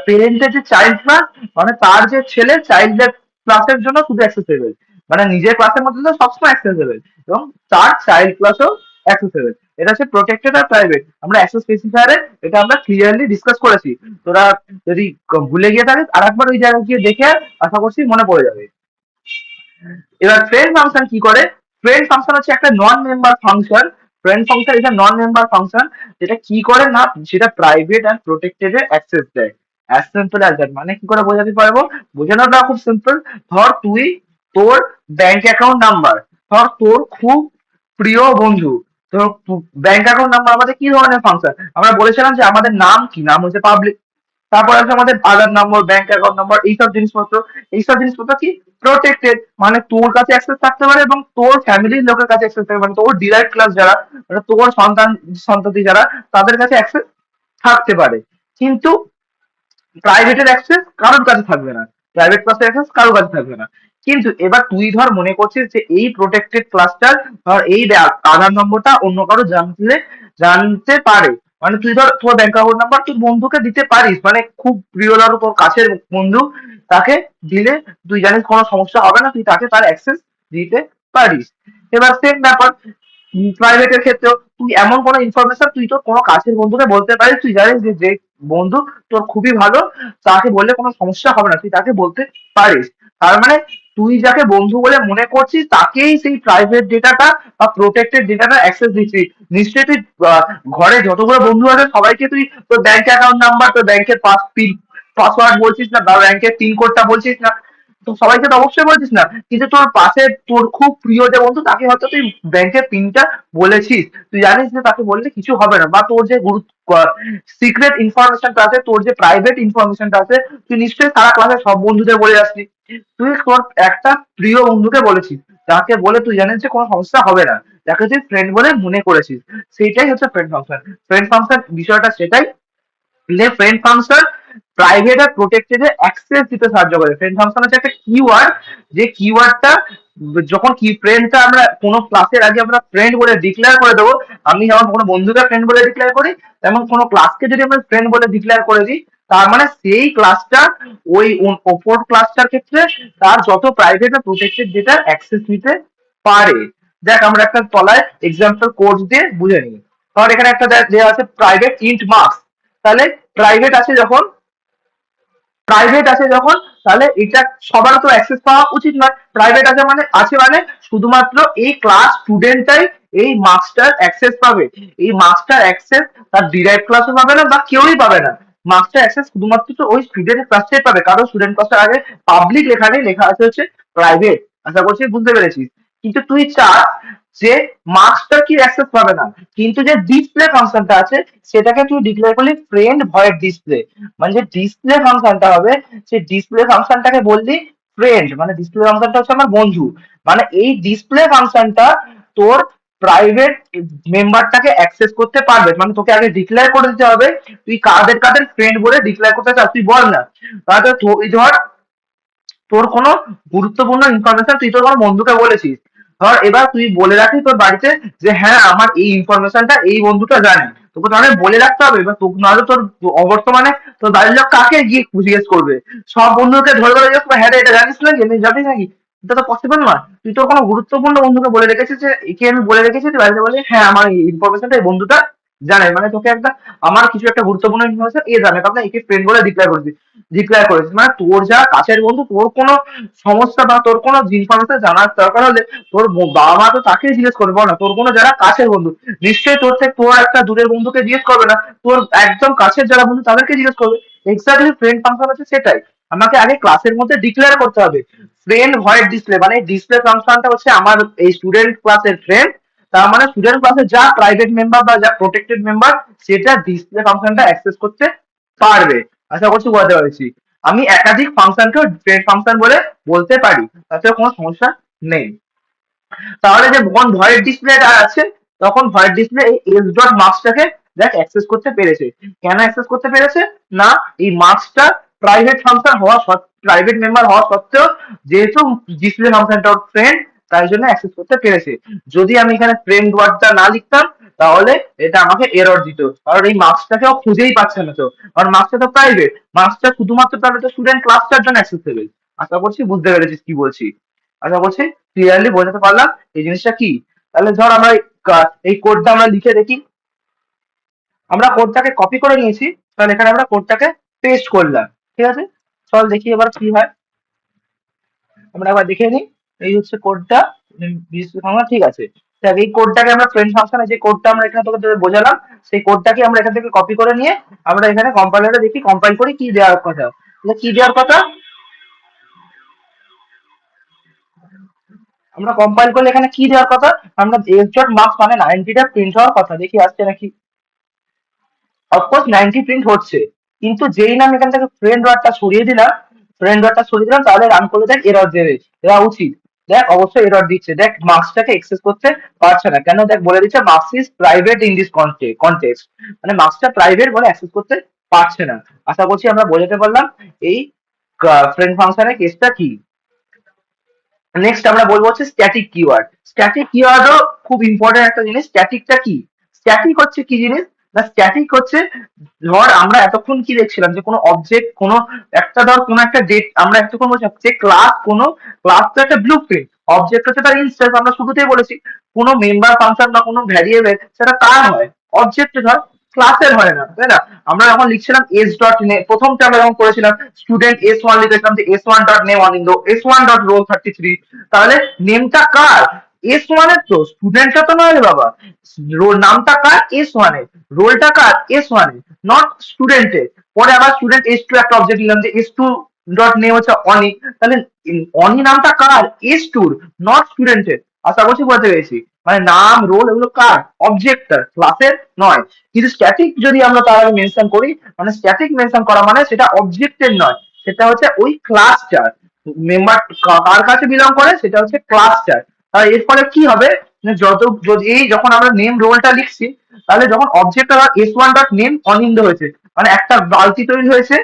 পেরেন্টের যে চাইল্ড ক্লাস, মানে তার যে ছেলে চাইল্ডের ক্লাসের জন্য শুধু অ্যাক্সেসেবল, মানে নিজের ক্লাসের মধ্যে তো সবসময় অ্যাক্সেসেবল এবং তার চাইল্ড ক্লাসও অ্যাক্সেসেবল। এটা হচ্ছে প্রোটেক্টেড আর প্রাইভেট। আমরা অ্যাক্সেস স্পেসিফায়ারে এটা আমরা ক্লিয়ারলি ডিসকাস করেছি, তোরা যদি ভুলে গিয়ে থাকিস আরেকবার ওই জায়গায় গিয়ে দেখে আশা করছি মনে পড়ে যাবে। এবার ফ্রেন্ড ফাংশন কি করে, ফ্রেন্ড ফাংশন হচ্ছে একটা নন মেম্বার ফাংশন। ফ্রেন্ড ফাংশন এটা নন মেম্বার ফাংশন, যেটা কি করে না, সেটা প্রাইভেট এন্ড প্রোটেক্টেড এর অ্যাক্সেস দেয়। As simple as that. মানে কি করে বোঝাতে পারবো, বোঝানোটা খুব সিম্পল। ধর তুই তোর ব্যাংক অ্যাকাউন্ট নাম্বার, ধর তোর খুব প্রিয় বন্ধু, তোর ব্যাংক অ্যাকাউন্ট নাম্বার আমাদের কি ধরনের ফাংশন, আমরা বলেছিলাম যে আমাদের নাম কি, নাম হচ্ছে পাবলিক, তারপর আছে আমাদের আধার নম্বর, ব্যাংক অ্যাকাউন্ট নম্বর, এইসব জিনিসপত্র। এইসব জিনিসপত্র কি প্রোটেক্টেড, মানে তোর কাছে অ্যাক্সেস থাকতে পারে এবং তোর ফ্যামিলির লোকের কাছে অ্যাক্সেস থাকতে পারে, মানে তোর ডিরাইক্ট ক্লাস যারা, মানে তোর সন্তান সন্ততি যারা, তাদের কাছে অ্যাক্সেস থাকতে পারে। কিন্তু প্রাইভেটের অ্যাক্সেস কারোর কাছে থাকবে না, প্রাইভেট ক্লাসের অ্যাক্সেস কারোর কাছে থাকবে না। কিন্তু এবার তুই ধর মনে করছিস যে এই প্রোটেক্টেড ক্লাসটার, ধর এই আধার নম্বরটা অন্য কারো জানতে পারে, মানে তুই ধর তোর ব্যাংক অ্যাকাউন্ট নাম্বার তুই বন্ধুকে দিতে পারিস, মানে খুব প্রিয় ধরো তোর কাছের বন্ধু, তাকে দিলে তুই জানিস কোনো সমস্যা হবে না, তুই তাকে তার অ্যাক্সেস দিতে পারিস। এবার সেম ব্যাপার প্রাইভেটের ক্ষেত্রেও, তুই এমন কোনো ইনফরমেশন তুই তোর কোনো কাছের বন্ধুকে বলতে পারিস, তুই জানিস যে যে বন্ধু তোর খুবই ভালো, তাকে বললে কোনো সমস্যা হবে না, তুই তাকে বলতে পারিস। তার মানে তুই যাকে বন্ধু বলে মনে করছিস তাকেই সেই প্রাইভেট ডেটাটা বা প্রোটেক্টেড ডেটাটা অ্যাক্সেস দিচ্ছিস। নিশ্চয়ই তুই ঘরে যতগুলো বন্ধু আছে সবাইকে তুই তোর ব্যাংক অ্যাকাউন্ট নাম্বার, তোর ব্যাংকের পাসওয়ার্ড বলছিস না, বা ব্যাংকের পিন কোডটা বলছিস না। তো সবাইকে তো অবশ্যই বলছিস না, কিন্তু তোর পাশে তোর খুব প্রিয় যে বন্ধু তাকে হয়তো তুই ব্যাংকের পিনটা বলেছিস, তুই জানিস যে তাকে বললে কিছু হবে না, বা তোর যে সিক্রেট ইনফরমেশনটা আছে, তোর যে প্রাইভেট ইনফরমেশনটা আছে, তুই নিশ্চয়ই সারা ক্লাসে সব বন্ধুদের বলে আসবি। তুই তোর একটা প্রিয় বন্ধুকে বলেছিস, যাকে বলে তুই জানিস যে কোনো সমস্যা হবে না, যাকে তুই ফ্রেন্ড বলে মনে করেছিস। সেইটাই হচ্ছে ফ্রেন্ড ফাংশন। ফ্রেন্ড ফাংশন বিষয়টা সেটাই, ফ্রেন্ড ফাংশন প্রাইভেট আর প্রোটেক্টেড এর অ্যাক্সেস দিতে সাহায্য করে। ফ্রেন্ড ফাংশন হচ্ছে একটা কিওয়ার্ড, যে কিওয়ার্ডটা যখন কি ফ্রেন্ডটা আমরা কোনো ক্লাসের আগে আমরা ফ্রেন্ড বলে ডিক্লেয়ার করে দেবো, আমি যেমন কোনো বন্ধুকে ফ্রেন্ড বলে ডিক্লেয়ার করি, তেমন কোনো ক্লাসকে যদি আমরা ফ্রেন্ড বলে ডিক্লেয়ার করে দিই, তার মানে সেই ক্লাসটা ওই ওপর ক্লাসটার ক্ষেত্রে তার যত প্রাইভেট আর প্রোটেক্টেড ডেটা অ্যাক্সেস নিতে পারে। দেখ আমরা একটা তলায় এক্সাম্পল কোড দিয়ে বুঝে নিই। ধর এখানে একটা দেওয়া আছে প্রাইভেট ইন্ট মার্কস, তাহলে প্রাইভেট আছে যখন প্রাইভেট আছে যখন তাহলে এটা সবার তো অ্যাক্সেস পাওয়া উচিত নয়। প্রাইভেট আছে মানে শুধুমাত্র এই ক্লাস স্টুডেন্টটাই এই মার্কসটার অ্যাক্সেস পাবে। এই মার্কসটার অ্যাক্সেস তার ডিরাইভ ক্লাসও পাবে না বা কেউই পাবে না। মার্কসটার অ্যাক্সেস শুধুমাত্র তো ওই স্টুডেন্ট ক্লাসটাই পাবে, কারণ স্টুডেন্ট ক্লাসের আগে পাবলিক লেখা নেই, লেখা আছে হচ্ছে প্রাইভেট। আশা করছি বুঝতে পেরেছিস। কিন্তু তুই চাস যে মার্কসটা কি অ্যাক্সেস পাবে না, কিন্তু যে ডিসপ্লে ফাংশনটা আছে সেটাকে তুই ডিক্লেয়ার করলি ফ্রেন্ড ভয়েড ডিসপ্লে। মানে যে ডিসপ্লে ফাংশনটা হবে, সেই ডিসপ্লে ফাংশনটাকে বললি ফ্রেন্ড, মানে ডিসপ্লে ফাংশনটা হচ্ছে আমার বন্ধু। মানে এই ডিসপ্লে ফাংশনটা তোর প্রাইভেট মেম্বারটাকে অ্যাক্সেস করতে পারবে। মানে তোকে আগে ডিক্লেয়ার করে দিতে হবে তুই কাদের কাদের ফ্রেন্ড বলে ডিক্লেয়ার করতে চাস, তুই বল না। তাহলে তুই ধর তোর কোনো গুরুত্বপূর্ণ ইনফরমেশন তুই তোর কোনো বন্ধুকে বলেছিস, ধর এবার তুই বলে রাখিস তোর বাড়িতে যে হ্যাঁ আমার এই ইনফরমেশনটা এই বন্ধুটা জানে, তোকে তাহলে বলে রাখতে হবে। এবার তোকে নাহলে তোর অবর্তমানে তোর বাড়ির লোক কাকে গিয়ে জিজ্ঞেস করবে? সব বন্ধুকে ধরে ধরে জিজ্ঞেস করবে, হ্যাঁ রে, এটা জানিস নাকি, এটা জানিস নাকি? এটা তো পসিবল নয়। তুই তোর কোনো গুরুত্বপূর্ণ বন্ধুকে বলে রেখেছিস যে একে আমি বলে রেখেছি, তুই বাড়িতে বলে হ্যাঁ আমার এই ইনফরমেশনটা এই বন্ধুটা জানে, মানে তোকে একটা আমার কিছু একটা গুরুত্বপূর্ণ ইনফরমেশন এ জানে, তাহলে একে ফ্রেন্ড বলে ডিক্লেয়ার করেছিস। মানে তোর যারা কাছের বন্ধু, তোর কোনো সমস্যা বা তোর কোনো ইনফরমেশন জানার দরকার হলে তোর বাবা মা তো তাকেই জিজ্ঞেস করবে না, তোর কোনো যারা কাছের বন্ধু নিশ্চয়ই তোর একটা দূরের বন্ধুকে জিজ্ঞেস করবে না, তোর একদম কাছের যারা বন্ধু তাদেরকে জিজ্ঞেস করবে। এক্স্যাক্টলি ফ্রেন্ড ফাংশন হচ্ছে সেটাই। আমাকে আগে ক্লাসের মধ্যে ডিক্লেয়ার করতে হবে ফ্রেন্ড ভয়েড ডিসপ্লে, মানে ডিসপ্লে ফাংশনটা হচ্ছে আমার এই স্টুডেন্ট ক্লাসের ফ্রেন্ড। তার মানে স্টুডেন্ট ক্লাসে যা প্রাইভেট মেম্বার বা যা প্রোটেক্টেড মেম্বার সেটা ডিসপ্লে ফাংশনটা অ্যাক্সেস করতে পারবে। আশা করছি বোঝাতে পেরেছি। আমি একাধিক ফাংশনকেও ফ্রেন্ড ফাংশন বলে বলতে পারি, তাতে কোনো সমস্যা নেই। তাহলে যে যখন ভয়েড ডিসপ্লেটা আছে, তখন ভয়েড ডিসপ্লে এই এস ডট মার্কসটাকে দেখ অ্যাক্সেস করতে পেরেছে। কেন অ্যাক্সেস করতে পেরেছে? না, এই মার্কসটা প্রাইভেট ফাংশন হওয়া প্রাইভেট মেম্বার হওয়া সত্ত্বেও যেহেতু ডিসপ্লে ফাংশনটা ওর ফ্রেন্ড, তাই জন্য অ্যাক্সেস করতে পেরেছে। যদি আমি এখানে ফ্রেন্ড ওয়ার্ডটা না লিখতাম তাহলে এটা আমাকে এরর দিত, কারণ এই মার্কসটাকে ও খুঁজেই পাচ্ছে না। তো কারণ মার্কসটা তো প্রাইভেট, মার্কসটা শুধুমাত্র তাহলে তো স্টুডেন্ট ক্লাসটার জন্য অ্যাক্সেসেবল। আশা করছি বুঝতে পেরেছিস কি বলছি। আশা করছি ক্লিয়ারলি বোঝাতে পারলাম এই জিনিসটা কি। তাহলে ধর আমরা এই কোডটা আমরা লিখে দেখি। আমরা কোডটাকে কপি করে নিয়েছি, তাহলে এখানে আমরা কোডটাকে পেস্ট করলাম। ঠিক আছে, চল দেখি এবার কি হয়। আমরা একবার দেখে নিই। এই হচ্ছে কোডটা, ঠিক আছে। দেখ এই কোডটাকে আমরা ফ্রেন্ড ফাংশনে যে কোডটা আমরা এখানে তোকে বোঝালাম, সেই কোডটাকে আমরা এখান থেকে কপি করে নিয়ে আমরা এখানে কম্পাইলারে দেখি, কম্পাইল করি কি দেওয়ার কথা। কি দেওয়ার কথা? আমরা কম্পাইল করলে এখানে কি দেওয়ার কথা? আমরা এস ডট মার্কস মানে 90টা প্রিন্ট হওয়ার কথা, দেখি আসছে নাকি। অফকোর্স 90 প্রিন্ট হচ্ছে, কিন্তু যেই নাম এখান থেকে ফ্রেন্ড ওয়ার্ডটা সরিয়ে দিলাম তাহলে রান করলে দেখ এরর দেবে, দেওয়া উচিত। দেখ অবশ্যই এরর দিচ্ছে, দেখ মার্কসটাকে এক্সেস করতে পারছে না। কেন? দেখ বলে দিচ্ছে marks is private in this context, মানে মার্কসটা প্রাইভেট বলে অ্যাক্সেস করতে পারছে না। আশা করছি আমরা বোঝাতে পারলাম এই ফ্রেন্ড ফাংশনের কেসটা কি। নেক্সট আমরা বলবো হচ্ছে স্ট্যাটিক কিওয়ার্ড। স্ট্যাটিক কিওয়ার্ডও খুব ইম্পর্টেন্ট একটা জিনিস। স্ট্যাটিকটা কি? স্ট্যাটিক হচ্ছে কি জিনিস? না, স্ট্যাটিক হচ্ছে, ধর আমরা এতক্ষণ কি দেখছিলাম যে কোনো অবজেক্ট, কোনো একটা ধর কোনো একটা ডেট আমরা এতক্ষণ বলছিলাম যে ক্লাস, কোনো ক্লাস তো একটা ব্লু প্রিন্ট, অবজেক্ট হচ্ছে তার ইনস্ট্যান্স, আমরা শুরুতেই বলেছি। কোনো মেম্বার ফাংশন বা কোনো ভ্যারিয়েবল সেটা তার হয়, অবজেক্ট ধর ক্লাসের হয় না, তাই না? আমরা যখন লিখছিলাম এস ডট নে, প্রথমটা আমরা যখন করেছিলাম স্টুডেন্ট এস ওয়ান লিখেছিলাম যে এস ওয়ান ডট নেম অনিন্দ, এস ওয়ান ডট রোল 33, তাহলে নেমটা কার? এস ওয়ান এর, তো স্টুডেন্টটা তো নয় রে বাবা। রোল নামটা কার? এস ওয়ান এর। রোলটা কার? এস ওয়ান এর, নট স্টুডেন্টের। পরে আবার স্টুডেন্ট এস টু একটা অবজেক্ট নিলাম যে এস টু ডট নেম হচ্ছে অনি, তাহলে অনি নামটা কার? এস টুর, নট স্টুডেন্টের। আশা করছি বলতে পেরেছি। মানে নাম রোল এগুলো কার? অবজেক্টর, ক্লাসের নয়। কিন্তু স্ট্যাটিক যদি আমরা তার আগে মেনশন করি, মানে স্ট্যাটিক মেনশন করা মানে সেটা অবজেক্টের নয়, সেটা হচ্ছে ওই ক্লাসটার মেম্বার কার কাছে বিলং করে, সেটা হচ্ছে ক্লাসটার। তাহলে এর ফলে কি হবে, যত যদি যখন আমরা নেম রোলটা লিখছি, তাহলে যখন object S one dot name Anindo হয়েছে, মানে একটা বালতি তৈরি হয়েছে।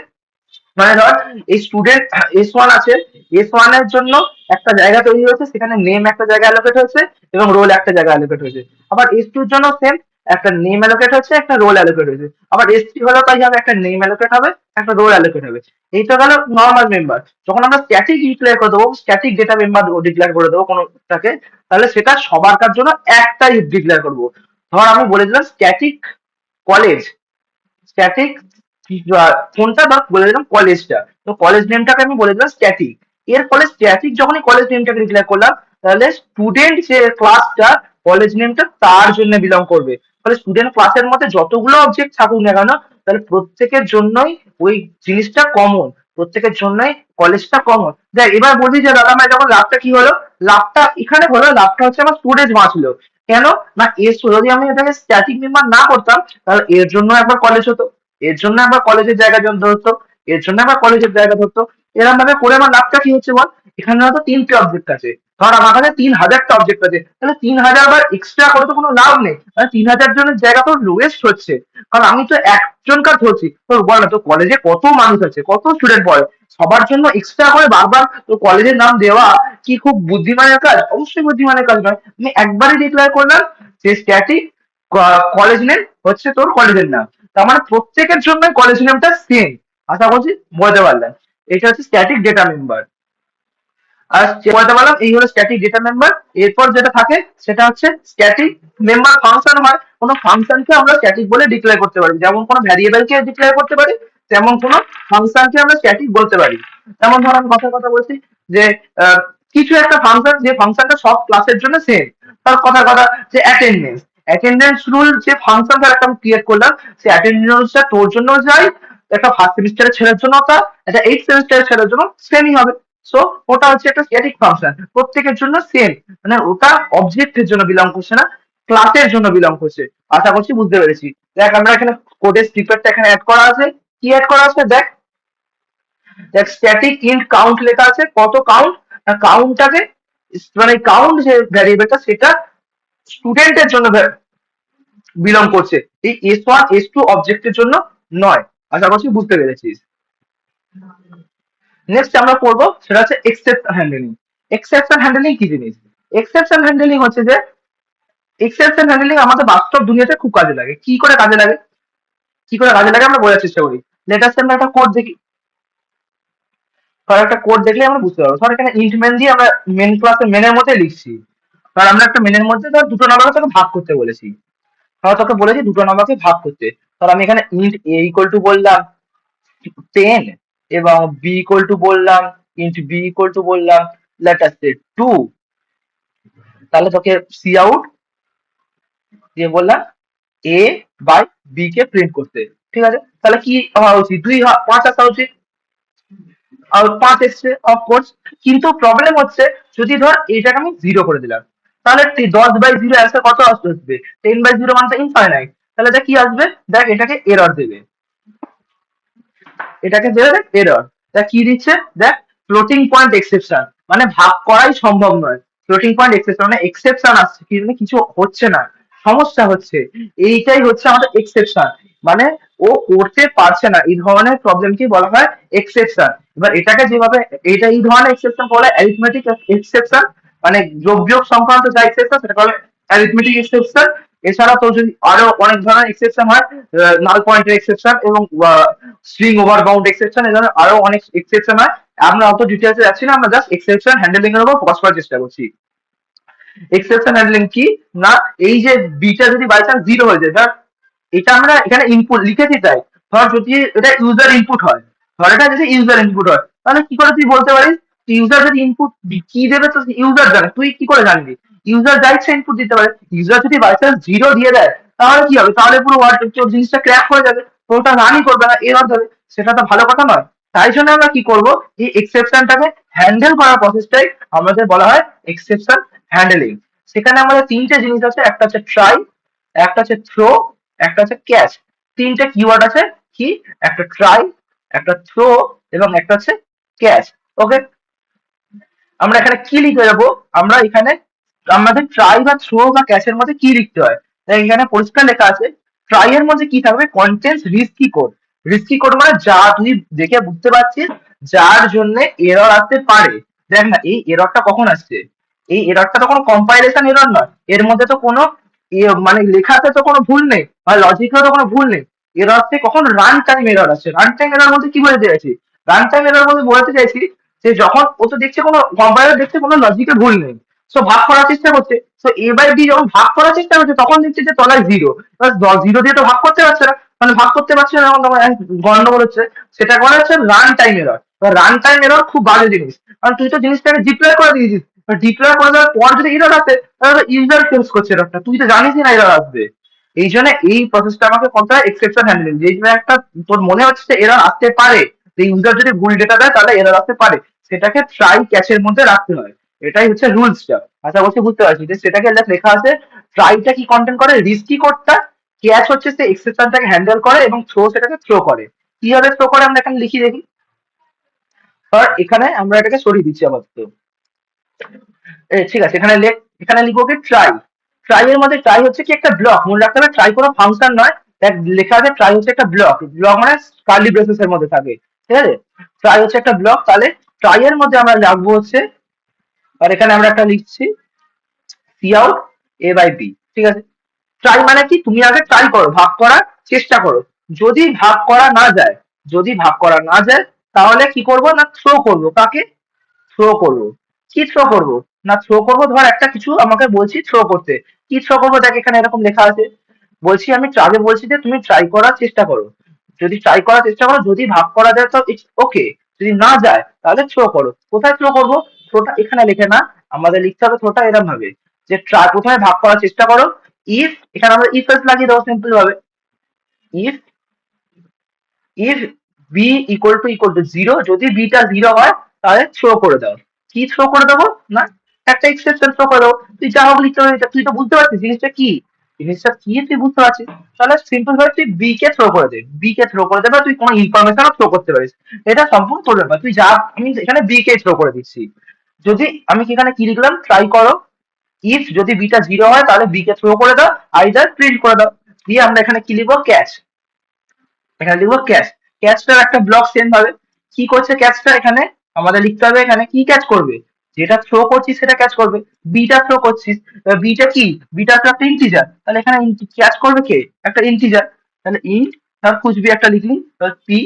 মানে ধর এই স্টুডেন্ট এস ওয়ান আছে, এস ওয়ান এর জন্য একটা জায়গা তৈরি হয়েছে, সেখানে নেম একটা জায়গায় অ্যালোকেট হয়েছে এবং রোল একটা জায়গায় অ্যালোকেট হয়েছে। আবার এস টুর জন্য সেম, একটা নেম অ্যালোকেট হচ্ছে, একটা রোল অ্যালোকেট হয়েছে। আবার এস থ্রি হলো তাই হবে, একটা নেম অ্যালোকেট হবে, একটা রোল অ্যালোকেট হবে। এইটা গেল নর্মাল মেম্বার। যখন আমরা স্ট্যাটিক ডিক্লেয়ার করে দেবো, স্ট্যাটিক ডেটা মেম্বার ডিক্লেয়ার করে দেবো কোনোটাকে, তাহলে সেটা সবার জন্য একটাই ডিক্লেয়ার করবো। ধর আমি বলে দিলাম স্ট্যাটিক কলেজ, স্ট্যাটিক কোনটা বা বলে দিলাম কলেজটা, তো কলেজ নেমটাকে আমি বলে দিলাম স্ট্যাটিক। এর ফলে স্ট্যাটিক যখনই কলেজ নেমটাকে ডিক্লেয়ার করলাম, তাহলে স্টুডেন্ট যে ক্লাসটা, কলেজ নেমটা তার জন্য বিলং করবে। ফলে স্টুডেন্ট ক্লাসের মধ্যে যতগুলো অবজেক্ট থাকুক না কেন, তাহলে প্রত্যেকের জন্যই ওই জিনিসটা কমন, প্রত্যেকের জন্যই কলেজটা কমন। দেখ এবার বলবি যে দাদা ভাই যখন লাভটা কি হলো, লাভটা এখানে হলো, লাভটা হচ্ছে আমার স্টোরেজ বাঁচলো। কেন না, এর যদি আমি এটাকে স্ট্যাটিক মেম্বার না করতাম, তাহলে এর জন্য একবার কলেজ হতো, এর জন্য আবার কলেজের জায়গা ধরতো, এর জন্য আবার কলেজের জায়গা ধরতো। এরকম ভাবে করে আমার লাভটা কি হচ্ছে বল, এখানে হয়তো 3টে অবজেক্ট আছে, ধর আমার কাছে 3000টা অবজেক্ট আছে, তাহলে 3000 বার এক্সট্রা করে তো কোনো লাভ নেই, মানে 3000 জনের জায়গা তো ওয়েস্ট হচ্ছে। কারণ আমি তো একজনকার ধরছি, তোর বল না, তো কলেজে কত মানুষ আছে, কত স্টুডেন্ট পড়ে, সবার জন্য এক্সট্রা করে বারবার তো কলেজের নাম দেওয়া কি খুব বুদ্ধিমানের কাজ? অবশ্যই বুদ্ধিমানের কাজ নয়। আমি একবারই ডিক্লেয়ার করলাম যে স্ট্যাটিক কলেজ নেম হচ্ছে তোর কলেজের নাম, তার মানে প্রত্যেকের জন্য কলেজ নেমটা সেম। আশা করছি বলতে পারলাম। এটা হচ্ছে স্ট্যাটিক ডেটা মেম্বার। আর বলতে পারলাম এই হলো স্ট্যাটিক ডেটা মেম্বার। এরপর যেটা থাকে সেটা হচ্ছে স্ট্যাটিক মেম্বার ফাংশন হয়। কোনো ফাংশনকে আমরা স্ট্যাটিক বলে ডিক্লেয়ার করতে পারি, যেমন কোনো ভ্যারিয়েবলকে ডিক্লেয়ার করতে পারি, তেমন কোনো ফাংশনকে আমরা স্ট্যাটিক বলতে পারি। যেমন ধর আমি কথা বলছি যে আহ, কিছু একটা ফাংশন, যে ফাংশনটা সব ক্লাসের জন্য সেম। তার কথা যে অ্যাটেন্ডেন্স, অ্যাটেন্ডেন্স রুল যে ফাংশনটা একটা আমি ক্রিয়েট করলাম, সেই অ্যাটেন্ডেন্সটা তোর জন্য যাই, একটা ফার্স্ট সেমিস্টারের ছেলের জন্য তা, একটা এইট সেমিস্টারের ছেলের জন্য সেমই হবে। সো ওটা হচ্ছে একটা স্ট্যাটিক ফাংশন, প্রত্যেকের জন্য সেম, মানে ওটা অবজেক্টের জন্য বিলং করছে না, ক্লাসের জন্য বিলং করছে। আশা করছি বুঝতে পেরেছি। দেখ আমরা এখানে কোডের স্নিপেটটা এখানে অ্যাড করা আছে। কি অ্যাড করা আছে দেখ, দেখ স্ট্যাটিক ইন্ট কাউন্ট লেখা আছে, কত কাউন্ট, না কাউন্টটাকে, মানে কাউন্ট যে ভ্যারিয়েবলটা সেটা স্টুডেন্টের জন্য বিলং করছে, এই এস ওয়ান এস টু অবজেক্টের জন্য নয়। আশা করছি বুঝতে পেরেছিস। নেক্সট আমরা পড়বো সেটা হচ্ছে এক্সেপশন হ্যান্ডলিং। এক্সেপশন হ্যান্ডলিং কি জিনিস? এক্সেপশন হ্যান্ডলিং হচ্ছে যে, এক্সেপশন হ্যান্ডলিং আমাদের বাস্তব দুনিয়াতে খুব কাজে লাগে। কি করে কাজে লাগে, কি করে কাজে লাগে আমরা বোঝার চেষ্টা করি। লেটার আমরা একটা কোড দেখি, ধর একটা কোড দেখলে আমরা বুঝতে পারবো। ধর এখানে ইন্ট মেন দিয়ে আমরা মেন ক্লাসের মেনের মধ্যে লিখছি। ধর আমরা একটা মেনের মধ্যে ধর দুটো নাম্বারকে তোকে ভাগ করতে বলেছি, ধর তোকে বলেছি দুটো নাম্বারকে ভাগ করতে। ধর আমি এখানে ইন্ট এ ইকুয়াল টু বললাম 10 এবং বি ইকুয়াল টু বললাম, ইন্ট বি ইকুয়াল টু বললাম লেটার সে 2। তাহলে তোকে সি আউট দিয়ে বললাম এ বাই বি কে প্রিন্ট করতে। ঠিক আছে, তাহলে কি হওয়া উচিত, 5 আসা উচিত, আর 5 এসছে অফকোর্স। কিন্তু প্রবলেম হচ্ছে যদি ধর এটাকে আমি 0 করে দিলাম, তাহলে 10/0 অ্যান্সার কত আসবে? 10/0 মানে ইনফাইনাইট। তাহলে এটা কি আসবে দেখ, এটাকে এরর দেবে, এটাকে দেবে দেখ এরর। দেখ কি দিচ্ছে দেখ, ফ্লোটিং পয়েন্ট এক্সেপশন, মানে ভাগ করাই সম্ভব নয়। ফ্লোটিং পয়েন্ট এক্সেপশন মানে এক্সেপশন আসছে, কি মানে কিছু হচ্ছে না, সমস্যা হচ্ছে, এইটাই হচ্ছে আমাদের এক্সেপশন। মানে ও করতে পারছে না, এই ধরনের প্রবলেমকে বলা হয় এক্সেপশন। এবার এটাকে যেভাবে, এটা এই ধরনের এক্সেপশন বলা হয় অ্যারিথমেটিক এক্সেপশন, মানে যোগ বিয়োগ সংক্রান্ত যা এক্সেপশন সেটা বলে অ্যারিথমেটিক এক্সেপশন। এছাড়া তো যদি আরো অনেক ধরনের এক্সেপশন হয়, নাল পয়েন্টের এক্সেপশন এবং স্ট্রিং ওভারবাউন্ড এক্সেপশন, এই ধরনের আরো অনেক এক্সেপশন হয়। আমরা অত ডিটেলসে যাচ্ছি না, আমরা জাস্ট এক্সেপশন হ্যান্ডলিং এর উপর ফোকাস করার চেষ্টা করছি। এক্সেপশন হ্যান্ডলিং কি না, এই যে বিটা যদি বাই চান্স 0 হয়ে যায়, ধর এটা আমরা এখানে ইনপুট লিখেছি তাই, ধর যদি এটা ইউজার ইনপুট হয়, ধর এটা যদি ইউজার ইনপুট হয়, তাহলে কি করে তুই বলতে পারিস ইউজার যদি ইনপুট কি দেবে, তো ইউজার জানে, তুই কি করে জানবি? ইউজার যা ইচ্ছা ইনপুট দিতে পারে। ইউজার যদি বাই চান্স 0 দিয়ে দেয়, তাহলে কি হবে, তাহলে পুরো জিনিসটা ক্র্যাক হয়ে যাবে, তো ওটা রানই করবে না, এরর যাবে, সেটা তো ভালো কথা নয়। তাই জন্য আমরা কি করব, এই এক্সেপশনটাকে হ্যান্ডেল করার প্রসেসটাই আমাদের বলা হয় এক্সেপশন হ্যান্ডেলিং। সেখানে আমাদের তিনটে জিনিস আছে, একটা হচ্ছে ট্রাই, একটা হচ্ছে থ্রো, একটা হচ্ছে ক্যাচ। তিনটে কিওয়ার্ড আছে, কি, একটা ট্রাই, একটা থ্রো এবং একটা হচ্ছে ক্যাচ। ওকে, আমরা এখানে কি লিখে যাবো, আমরা এখানে আমাদের ট্রাই বা থ্রো বা ক্যাচের মধ্যে কি লিখতে হয়, তাই এখানে পরিষ্কার লেখা আছে ট্রাই এর মধ্যে কি থাকবে, contents risky code. Risky code মানে যা তুই দেখে বুঝতে পারছিস যার জন্য এরর আসতে পারে। দেখ না, এই এররটা কখন আসছে, এই এররটা তো কোনো কম্পাইলেশন এরর নয়, এর মধ্যে তো কোনো মানে লেখাতে তো কোনো ভুল নেই বা লজিকেও তো কোনো ভুল নেই। এরর আসছে কখন, রান টাইম এরর আসছে। রান টাইম এরর বলতে কি বলতে চাইছি, রান টাইম এরর বলতে বলতে চাইছি যে যখন ও তো দেখছে কোনো কম্পাইলার দেখছে কোনো লজিকে ভুল নেই, সো ভাগ করার চেষ্টা করছে, সো এ বাই বি যখন ভাগ করার চেষ্টা করছে তখন দেখছে যে তলায় জিরো, জিরো দিয়ে তো ভাগ করতে পারছে না, মানে ভাগ করতে পারছে না, যখন তোমার গন্ডগোল হচ্ছে, সেটা করা হচ্ছে run time error. Run time error খুব বাজে জিনিস, কারণ তুই তো জিনিসটাকে ডিপ্লয় করে দিয়েছিস, ডিপ্লয় করে দেওয়ার পর যদি এরর আসে তাহলে ইউজার ফেস করছে এররটা, তুই তো জানিসই না এরর আসবে। এই জন্য এই প্রসেসটা আমাকে করতে হয় এক্সেপশন হ্যান্ডলিং, যেই জন্য একটা তোর মনে হচ্ছে যে এরর আসতে পারে, যে ইউজার যদি ভুল ডেটা দেয় তাহলে এরর আসতে পারে, সেটাকে ট্রাই ক্যাচের মধ্যে রাখতে হয়। এটাই হচ্ছে রুলসটা। আশা করছি বুঝতে পারছি যে সেটাকে লেখা আছে, ট্রাইটা কি কন্টেন্ট করে, রিস্কি কোডটা, ক্যাচ হচ্ছে সে এক্সেপশনটাকে হ্যান্ডেল করে এবং থ্রো সেটাকে থ্রো করে। কিভাবে থ্রো করে আমরা এখানে লিখি দেখি। আর এখানে আমরা এটাকে সরিয়ে দিচ্ছি আপাতত। ঠিক আছে, এখানে এখানে লিখবো কি ট্রাই। ট্রাই এর মধ্যে ট্রাই হচ্ছে কি একটা ব্লক, মনে রাখতে হবে ট্রাই কোনো ফাংশন নয়, দেখ লেখা আছে ট্রাই হচ্ছে একটা ব্লক, ব্লক মানে কার্লি ব্রেসেস এর মধ্যে থাকে, ঠিক আছে। ট্রাই হচ্ছে একটা ব্লক, তাহলে ট্রাই এর মধ্যে আমরা রাখবো হচ্ছে, আর এখানে আমরা একটা লিখছি cout A by B, ঠিক আছে। ট্রাই মানে কি, তুমি আগে ট্রাই করো, ভাগ করার চেষ্টা করো, যদি ভাগ করা না যায়, যদি ভাগ করা না যায় তাহলে কি করব না, থ্রো করব, কাকে, থ্রো করবো। কি থ্রো করবো, না থ্রো করবো, ধর একটা কিছু আমাকে বলছি থ্রো করতে, কি থ্রো করবো দেখ এখানে এরকম লেখা আছে, বলছি আমি আগে বলছি যে তুমি ট্রাই করার চেষ্টা করো, যদি ট্রাই করার চেষ্টা করো, যদি ভাগ করা যায় তো ইটস ওকে, যদি না যায় তাহলে থ্রো করো। কোথায় থ্রো করবো, থ্রোটা এখানে লিখে না, আমাদের লিখতে হবে থ্রোটা এরকম ভাবে যে ট্রাই, প্রথমে ভাগ করার চেষ্টা করো, ইফ, এখানে আমরা ইফ এলস লাগিয়ে দেবো সিম্পল ভাবে, if, if B equal to zero, যদি বিটা জিরো হয় তাহলে থ্রো করে দাও। কি থ্রো করে দেবো, না একটা এক্সেপশন থ্রো করে দেবো। তুই যা হোক লিখতে পারবি, তুই তো বুঝতে পারছিস জিনিসটা কি, জিনিসটা কি তুই বুঝতে পারছিস, তাহলে সিম্পল ভাবে তুই বি কে থ্রো করে দে, বি কে থ্রো করে দেবে, তুই কোনো ইনফরমেশনও থ্রো করতে পারিস, এটা সম্পূর্ণ তোর ব্যাপার, তুই যা, আমি এখানে বি কে থ্রো করে দিচ্ছি। যদি আমি এখানে কি লিখলাম, ট্রাই করো, ইফ যদি বিটা জিরো হয় তাহলে বি কে থ্রো করে দাও, আইদার প্রিন্ট করে দাও। দিয়ে আমরা এখানে কি লিখবো, ক্যাচ, এখানে লিখবো ক্যাচ। ক্যাচটার একটা ব্লক সেম ভাবে কি করছে ক্যাচটা, এখানে আমাদের লিখতে হবে এখানে কি ক্যাচ করবে, যেটা থ্রো করছিস সেটা ক্যাচ করবে, বিটা থ্রো করছিস, বিটা কি, বিটা তো একটা ইন্টিজার, তাহলে এখানে ক্যাচ করবে কে, একটা ইন্টিজার, তাহলে ইন্ট, তার কুছ বি একটা লিখলি, পি,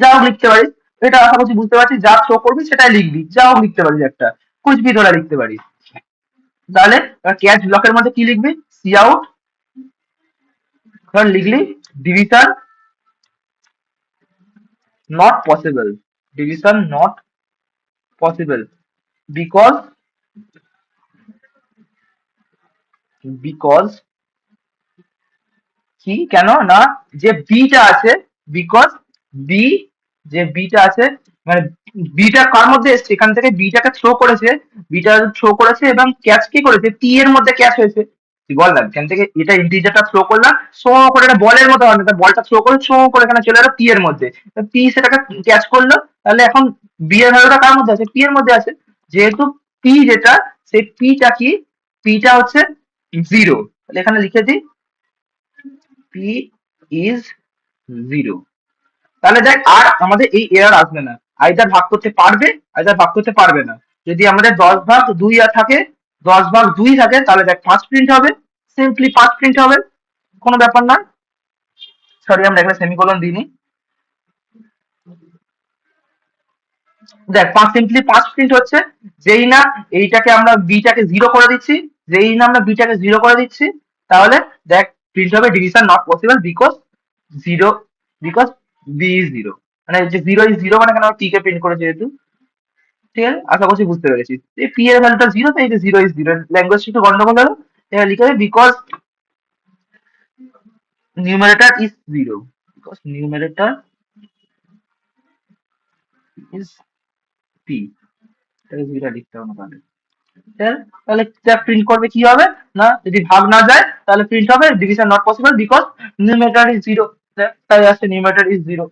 যা হোক লিখতে পারিস, এটা আশা করছি বুঝতে পারছিস, যা থ্রো করবি সেটাই লিখবি, যা হোক লিখতে পারিস একটা, কুছ বি ধরে লিখতে পারিস। তাহলে ক্যাচ ব্লকের মধ্যে কি লিখবি, সি আউট, ধর লিখলি division not possible, division not possible because because কি, কেন না, যে বিটা আছে, বিকজ বি, যে বিটা আছে, মানে বিটা কার মধ্যে এসছে, এখান থেকে বিটাকে থ্রো করেছে, বিটা থ্রো করেছে এবং ক্যাচ কি করেছে, টি এর মধ্যে ক্যাচ হয়েছে। তুই বল না, এখান থেকে এটা ইন্টিজারটা থ্রো করলাম, শো করে, এটা বলের মতো হয় না, বলটা থ্রো করে শো করে এখানে চলে এলো টি এর মধ্যে, পি সেটাকে ক্যাচ করলো, তাহলে এখন বি এর ভ্যালুটা কার মধ্যে আছে, পি এর মধ্যে আছে, যেহেতু পি যেটা, সেই পিটা কি, পিটা হচ্ছে জিরো, তাহলে এখানে লিখে দিই পি ইজ জিরো। তাহলে দেখ আর আমাদের এই এরর আসবে না, আইদার ভাগ করতে পারবে, আইদার ভাগ করতে পারবে না। যদি আমাদের 10/2 থাকে, 10/2 থাকে, তাহলে দেখ 5 প্রিন্ট হবে, সিম্পলি 5 প্রিন্ট হবে, কোনো ব্যাপার না। সরি আমরা এখানে সেমিকোলন দিইনি, দেখ 5 সিম্পলি 5 প্রিন্ট হচ্ছে, যেই না এইটাকে আমরা বিটাকে জিরো করে দিচ্ছি, যেই না আমরা বিটাকে জিরো করে দিচ্ছি, তাহলে দেখ প্রিন্ট হবে division not possible because zero, because B is zero, মানে যে জিরো ইজ জিরো মানে কেন টি কে প্রিন্ট করে যেহেতু, ঠিক আছে, আশা করছি বুঝতে পেরেছি। এই পি এর ভ্যালুটা জিরো, তাই জিরো ইজ জিরো, ল্যাঙ্গুয়েজ একটু গন্ডগোল হলো, এবার লিখে হবে because numerator is zero, because numerator is p, এটাকে যেটা লিখতে হবে না তাহলে যা প্রিন্ট করবে কি হবে না, যদি ভাগ না যায় তাহলে প্রিন্ট হবে division not possible because numerator is zero, তাই আসছে নিউমারেটর ইজ জিরো।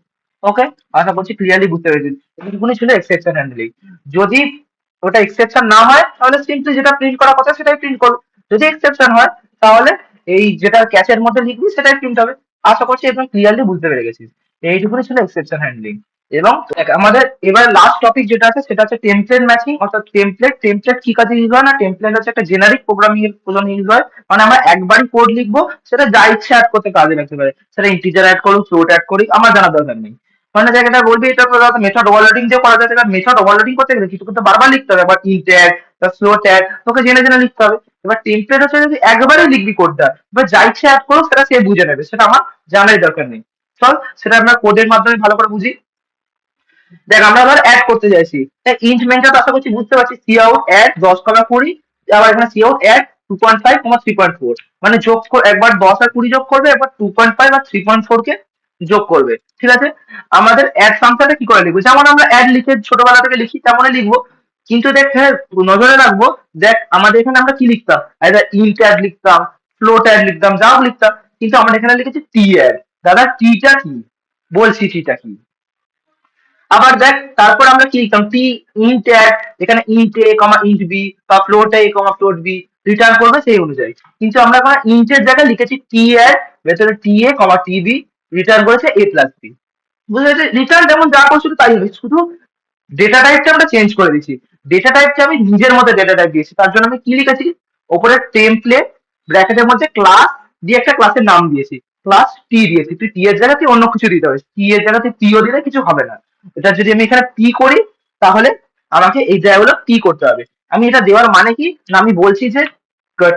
ওকে, আশা করছি ক্লিয়ারলি বুঝতে পেরেছি। এটুকুনি ছিল এক্সেপশন হ্যান্ডলিং। যদি ওটা এক্সেপশন না হয় তাহলে সিম্পলি যেটা প্রিন্ট করার কথা সেটাই প্রিন্ট করবে, যদি এক্সেপশন হয় তাহলে এই যেটা ক্যাচের মধ্যে লিখবি সেটাই প্রিন্ট হবে। আশা করছি একদম ক্লিয়ারলি বুঝতে পেরে গেছিস। এইটুকুনি ছিল এক্সেপশন হ্যান্ডলিং। এবং আমাদের এবার লাস্ট টপিক যেটা আছে সেটা হচ্ছে টেমপ্লেট ম্যাচিং, অর্থাৎ টেমপ্লেট কি কাজে ইউজ হয় না, টেমপ্লেট হচ্ছে একটা জেনারিক প্রোগ্রামিং এর জন্য ইউজ হয়। মানে আমরা একবারই কোড লিখবো, সেটা যা ইচ্ছে অ্যাড করতে কাজে লাগতে পারে, সেটা ইন্টিজার অ্যাড করুক ফ্লোট অ্যাড করি আমার জানার দরকার নেই। মানে জায়গাটা বলবি এটা মেথড ওভারলোডিং দিয়ে করা যায়, মেথড ওভারলোডিং করতে গেলে কিছু কিন্তু বারবার লিখতে হবে, আবার ইন্ট অ্যাড বা ফ্লোট অ্যাড তোকে জেনে জেনে লিখতে হবে। এবার টেমপ্লেট হচ্ছে যদি একবারই লিখবি কোডটা, এবার যা ইচ্ছে অ্যাড করো সেটা সে বুঝে নেবে, সেটা আমার জানার দরকার নেই। চল সেটা আমরা কোডের মাধ্যমে ভালো করে বুঝি। দেখ আমরা এবার অ্যাড করতে চাইছি, ইন্ট মেনটা তো আশা করছি বুঝতে পারছি, সি আউট অ্যাড 10,20, আবার এখানে সি আউট অ্যাড 2.5, 3.4, মানে যোগ একবার 10 আর 20 যোগ করবে, একবার 2.5 আর 3.4 কে যোগ করবে। ঠিক আছে, আমাদের অ্যাড ফাংশনটা কি করে লিখবো, যেমন আমরা অ্যাড লিখে ছোটবেলা থেকে লিখি তেমনই লিখবো। কিন্তু দেখ হ্যাঁ, নজরে রাখবো, দেখ আমাদের এখানে আমরা কি লিখতাম, ইন্ট অ্যাড লিখতাম, ফ্লোট অ্যাড লিখতাম, যাও লিখতাম, কিন্তু আমরা এখানে লিখেছি টি অ্যাড। দাদা টিটা কি, বলছি টিটা কি। আবার দেখ তারপর আমরা কি লিখতাম, টি ইন্ট অ্যাড, এখানে ইন্ট এ কমা ইন্ট বি বা ফ্লোট এ কমা ফ্লোট বি রিটার্ন করবে সেই অনুযায়ী। কিন্তু আমরা এখন ইন্টের জায়গায় লিখেছি টি অ্যাড, ভেতরে টি এ কমা টি বি রিটার্ন করেছে এ প্লাস বি। বুঝতে পেরেছি, রিটার্ন যেমন যা করছিল তাই হবে, শুধু ডেটা টাইপটা আমরা চেঞ্জ করে দিয়েছি। ডেটা টাইপটা আমি নিজের মধ্যে ডেটা টাইপ দিয়েছি, তার জন্য আমি কি লিখেছি, ওপরে টেমপ্লেট ব্র্যাকেটের মধ্যে ক্লাস দিয়ে একটা ক্লাসের নাম দিয়েছি, ক্লাস টি দিয়েছি। তুই টি এর জায়গায় তুই অন্য কিছু দিতে হবে, টি এর জায়গায় তুই টিও দিলে কিছু হবে না। এটা যদি আমি এখানে টি করি তাহলে আমাকে এই জায়গাগুলো টি করতে হবে। আমি এটা দেওয়ার মানে কি না, আমি বলছি যে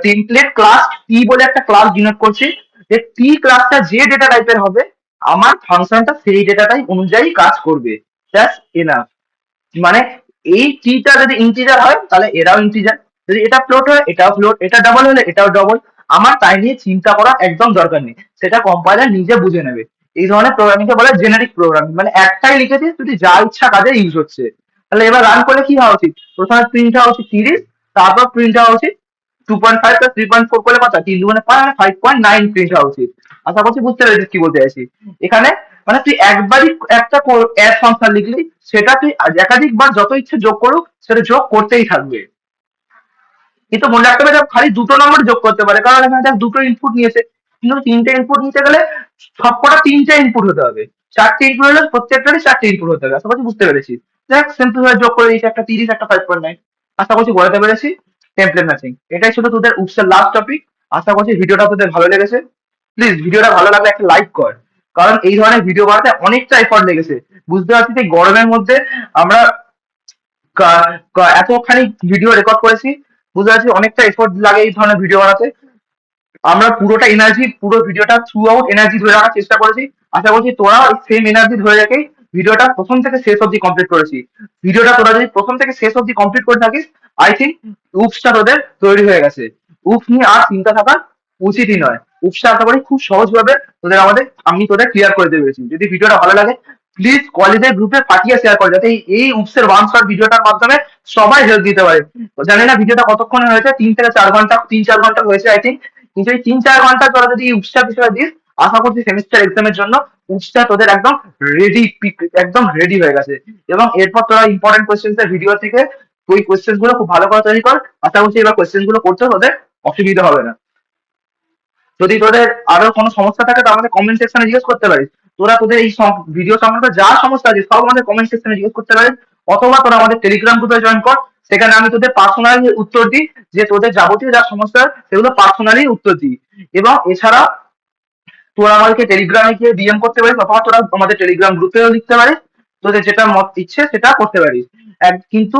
টেমপ্লেট ক্লাস টি বলে একটা ক্লাস ডিনোট করছি, যে টি ক্লাসটা যে ডেটা টাইপের হবে আমার ফাংশনটা সেই ডেটা টাইপ অনুযায়ী কাজ করবে। Just enough. মানে এই টিটা যদি ইন্টিজার হয় তাহলে এটাও ইন্টিজার, যদি এটা ফ্লোট হয় এটাও ফ্লোট, এটা ডাবল হলে এটাও ডাবল। আমার তাই নিয়ে চিন্তা করার একদম দরকার নেই, সেটা কম্পাইলার নিজে বুঝে নেবে। এই ধরনের প্রোগ্রামিংকে বলে জেনারিক প্রোগ্রামিং, মানে একটাই লিখেছিস তুই যা ইচ্ছা কাজে ইউজ হচ্ছে। তাহলে এবার রান করলে কি হওয়া উচিত, প্রথমে প্রিন্ট হওয়া উচিত 30, তারপর প্রিন্ট হওয়া উচিত 2.5 প্লাস 3.4 করলে কত, 3 দুগুণে 5.9 প্রিন্ট হওয়া উচিত। আশা করছি বুঝতে পেরেছিস কি বলতে চাইছি এখানে। মানে তুই একবারই একটা অ্যাড ফাংশন লিখলি, সেটা তুই একাধিকবার যত ইচ্ছে যোগ করুক সেটা যোগ করতেই থাকবে। কিন্তু মনে রাখতে হবে যে খালি দুটো নম্বর যোগ করতে পারে, কারণ এখানে দেখ দুটো ইনপুট নিয়েছে, কিন্তু তিনটে ইনপুট নিতে গেলে সবকটা তিনটে ইনপুট হতে হবে, চারটে ইনপুট হলে প্রত্যেকটারই চারটে ইনপুট হতে হবে। আশা করছি বুঝতে পেরেছি। দেখ সিম্পল ভাবে যোগ করে দিয়েছি, একটা 30 একটা 5.9। আশা করছি বলাতে পেরেছি টেমপ্লেট ম্যাচিং। এটাই ছিল তোদের উপসের লাস্ট টপিক। আশা করছি ভিডিওটা তোদের ভালো লেগেছে। প্লিজ ভিডিওটা ভালো লাগলে একটা লাইক কর, কারণ এই ধরনের ভিডিও বানাতে অনেকটা এফর্ট লেগেছে। বুঝতে পারছি যে গরমের মধ্যে আমরা এতখানি ভিডিও রেকর্ড করেছি, বুঝতে পারছি অনেকটা এফোর্ট লাগে এই ধরনের ভিডিও বানাতে। আমরা পুরোটা এনার্জি, পুরো ভিডিওটা থ্রু আউট এনার্জি ধরে রাখার চেষ্টা করেছি। আশা করছি তোরা সেম এনার্জি ধরে রেখে ভিডিওটা প্রথম থেকে শেষ অব্দি কমপ্লিট করেছি। ভিডিওটা তোরা যদি প্রথম থেকে শেষ অব্দি কমপ্লিট করে থাকিস, আই থিঙ্ক উপসটা তোদের তৈরি হয়ে গেছে। উপস নিয়ে আর চিন্তা থাকা উচিতই নয়। উপসটা আশা করি খুব সহজভাবে আমি তোদের ক্লিয়ার করে দিতে পেরেছি। যদি ভিডিওটা ভালো লাগে প্লিজ কলেজের গ্রুপে পাঠিয়ে শেয়ার করে, যাতে এই উপসের ওয়ান শট ভিডিওটার মাধ্যমে সবাই হেল্প দিতে পারে। জানি না ভিডিওটা কতক্ষণ হয়েছে, 3 থেকে 4 ঘন্টা, 3-4 ঘন্টা হয়েছে আই থিঙ্ক। কিন্তু এই 3-4 ঘন্টা তোরা যদি উপসটা বিষয়ে দিস, আশা করছি সেমিস্টার এক্সামের জন্য উপসটা তোদের একদম রেডি, একদম রেডি হয়ে গেছে। এবং এরপর তোরা ইম্পর্টেন্ট কোয়েশ্চেন্স এর ভিডিও থেকে ওই কোয়েশ্চেন্স গুলো খুব ভালো করে তৈরি কর। আশা করছি এবার কোয়েশ্চেন্স গুলো করতে তোদের অসুবিধা হবে না। যদি তোদের আরো কোনো সমস্যা থাকে তো আমাদের কমেন্ট সেকশনে জিজ্ঞেস করতে পারিস। তোরা তোদের এই ভিডিও সংক্রান্ত যা সমস্যা আছে সব আমাদের কমেন্ট সেকশনে জিজ্ঞেস করতে পারিস, অথবা তোরা আমাদের টেলিগ্রাম গ্রুপে জয়েন কর। সেখানে আমি তোদের পার্সোনালি উত্তর দিই, যে তোদের যাবতীয় যা সমস্যা সেগুলো পার্সোনালি উত্তর দিই। এবং এছাড়া তোরা আমাদেরকে টেলিগ্রামে গিয়ে ডিএম করতে পারিস, অথবা তোরা আমাদের টেলিগ্রাম গ্রুপেও লিখতে পারিস, তোদের যেটা মত ইচ্ছে সেটা করতে পারিস। কিন্তু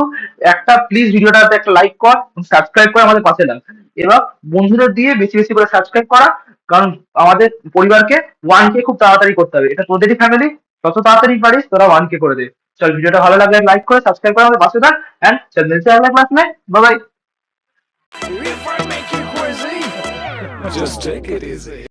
একটা প্লিজ ভিডিওটাতে একটা লাইক কর, সাবস্ক্রাইব করে আমাদের পাশে লাগ। এবার বন্ধুদের দিয়ে বেশি বেশি করে সাবস্ক্রাইব করা, কারণ আমাদের পরিবারকে 1K খুব তাড়াতাড়ি করতে হবে। এটা তোদেরই ফ্যামিলি, যত তাড়াতাড়ি পারিস তোরা 1K করে দে। চল ভিডিওটা ভালো লাগলে লাইক করে সাবস্ক্রাইব করে আমাদের পাশে থাক। এন্ড চল মিলতে হবে ক্লাস में। Bye bye. If I make you crazy, just take it easy.